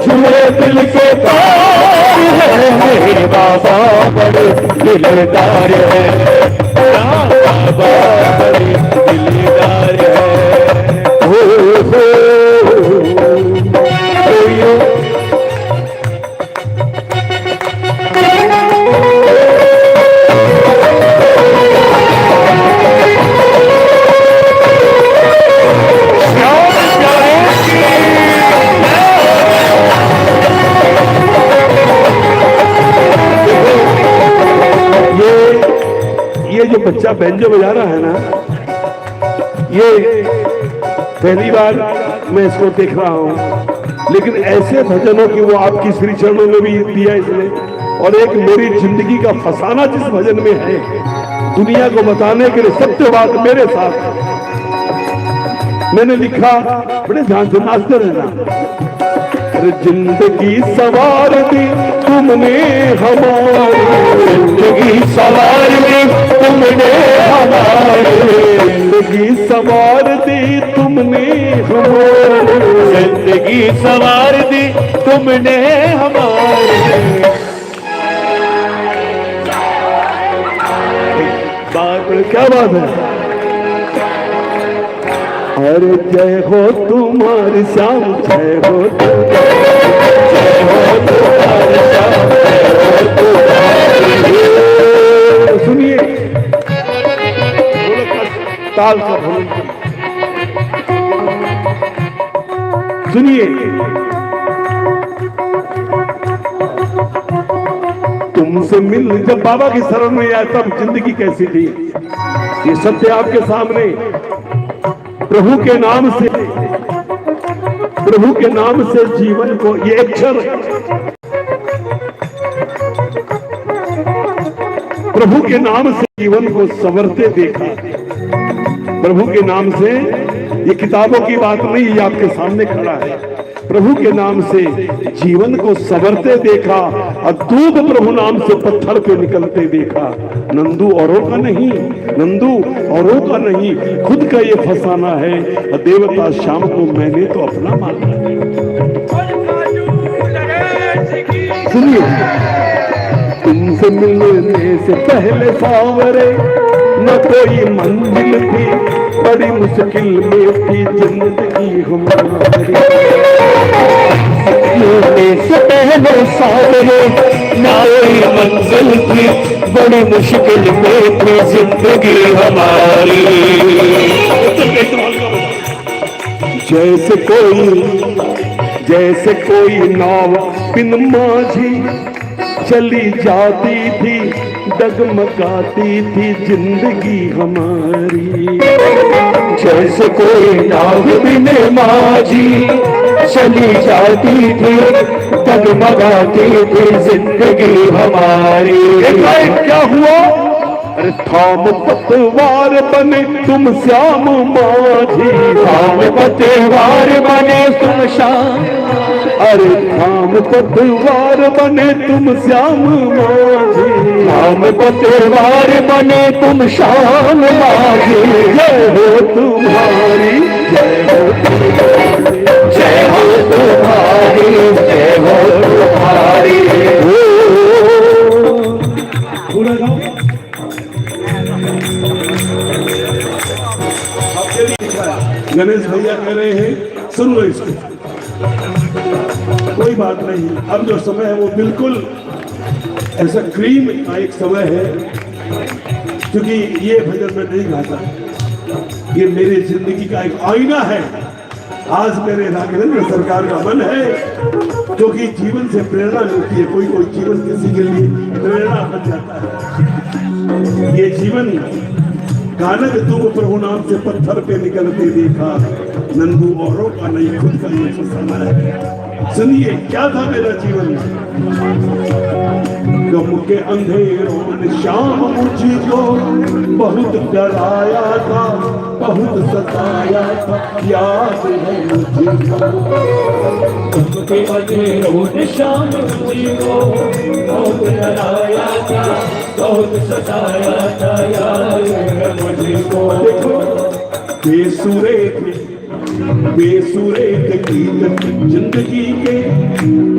छुए दिल के तार है, मेरे बाबा बड़े दिलदार है। बाबा बड़े दिलदार है। ये जो बच्चा बैंजो बजा रहा है ना, ये पहली बार मैं इसको देख रहा हूँ, लेकिन ऐसे भजनों की वो आपकी श्री चरणों में भी दिया इसने। और एक मेरी जिंदगी का फसाना जिस भजन में है, दुनिया को बताने के लिए सत्य बात मेरे साथ मैंने लिखा, बड़े ध्यान से नाचते रहना। अरे जिंदगी सवार दी तुमने हमारी, जिंदगी सवार दी तुमने हमारी, जिंदगी सवार दी तुमने हमारी, जिंदगी सवार दी तुमने हमारी। क्या बात है। अरे जय हो तुम्हारी श्याम, जय हो तुम्हारी श्याम। सुनिए ताल का भ्रमण सुनिए। तुमसे मिल जब बाबा की शरण में आया तब जिंदगी कैसी थी, ये सत्य आपके सामने। प्रभु के नाम से जीवन को, ये अक्षर प्रभु के नाम से जीवन को संवरते देखा। प्रभु के नाम से, ये किताबों की बात नहीं, ये आपके सामने खड़ा है। प्रभु के नाम से जीवन को संवरते देखा और दूध प्रभु नाम से पत्थर पे निकलते देखा। नंदू औरों का नहीं, नंदू औरों का नहीं, खुद का ये फसाना है। देवता श्याम को मैंने तो अपना माना है। सुनिए, तुमसे मिलने से पहले सावरे न कोई मंजिल थी, बड़ी मुश्किल में थी जिंदगी हमारी। मिलने से पहले सावरे न कोई मंजिल थी, बड़ी मुश्किल में थी जिंदगी हमारी। जैसे कोई नाव बिन माझी चली जाती थी, डगमगाती थी जिंदगी हमारी। जैसे कोई नाव बिन माझी चली जाती थी, डगमगाती थी जिंदगी हमारी। क्या हुआ? अरे थाम पतवार बने तुम श्याम माझी, थाम पतवार बने तुम श्याम, अरे थाम पतवार बने तुम श्याम माझी, थाम पतवार बने तुम श्याम माझी। जय हो तुम्हारी, जय हो तुम्हारी, जय हो तुम्हारी, जय हो तुम्हारी। पूरा गाओ। गणेश भैया कह रहे हैं सुन लो इसको, कोई बात नहीं। अब जो समय है वो बिल्कुल ऐसा क्रीम का एक समय है, क्योंकि ये भजन मैं नहीं गाता, ये मेरी जिंदगी का एक आईना है। आज मेरे राघवेंद्र सरकार का मन है, क्योंकि जीवन से प्रेरणा मिलती है। कोई कोई जीवन किसी के लिए प्रेरणा बन जाता है। ये जीवन गाना के तुम प्रभु नाम से पत्थर पे निकलते देखा, नंदू औरों का नहीं खुद का ये फसाना है। सुनिए क्या था मेरा जीवन, गम के अंधेरों ने शाम मुझको बहुत डराया था, बहुत सताया था, याद है मुझको। गम के अंधेरों ने शाम मुझको बहुत डराया था, बहुत सताया था, याद है मुझको। देखो बेसुरे थे गीत जिंदगी के,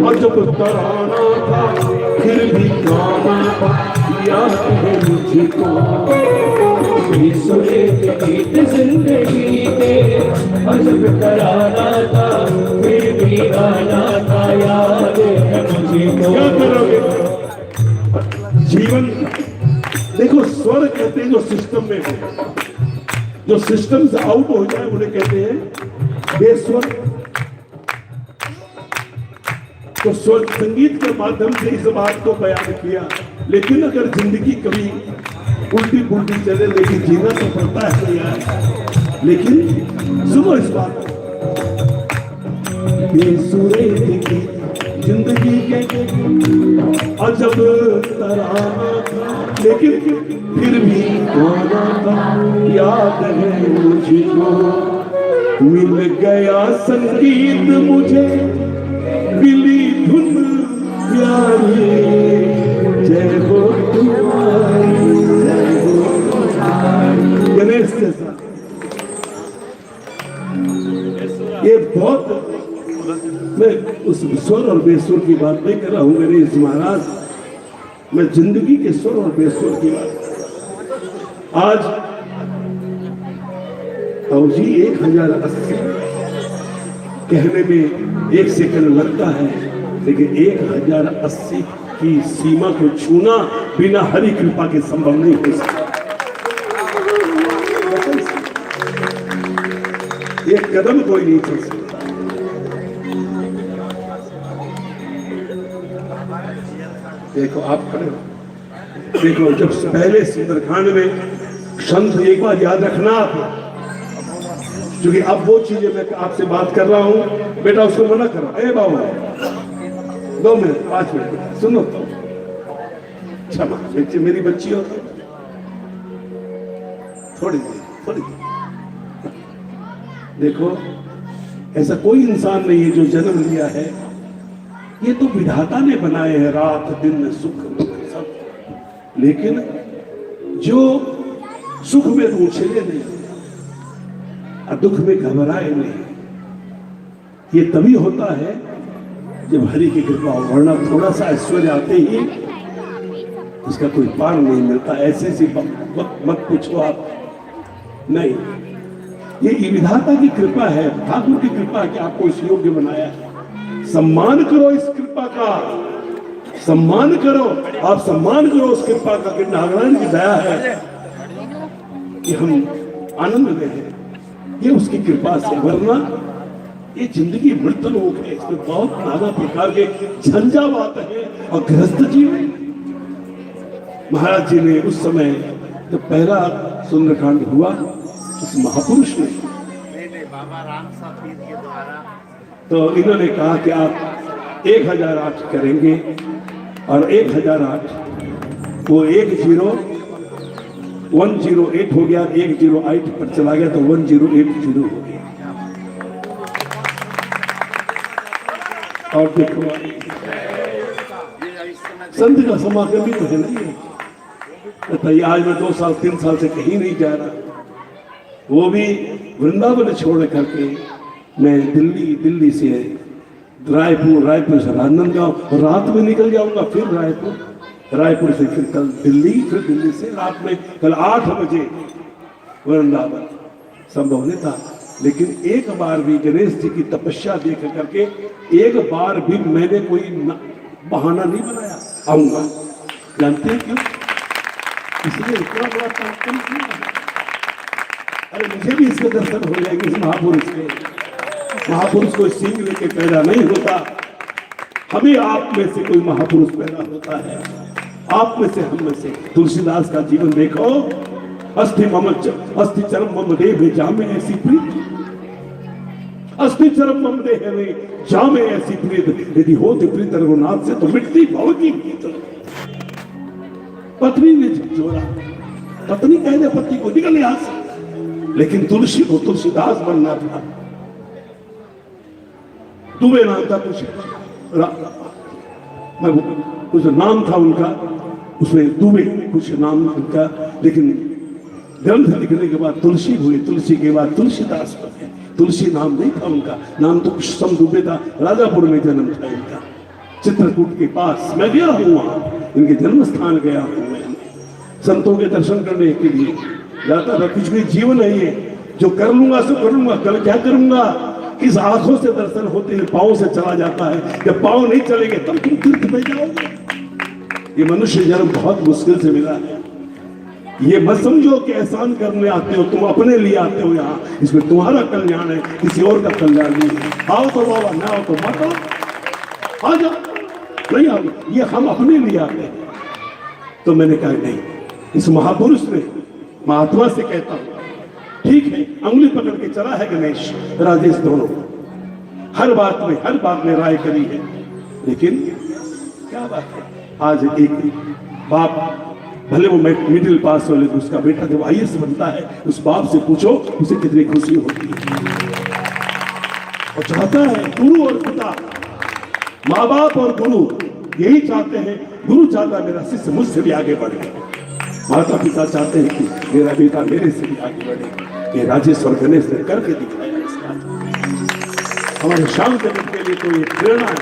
और जब तराना था फिर भी गाना था, याद है मुझको। बेसुरे थे गीत जिंदगी के, और जब तराना था फिर भी गाना था, याद है मुझको। क्या करोगे? जीवन देखो, स्वर कहते हैं जो सिस्टम में हो, जो सिस्टम से आउट हो जाए उन्हें कहते हैं बेस्वर। तो स्वर संगीत के माध्यम से इस बात को बयान किया, लेकिन अगर जिंदगी कभी उल्टी पुल्टी चले, लेकिन जीना तो पड़ता है यार। लेकिन सुनो इस बात को, बेसुरे थी जिंदगी के, और जब तराना था लेकिन फिर भी गाना था, याद है मुझको। मिल गया संगीत मुझे मिली धुन प्यारी, जय हो तुम्हारी, जय हो तुम्हारी। गणेश के साथ ये बहुत, मैं उस स्वर और बेसुर की बात नहीं कर रहा हूं गणेश महाराज, मैं जिंदगी के स्वर और बेसुर की बात। आज अब जी 1080 कहने में 1 सेकंड लगता है, लेकिन 1080 की सीमा को छूना बिना हरि कृपा के संभव नहीं हो सकता। एक कदम कोई नहीं चल सकता। देखो आप खड़े हो, देखो जब पहले सुंदरकांड में संत, एक बार याद रखना आप, क्योंकि अब वो चीजें मैं आपसे बात कर रहा हूं, बेटा उसको मना करो। ए बाबू 2 मिनट 5 मिनट सुनो, क्षमा बच्ची, मेरी बच्ची हो थोड़ी देर। देखो ऐसा कोई इंसान नहीं है जो जन्म लिया है, ये तो विधाता ने बनाए हैं, रात दिन सुख सब, लेकिन जो सुख में तो उछले नहीं और दुख में घबराए नहीं, ये तभी होता है जब हरि की कृपा हो। वरना थोड़ा सा ऐश्वर्य आते ही उसका कोई पार नहीं मिलता। ऐसे सी वक्त मत पूछो आप। नहीं, ये विधाता की कृपा है, ठाकुर की कृपा कि आपको इस योग्य बनाया है। सम्मान करो इस कृपा का, सम्मान करो। आप सम्मान करो उस कृपा का कि नारायण की दया है कि हम आनंद में हैं, ये उसकी कृपा से। वरना ये जिंदगी मृत लोक है, इसमें बहुत नाना प्रकार के झंझावात है। और गृहस्थ जीवन, महाराज जी ने उस समय जब पहला सुंदरकांड हुआ, उस महापुरुष ने तो इन्होंने कहा कि आप 1008 करेंगे, और 1008 वो 108 हो गया, 108 पर चला गया तो 1080 हो गया। और देखो संत का समागम भी तो है नहीं, बताइए। आज मैं 2 साल 3 साल से कहीं नहीं जा रहा, वो भी वृंदावन छोड़ करके मैं दिल्ली से रायपुर से राजनांदगांव, और रात में निकल जाऊंगा फिर रायपुर से फिर कल दिल्ली, फिर दिल्ली से रात में कल 8 बजे वृंदावन। संभव नहीं था। लेकिन एक बार भी गणेश जी की तपस्या देख करके एक बार भी मैंने कोई बहाना नहीं बनाया आऊंगा। जानते हैं क्यों? इसलिए इतना बड़ा कार्यक्रम किया। अरे मुझे भी इसके दर्शन हो जाएंगे इस महापुरुष के। महापुरुष कोई सिंह लेके पैदा नहीं होता, हमें आप में से कोई महापुरुष पैदा होता है, आप में से, हम में से। तुलसीदास का जीवन देखो। अस्थि चरम मम देह जामे ऐसी प्रीत, अस्थि चरम मम देह में जामे ऐसी प्रीत, यदि होते प्रीत रघुनाथ से तो मिटती भव की गीत। पत्नी ने झकझोरा, पत्नी कह दे पति को निकल यहां से, लेकिन तुलसी को तुलसीदास बनना था। दुबे नाम था कुछ नाम था उनका, उसमें दुबे कुछ नाम उनका, लेकिन ग्रंथ लिखने के बाद तुलसी हुई, तुलसी के बाद तुलसीदास बने। तुलसी नाम नहीं था उनका, नाम तो कुछ सम दुबे था। राजापुर में जन्म था इनका, चित्रकूट के पास। मैं गया हूँ वहां, इनके जन्म स्थान गया हूँ मैं, संतों के दर्शन करने के लिए जाता था। कुछ भी जीवन है ये, जो कर लूंगा सो कर लूंगा, कल क्या करूंगा। इस आंखों से दर्शन होते हैं, पांव से चला जाता है। जब पांव नहीं चलेंगे तब तुम तीर्थ में जाओगे। ये मनुष्य जन्म बहुत मुश्किल से मिला है। ये मत समझो कि एहसान करने आते हो, तुम अपने लिए आते हो यहाँ, इसमें तुम्हारा कल्याण है, किसी और का कल्याण नहीं है। आओ तो बाबा, ना आओ तो मत आओ, आ जाओ, नहीं आओ, ये हम अपने लिए आते हैं। तो मैंने कहा नहीं, इस महापुरुष ने, महात्मा से कहता हूं, ठीक है, अंगुली पकड़ के चला है गणेश राजेश दोनों, हर बात में राय करी है। लेकिन क्या बात है, आज एक बाप, भले वो मिडिल पास वाले, उसका बेटा जब IAS बनता है, उस बाप से पूछो उसे कितनी खुशी होती है। और चाहता है गुरु और पिता, माँ बाप और गुरु यही चाहते हैं। गुरु चाहता है मेरा शिष्य मुझसे भी आगे बढ़े, माता पिता चाहते हैं कि मेरा बेटा मेरे से भी आगे बढ़े। ये राजेश्वर गणेश ने करके दिखाया इस बात। हमारे शाम जगत के लिए तो ये प्रेरणा है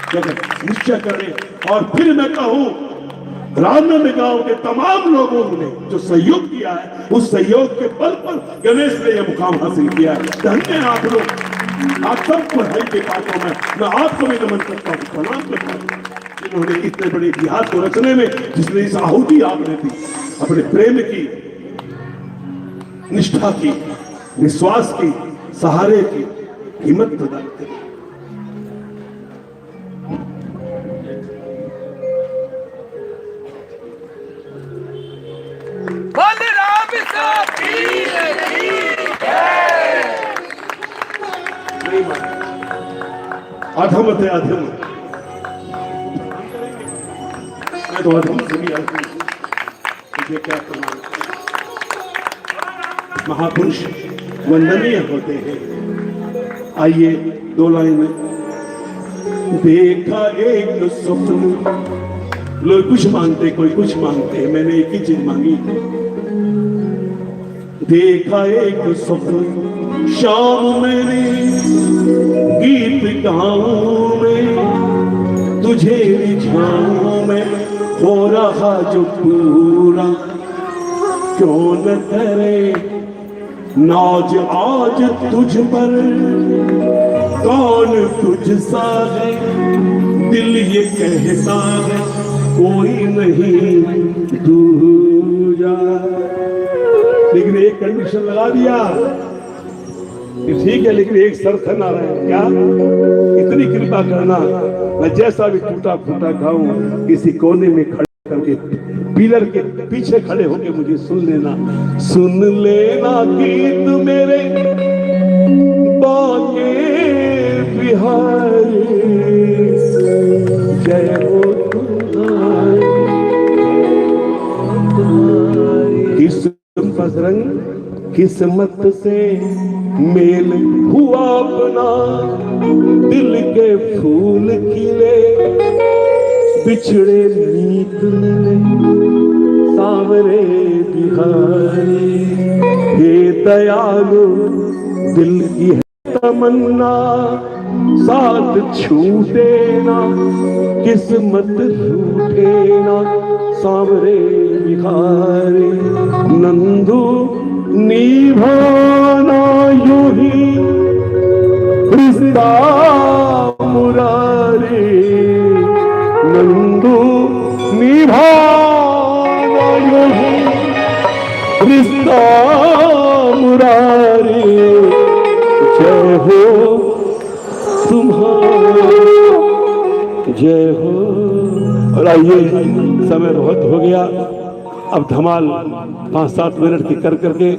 कि अगर निश्चय करें। और फिर मैं कहूं, राजनांदगांव गांव के तमाम लोगों ने जो सहयोग किया है, उस सहयोग के बल पर गणेश ने यह मुकाम हासिल किया है। धन्य आप लोग, आप सबको है के पात्रों में मैं आपको भी नमन करता हूँ, प्रणाम करता हूँ, जिन्होंने इतने बड़े इतिहास को रचने में, जिसने इस आहुति आपने दी, अपने प्रेम की, निष्ठा की, विश्वास की, सहारे की हिम्मत प्रदान करी। अधम थे अधम, मैं तो अधम से भी अधम, मुझे क्या करना। महापुरुष वंदनीय होते हैं। आइए 2 लाइन में। देखा एक स्वप्न, लोग कुछ मांगते, कोई कुछ मांगते, मैंने एक ही चीज मांगी। देखा एक स्वप्न शाम मैंने गीत गाऊं में, तुझे रिझाऊं मैं हो रहा जो पूरा, क्यों न करे नाज आज तुझ पर, कौन तुझसा है दिल ये कहता है कोई नहीं दूजा। लेकिन एक कंडीशन लगा दिया कि ठीक है, लेकिन एक शर्त है नारायण, क्या? इतनी कृपा करना मैं जैसा भी टूटा फूटा खाऊं किसी कोने में खड़े करके पिलर के पीछे खड़े होके मुझे सुन लेना गीत मेरे बाके बिहारी, जय हो तुम्हारी। किस्मत से मेल हुआ अपना, दिल के फूल खिले बिछड़े मीत मिले, सांवरे बिहारी। हे दयालु दिल की है तमन्ना, साथ छूटे ना किस्मत रूठे ना, सांवरे बिहारी। नंदू निभाना यूं ही रिश्ता मुरारी, नंदू निभाना यूं ही रिश्ता मुरारी, जय हो तुम्हारा, जय हो। और आइए, समय बहुत हो गया, अब धमाल 5-7 मिनट की कर करके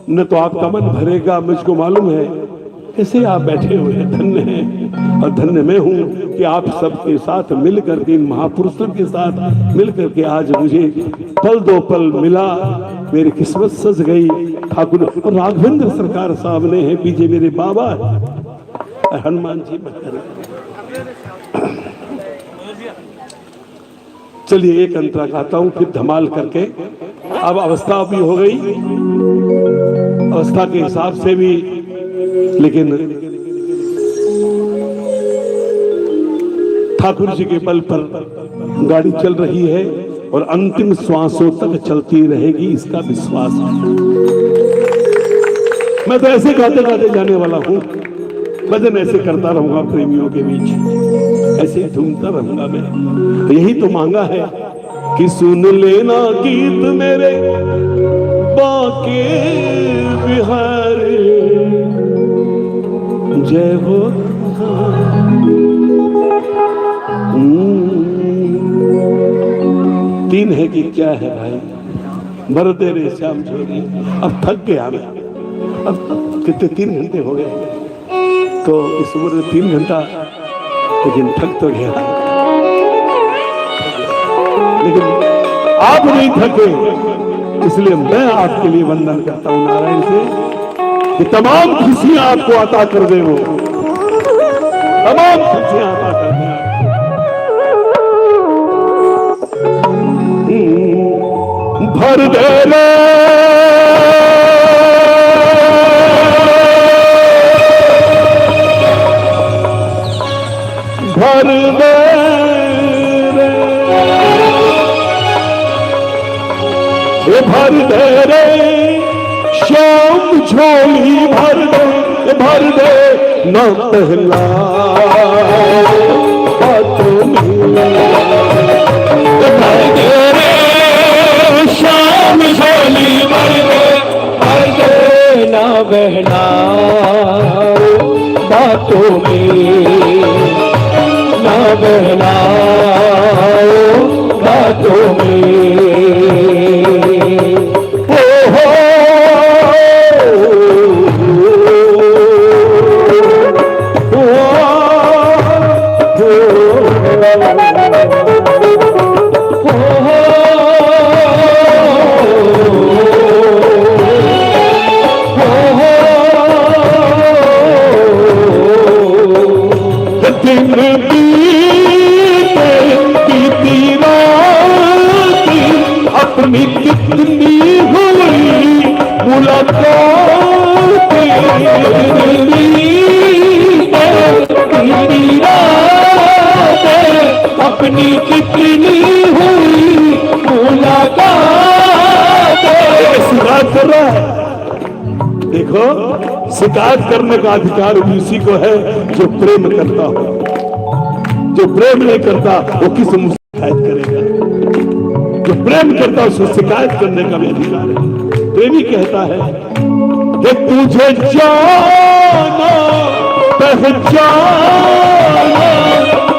न तो आपका मन भरेगा, मुझको मालूम है कैसे आप बैठे हुए हैं, धन्य हैं। और धन्य मैं हूं कि आप सबके साथ मिल करके, इन महापुरुषों के साथ मिल करके आज मुझे पल दो पल मिला, मेरी किस्मत सज गई। ठाकुर और राघवेंद्र सरकार साहब ने है पीछे, मेरे बाबा हनुमान जी महाराज। चलिए एक अंतरा गाता हूं, फिर धमाल करके। अब अवस्था भी हो गई, अवस्था के हिसाब से भी, लेकिन ठाकुर जी के बल पर गाड़ी चल रही है और अंतिम श्वासों तक चलती रहेगी, इसका विश्वास है। मैं तो ऐसे गाते गाते जाने वाला हूं, भजन ऐसे करता रहूंगा प्रेमियों के बीच, ऐसे घूमता रहूंगा मैं। यही तो मांगा है कि सुन लेना गीत मेरे बाके बिहारी, जय हो। तीन है कि क्या है भाई, मरते रे श्याम छोरी। अब थक गया मैं, अब कितने 3 घंटे हो गए, तो इस उम्र में 3 घंटा, लेकिन थक तो गया। लेकिन आप नहीं थके, इसलिए मैं आपके लिए वंदन करता हूं नारायण से कि तमाम खुशियां आपको अता कर दे, वो तमाम खुशियां अता कर दे। भर दे रे भर दे रे, भर दे रे श्याम झोली, भर दे न पहला बातों में, भर दे रे श्याम झोली, भर दे न बहला बातों में, न बहला बातों में। दिन बीते बीती रात कितनी हुई मुलाकात। शिकायत कर रहा है। देखो, शिकायत करने का अधिकार उसी को है जो प्रेम करता हो। जो प्रेम नहीं करता वो किस मुझसे शिकायत करेगा? जो प्रेम करता उसको शिकायत करने का भी अधिकार है। प्रेमी कहता है कि तुझे जाना पहचाना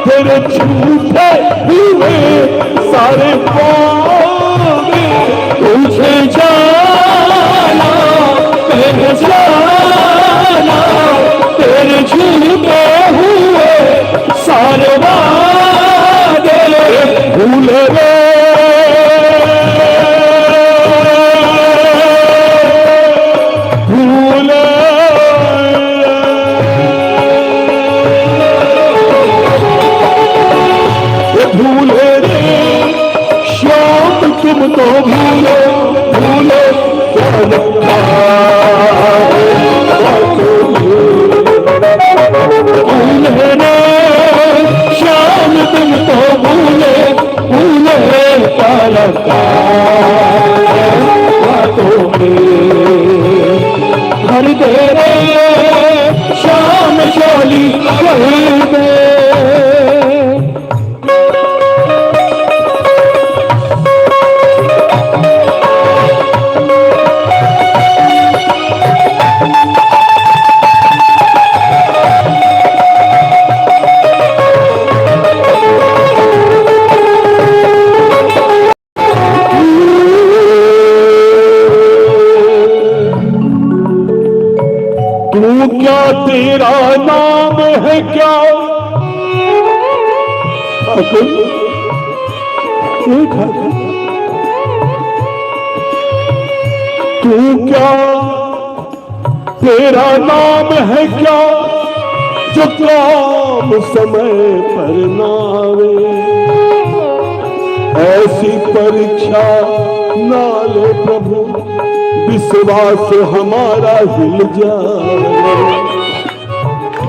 तेरे झूठे हुए सारे पावे। तुझे जाना पहचाना तेरे झूठे हुए सारे वादे भूल रे तुम तो भूलो भूलो क्या रखा भूले शाम तुम तो भूले भूले क्या रखा बातों में भर दे रे शाम चोली कर दे। क्या तेरा नाम है क्या? तू क्या तेरा नाम है क्या जो काम समय पर ना आवे? ऐसी परीक्षा ना ले प्रभु विश्वास हमारा हिल जाए।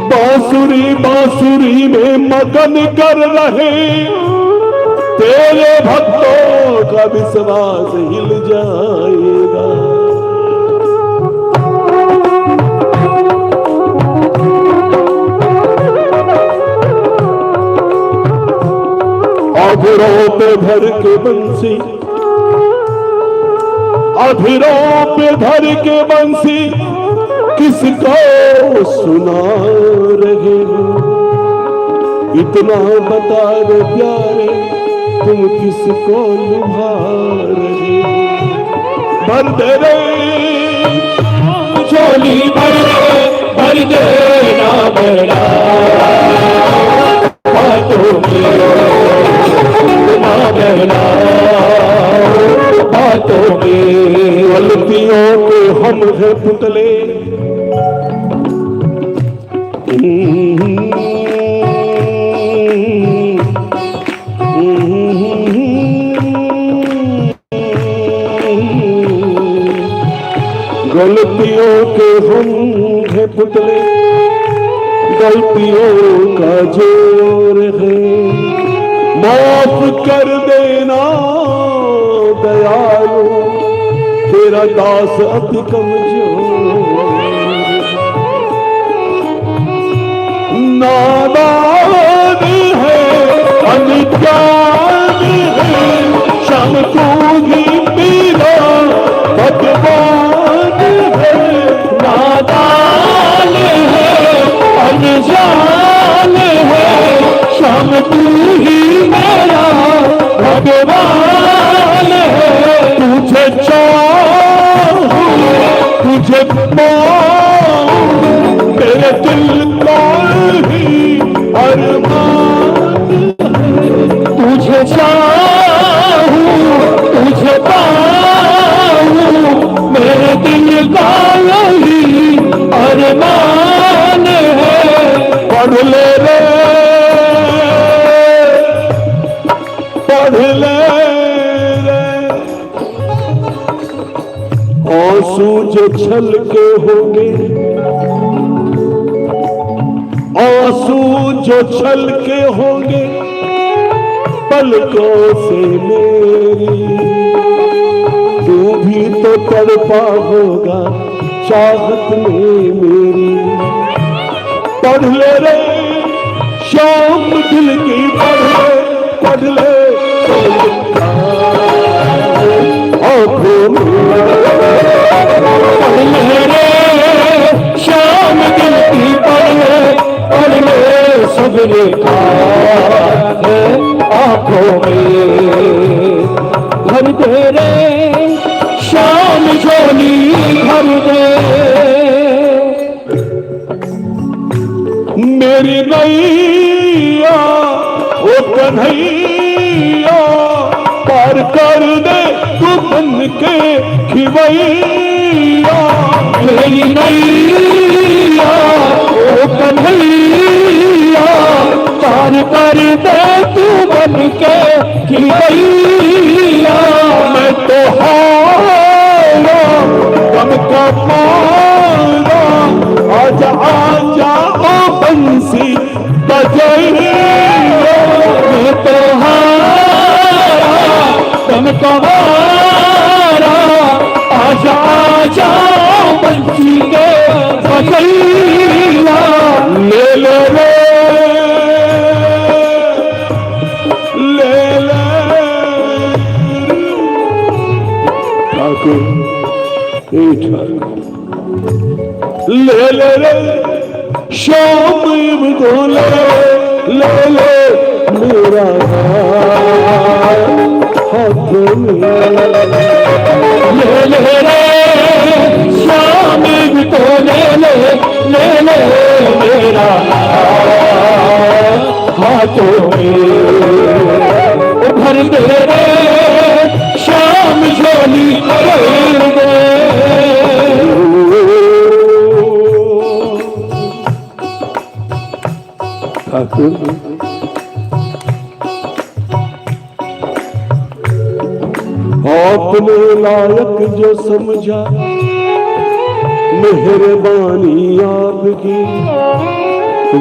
बांसुरी बांसुरी में मगन कर रहे तेरे भक्तों का विश्वास हिल जाएगा। अधरों पे भर के बंसी अधरों पे धर के बंसी किसको सुना रहे हो? इतना बता दे प्यारे तुम किसको निभा रहे हो? भर दे रे चोली भर देना बड़ा बातों में ना बहना बातों में। गलतियों के हम हैं पुतले गलतियों के हम हैं पुतले गलतियों का जोर है। माफ कर देना दयालु तेरा दास अति कमजोर। नादान है अनजान है शाम को ही मेरा भगवान है। नादान है अनजान है शाम तू ही मेरा भगवान है। तुझे चाहूं तुझे पाऊं मेरे दिल का ही अरमान है। तुझे चाहूं तुझे पाऊं मेरे दिल का यही अरमान है। पढ़ ले रे पढ़ ले आंसू जो छल के होंगे आंसू जो छल के होंगे पलकों से मेरी, तू भी तो तड़पा होगा चाहत में मेरी। पढ़ ले रे शाम दिल की, पढ़ ले आँखों में। पढ़ ले रे शाम दिल की, पढ़ ले सब लिखा है आँखों में। भर दे रे शाम झोली भर दे, मेरी नैया ओ कन्हैया पार कर दे तू बन के खिवैया। मेरी नैया ओ कन्हैया पार कर दे तू बन के खिवैया। मैं तो हारा गम का मारा, आजा आजा ओ बंसी बजैया। मैं तो हारा गम का मारा, आजा आजा बंसी के बजैया। ले ले रे ले ले ठाकुर, ए ठाकुर ले ले रे शाम को ले ले मेरा हाथ में। ले ले रे शाम को ले मेरा हाथों में। भर दे रे शाम झोली भर दे। ठाकुर अपने लायक जो समझा मेहरबानी आपकी,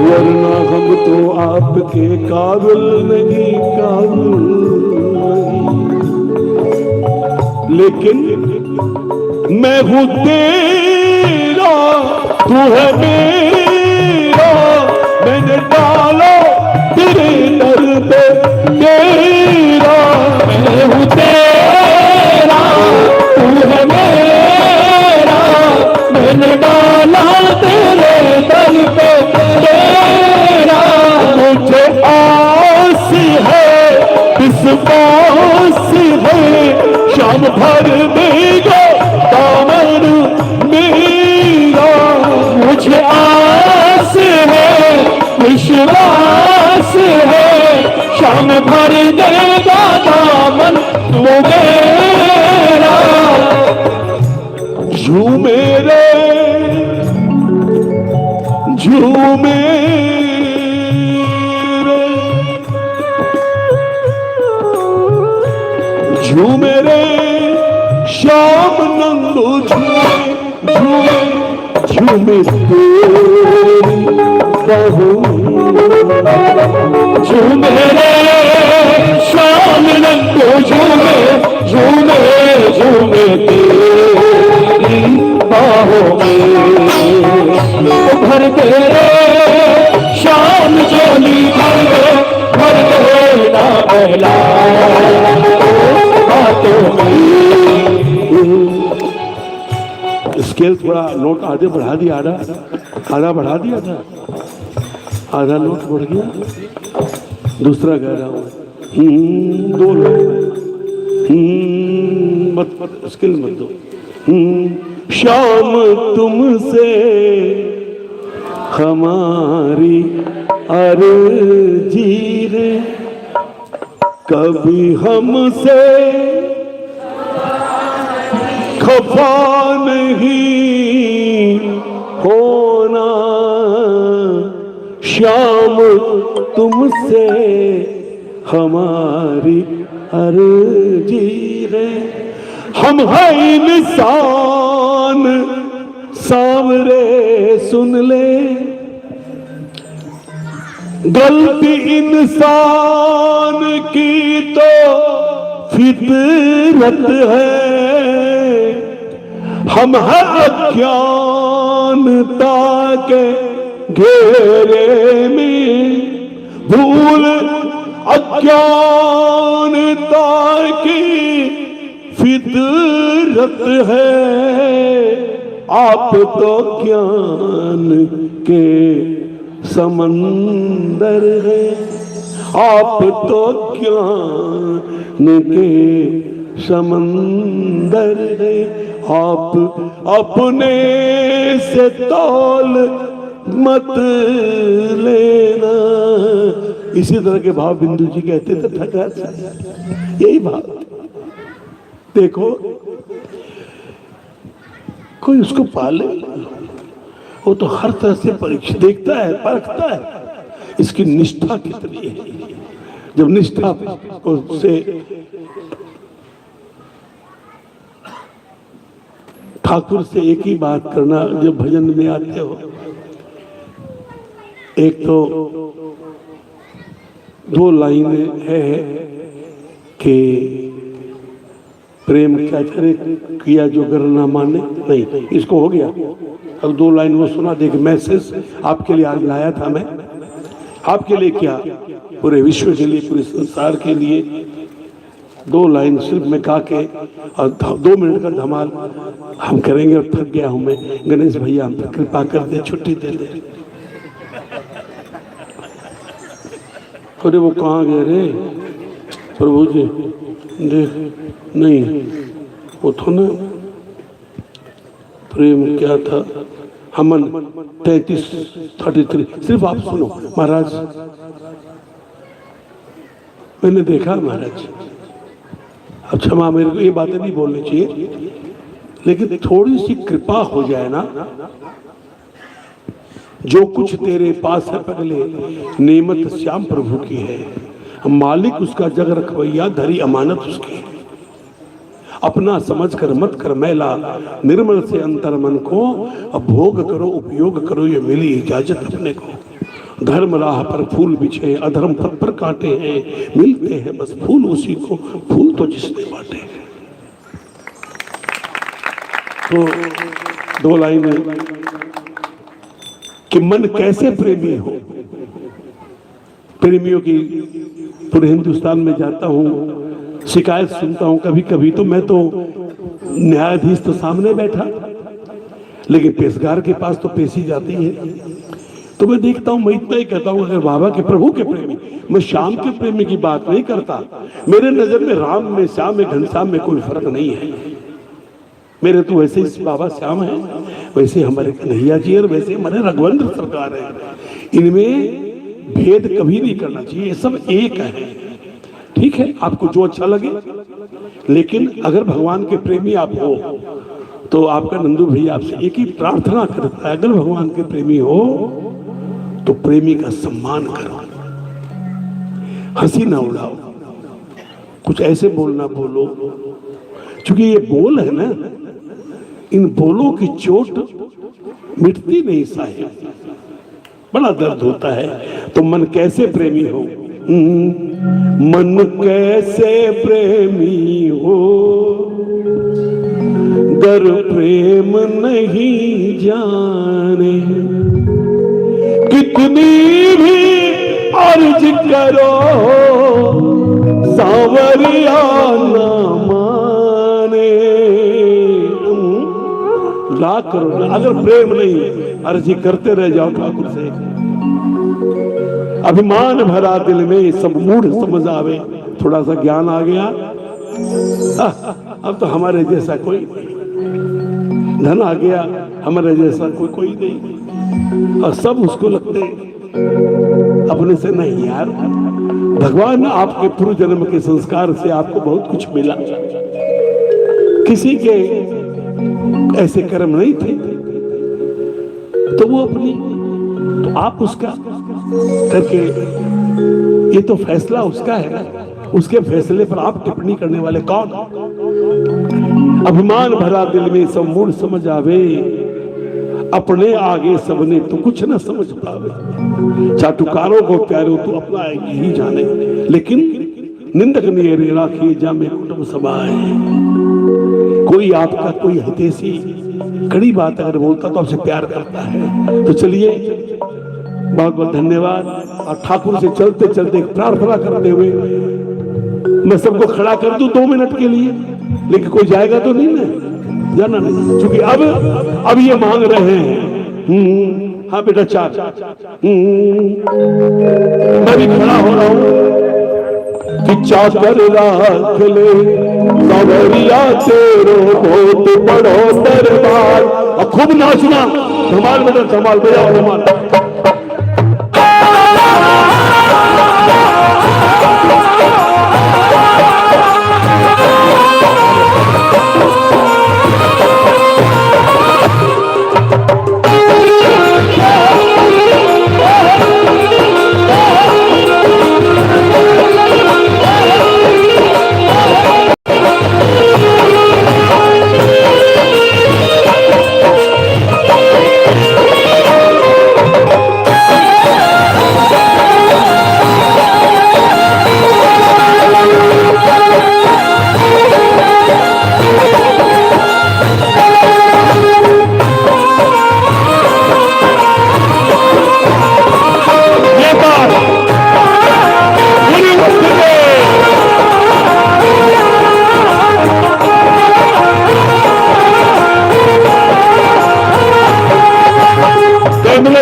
वरना हम तो आपके काबिल नहीं, काबिल नहीं। लेकिन मैं हूँ तेरा तू है मेरा, मैंने डाला तेरे दर पे तेरा। मैं हूँ तेरा तू है मेरा, मैंने डाला तेरे दर पे तेरा। मुझे आस है विश्वास है, शाम भर देगा दामन मेरा। मुझे आस है विश्वास है, शाम भर देगा दामन वो मेरा। झूमे रे झूमे रे झूमे रे शाम नंदू झूमे झूमे झूमे तेरी बाहों। झूमे रे शाम नंदू झूमे झूमे झूमे तेरी बाहों में। भर दे रे शाम झोली भर देना पहला बातों में। स्केल थोड़ा नोट आधे बढ़ा दिया, आधा बढ़ा दिया था, आधा नोट बढ़ गया, दूसरा कह रहा हूँ दो लोग मत स्केल मत दो। शाम तुमसे हमारी अर्जी है, कभी हमसे खफा नहीं होना। शाम तुमसे हमारी अर्जी है, हम है इंसान सावरे सुन ले। गलती इंसान की तो फितरत है, हम है अज्ञानता के घेरे में, भूल अज्ञानता की फितरत है। आप तो ज्ञान के समंदर है, आप तो ज्ञान के समंदर है, आप अपने से तौल मत लेना। इसी तरह के भाव बिंदु जी कहते थे ठगा, यही भाव। देखो कोई उसको पाले, वो तो हर तरह से परीक्षा देखता है, परखता है इसकी निष्ठा कितनी है। जब निष्ठा को से ठाकुर से एक ही बात करना, जब भजन में आते हो, एक तो 2 लाइनें है कि प्रेम क्या करे किया जो गर ना माने, नहीं इसको हो गया। अब 2 लाइन वो सुना दे, मैसेज आपके लिए आज लाया था मैं, आपके लिए क्या पूरे विश्व के लिए, पूरे संसार के लिए 2 लाइन सिर्फ मैं गा के और 2 मिनट का धमाल हम करेंगे। और थक गया हूं मैं, गणेश भैया हम पर कृपा कर दे, छुट्टी दे दे। अरे वो कहाँ गए रे प्रभु जी, देख नहीं वो तो ना प्रेम क्या था, हमन 33 सिर्फ आप सुनो महाराज। मैंने देखा महाराज, अब क्षमा मेरे को ये बातें नहीं बोलनी चाहिए, लेकिन थोड़ी सी कृपा हो जाए ना। जो कुछ तेरे पास है पगले, नेमत श्याम प्रभु की है, मालिक उसका जग रखवैया, धरी अमानत उसकी। अपना समझ कर मत कर मैला, निर्मल से अंतर मन को, अब भोग करो उपयोग करो, ये मिली इजाजत अपने को। धर्म राह पर फूल बिछे, अधर्म पथ पर कांटे हैं, मिलते हैं बस फूल उसी को, फूल तो जिसने बांटे। तो 2 लाइनें कि मन कैसे प्रेमी हो। प्रेमियों की पूरे हिंदुस्तान में जाता हूँ, शिकायत सुनता हूँ कभी कभी, तो मैं तो न्यायाधीश तो सामने बैठा, लेकिन पेशगार के पास तो पेशी जाती है। तो मैं देखता हूँ, मैं इतना ही कहता हूँ, अगर बाबा के प्रभु के प्रेमी, मैं श्याम के प्रेमी की बात नहीं करता। मेरे नजर में राम में, श्याम में, घनश्याम में कोई फर्क नहीं है। मेरे तो वैसे ही बाबा श्याम है, वैसे हमारे कन्हैया जी और वैसे हमारे रघुवंश सरकार है। इनमें भेद कभी नहीं करना चाहिए, ये सब एक है। ठीक है, आपको जो अच्छा लगे, लेकिन अगर भगवान के प्रेमी आप हो तो आपका नंदू भैया आपसे एक ही प्रार्थना करता है, अगर भगवान के प्रेमी हो तो प्रेमी का सम्मान करो, हंसी ना उड़ाओ, कुछ ऐसे बोलना बोलो। क्योंकि ये बोल है ना, इन बोलों की चोट मिटती नहीं साहिब, बड़ा दर्द होता है। तो मन कैसे प्रेमी हो, मन कैसे प्रेमी हो, गर प्रेम नहीं जाने, कितनी भी अर्ज करो सांवरिया ना माने। ला करो, अगर प्रेम नहीं अर्जी करते रह जाओ ठाकुर से। अभिमान भरा दिल में सब मूढ़ समझ आवे, थोड़ा सा ज्ञान आ गया, अब तो हमारे जैसा कोई नहीं, धन आ गया हमारे जैसा कोई नहीं, और सब उसको लगते अपने से नहीं। यार भगवान आपके पूर्व जन्म के संस्कार से आपको बहुत कुछ मिला, किसी के ऐसे कर्म नहीं थे, तो वो अपनी, तो आप उसका करके, ये तो फैसला उसका है ना, उसके फैसले पर आप टिप्पणी करने वाले कौन? अभिमान भरा दिल में सब मूढ़ समझ आवे, अपने आगे सबने तो कुछ न समझ पावे। चाटुकारों को प्यारो तो अपना ही जाने, लेकिन निंदक नियरे राखी जामे कुटुंब समाए। कोई आपका कोई हितैषी कड़ी बात अगर बोलता तो आपसे प्यार करता है। तो चलिए, बहुत बहुत धन्यवाद। और ठाकुर से चलते चलते एक प्रार्थना करते हुए मैं सबको खड़ा कर दूं 2 मिनट के लिए, लेकिन कोई जाएगा तो नहीं ना, जाना नहीं, क्योंकि अब ये मांग रहे हैं। हाँ बेटा, 4 मैं भी खड़ा हो रहा हूं कि चाकर राख ले सावरिया तेरो बहुत बड़ो दरबार। और खूब नाचना, धमाल बेटा, धमाल बजाओ, धमाल।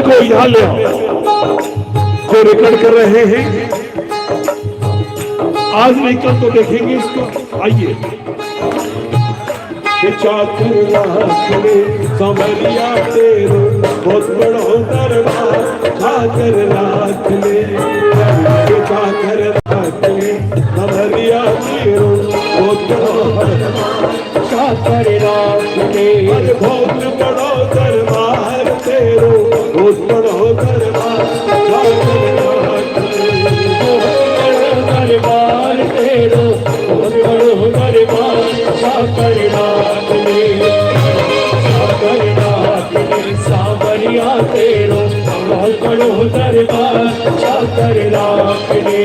को यहां ले आओ, को रिकॉर्ड कर रहे हैं। आज नहीं कल तो देखेंगे इसको। आइए, संवरिया तेरो बहुत बड़ो दरबार, ठाकर राख ले, ठाकर राख ले, संवरिया तेरो बहुत बड़ो दरबार, ठाकर राख ले, बहुत बड़ो दरबार तेरो, बहुत बड़ो दरबार, ठाकर राख ले, दरबार तेरो, बहुत बड़ो दरबार, ठाकर राख ले, ठाकर राख ले, सांवरिया तेरो बहुत बड़ो दरबार, ठाकर राख ले।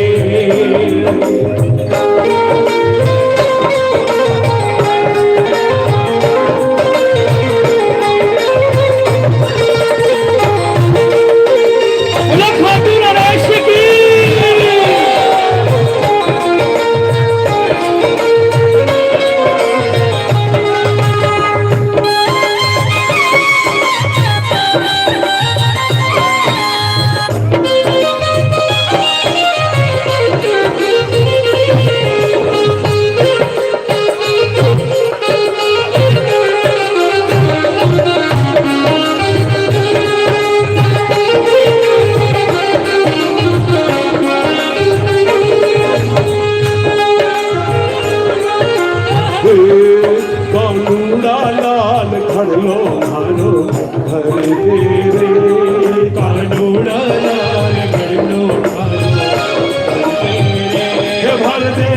कानूड़ा लाल खड़लो भानो घर तेरे, कानूड़ा लाल खड़लो भानो भर दे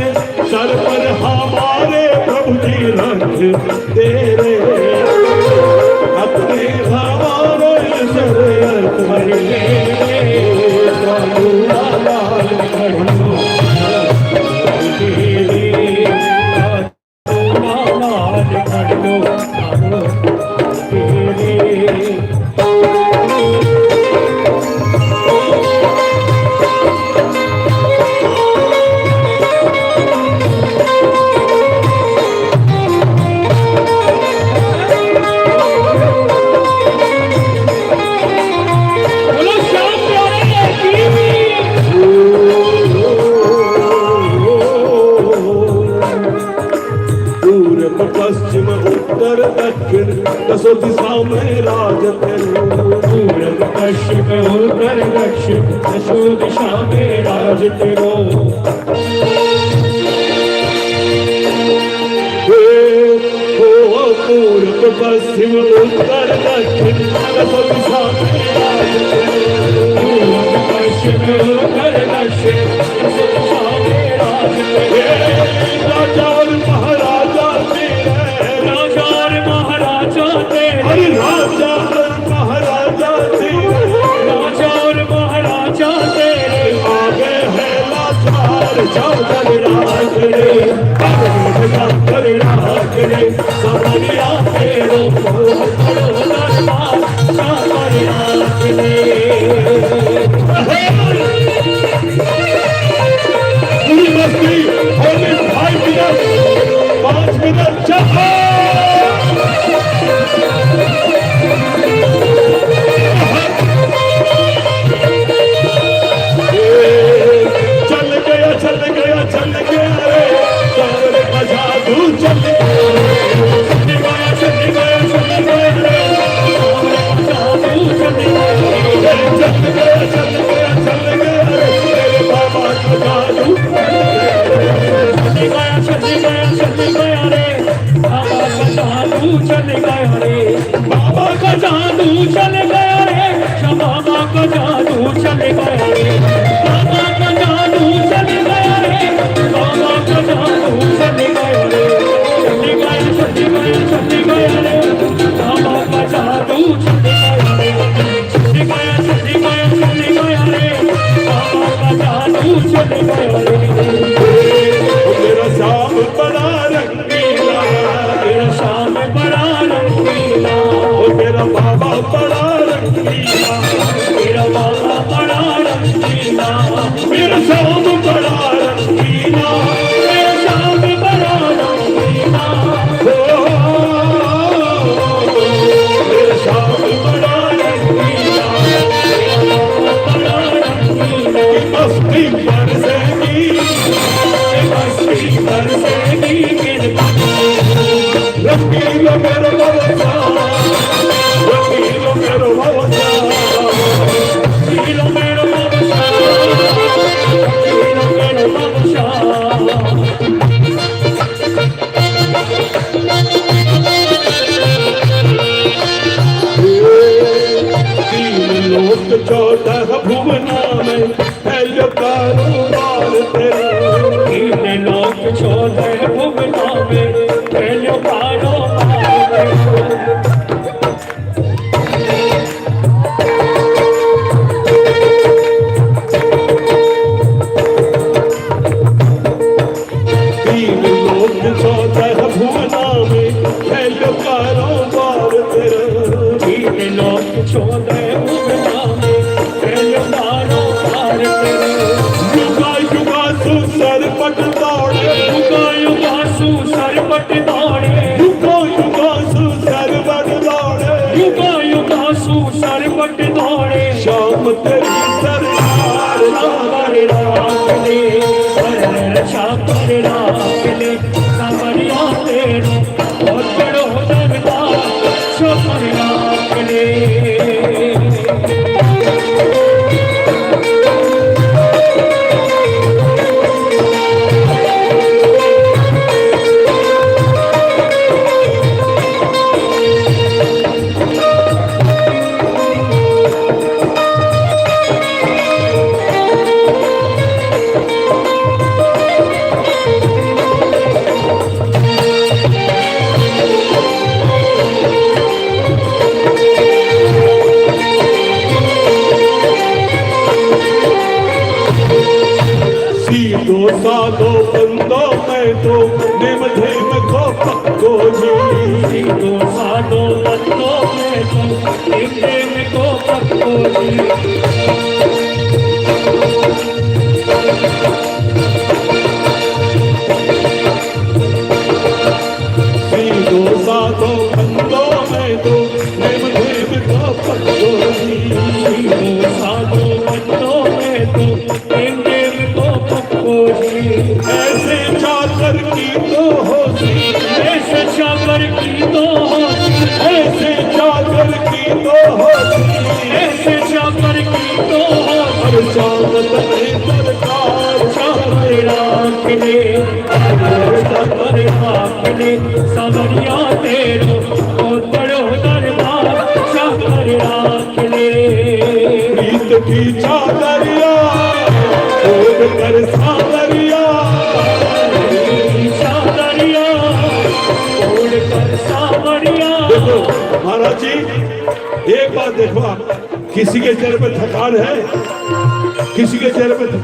सर पर हमारे प्रभु जी रख तेरे, अपने हमारे सर भर ले, कानूड़ा लाल खड़लो पश्चिम उत्तर दक्षिण दसों दिशाओं में राज तेरो, पूरब पश्चिम उत्तर दक्षिण दसों दिशा में राज तेरो, पूरब पश्चिम उत्तर दक्षिण दसों दिशा में राज तेरो, पूरब पश्चिम उत्तर दक्षिण दसों दिशा में राज तेरो, राजा और महाराजा तेरे, राजा और महाराजा तेरे, अरे राजा और शंकर राखले सावरिया तेरो मोहन बड़ो दरबार शंकर राखले पूरी मस्ती होने 5 मिनट 5 मिनट चलो चल गया चल गया चल गया रे सावरे का जादू चल गया चल गया चल गया रे सावरे का जादू चल गया चल गया चल गया चल गया रे तेरे बाबा का जादू चल गया चल गया चल गया रे बाबा का जादू चल गया रे बाबा का जादू चल गया रे बाबा का जादू चल गया रे बाबा का जादू चल गया रे बाबा का जादू चल गया रे चल गया चल गया चल गया रे बाबा का जादू चल गया रे चल गया चल गया चल गया रे बाबा का जादू चल गया रे मेरा शाम बड़ा रंगीला मेरा शाम बड़ा रंगीला मेरा बाबा बड़ा रंगीला मेरा बाबा बड़ा रंगीला मेरा शाम बड़ा रंगीला मेरा शाम बड़ा रंगीला मेरा शाम बड़ा रंगीला बड़ा रंगीला मस्ती बरसेगी मस्ती बरसेगी रंगीला मेरा बाबा रंगीला मेरा बाबा कीलो मेरो बाबा कीलो मेरो बाबा लोक 14 भुवना में फैलो कारोबार तेरा 3 लोक 14 भुवना में फैलो कारोबार तीन लोक 14 भुवना में फैलो कारोबार तेरा 3 लोक 14 भुवना में फैलो कारोबार तेरा युगा युगा सुसर पट दौड़े युगा युगा सुसरपट दौड़े युगा युगा सुसर पट दौड़े युगा युगा सुसरपट दौड़े शाम तेरी सरकार सावर राखले रक्षा कर राखले सावरिया तेरो और बड़ो दरबार शंकर राखले सीधो साधो बंदो मैं तो निम धीम को पक्को जी दो साधो बंदो में तो एक को पक्को जी सीधो साधो बंदो मैं तो निम धीम को पक्को जी दो साधो बंदो में तो एक को पक्को जी ऐसे चाकर की तो होती ऐसे चाकर की तो होती ऐसे चाकर की तो होती ऐसे चाकर की तो होती हर चावत में सरकार चाकर राखले चाकर राखले सावरिया तेरो और बड़ो दरबार चाकर राखले प्रीत की चादरिया ओढ़ कर सावरिया सावरिया ओढ़ कर सावरिया देखो महाराज जी एक बात देखो आप किसी के चेहरे पे थकान है किसी के चेहरे पे थकान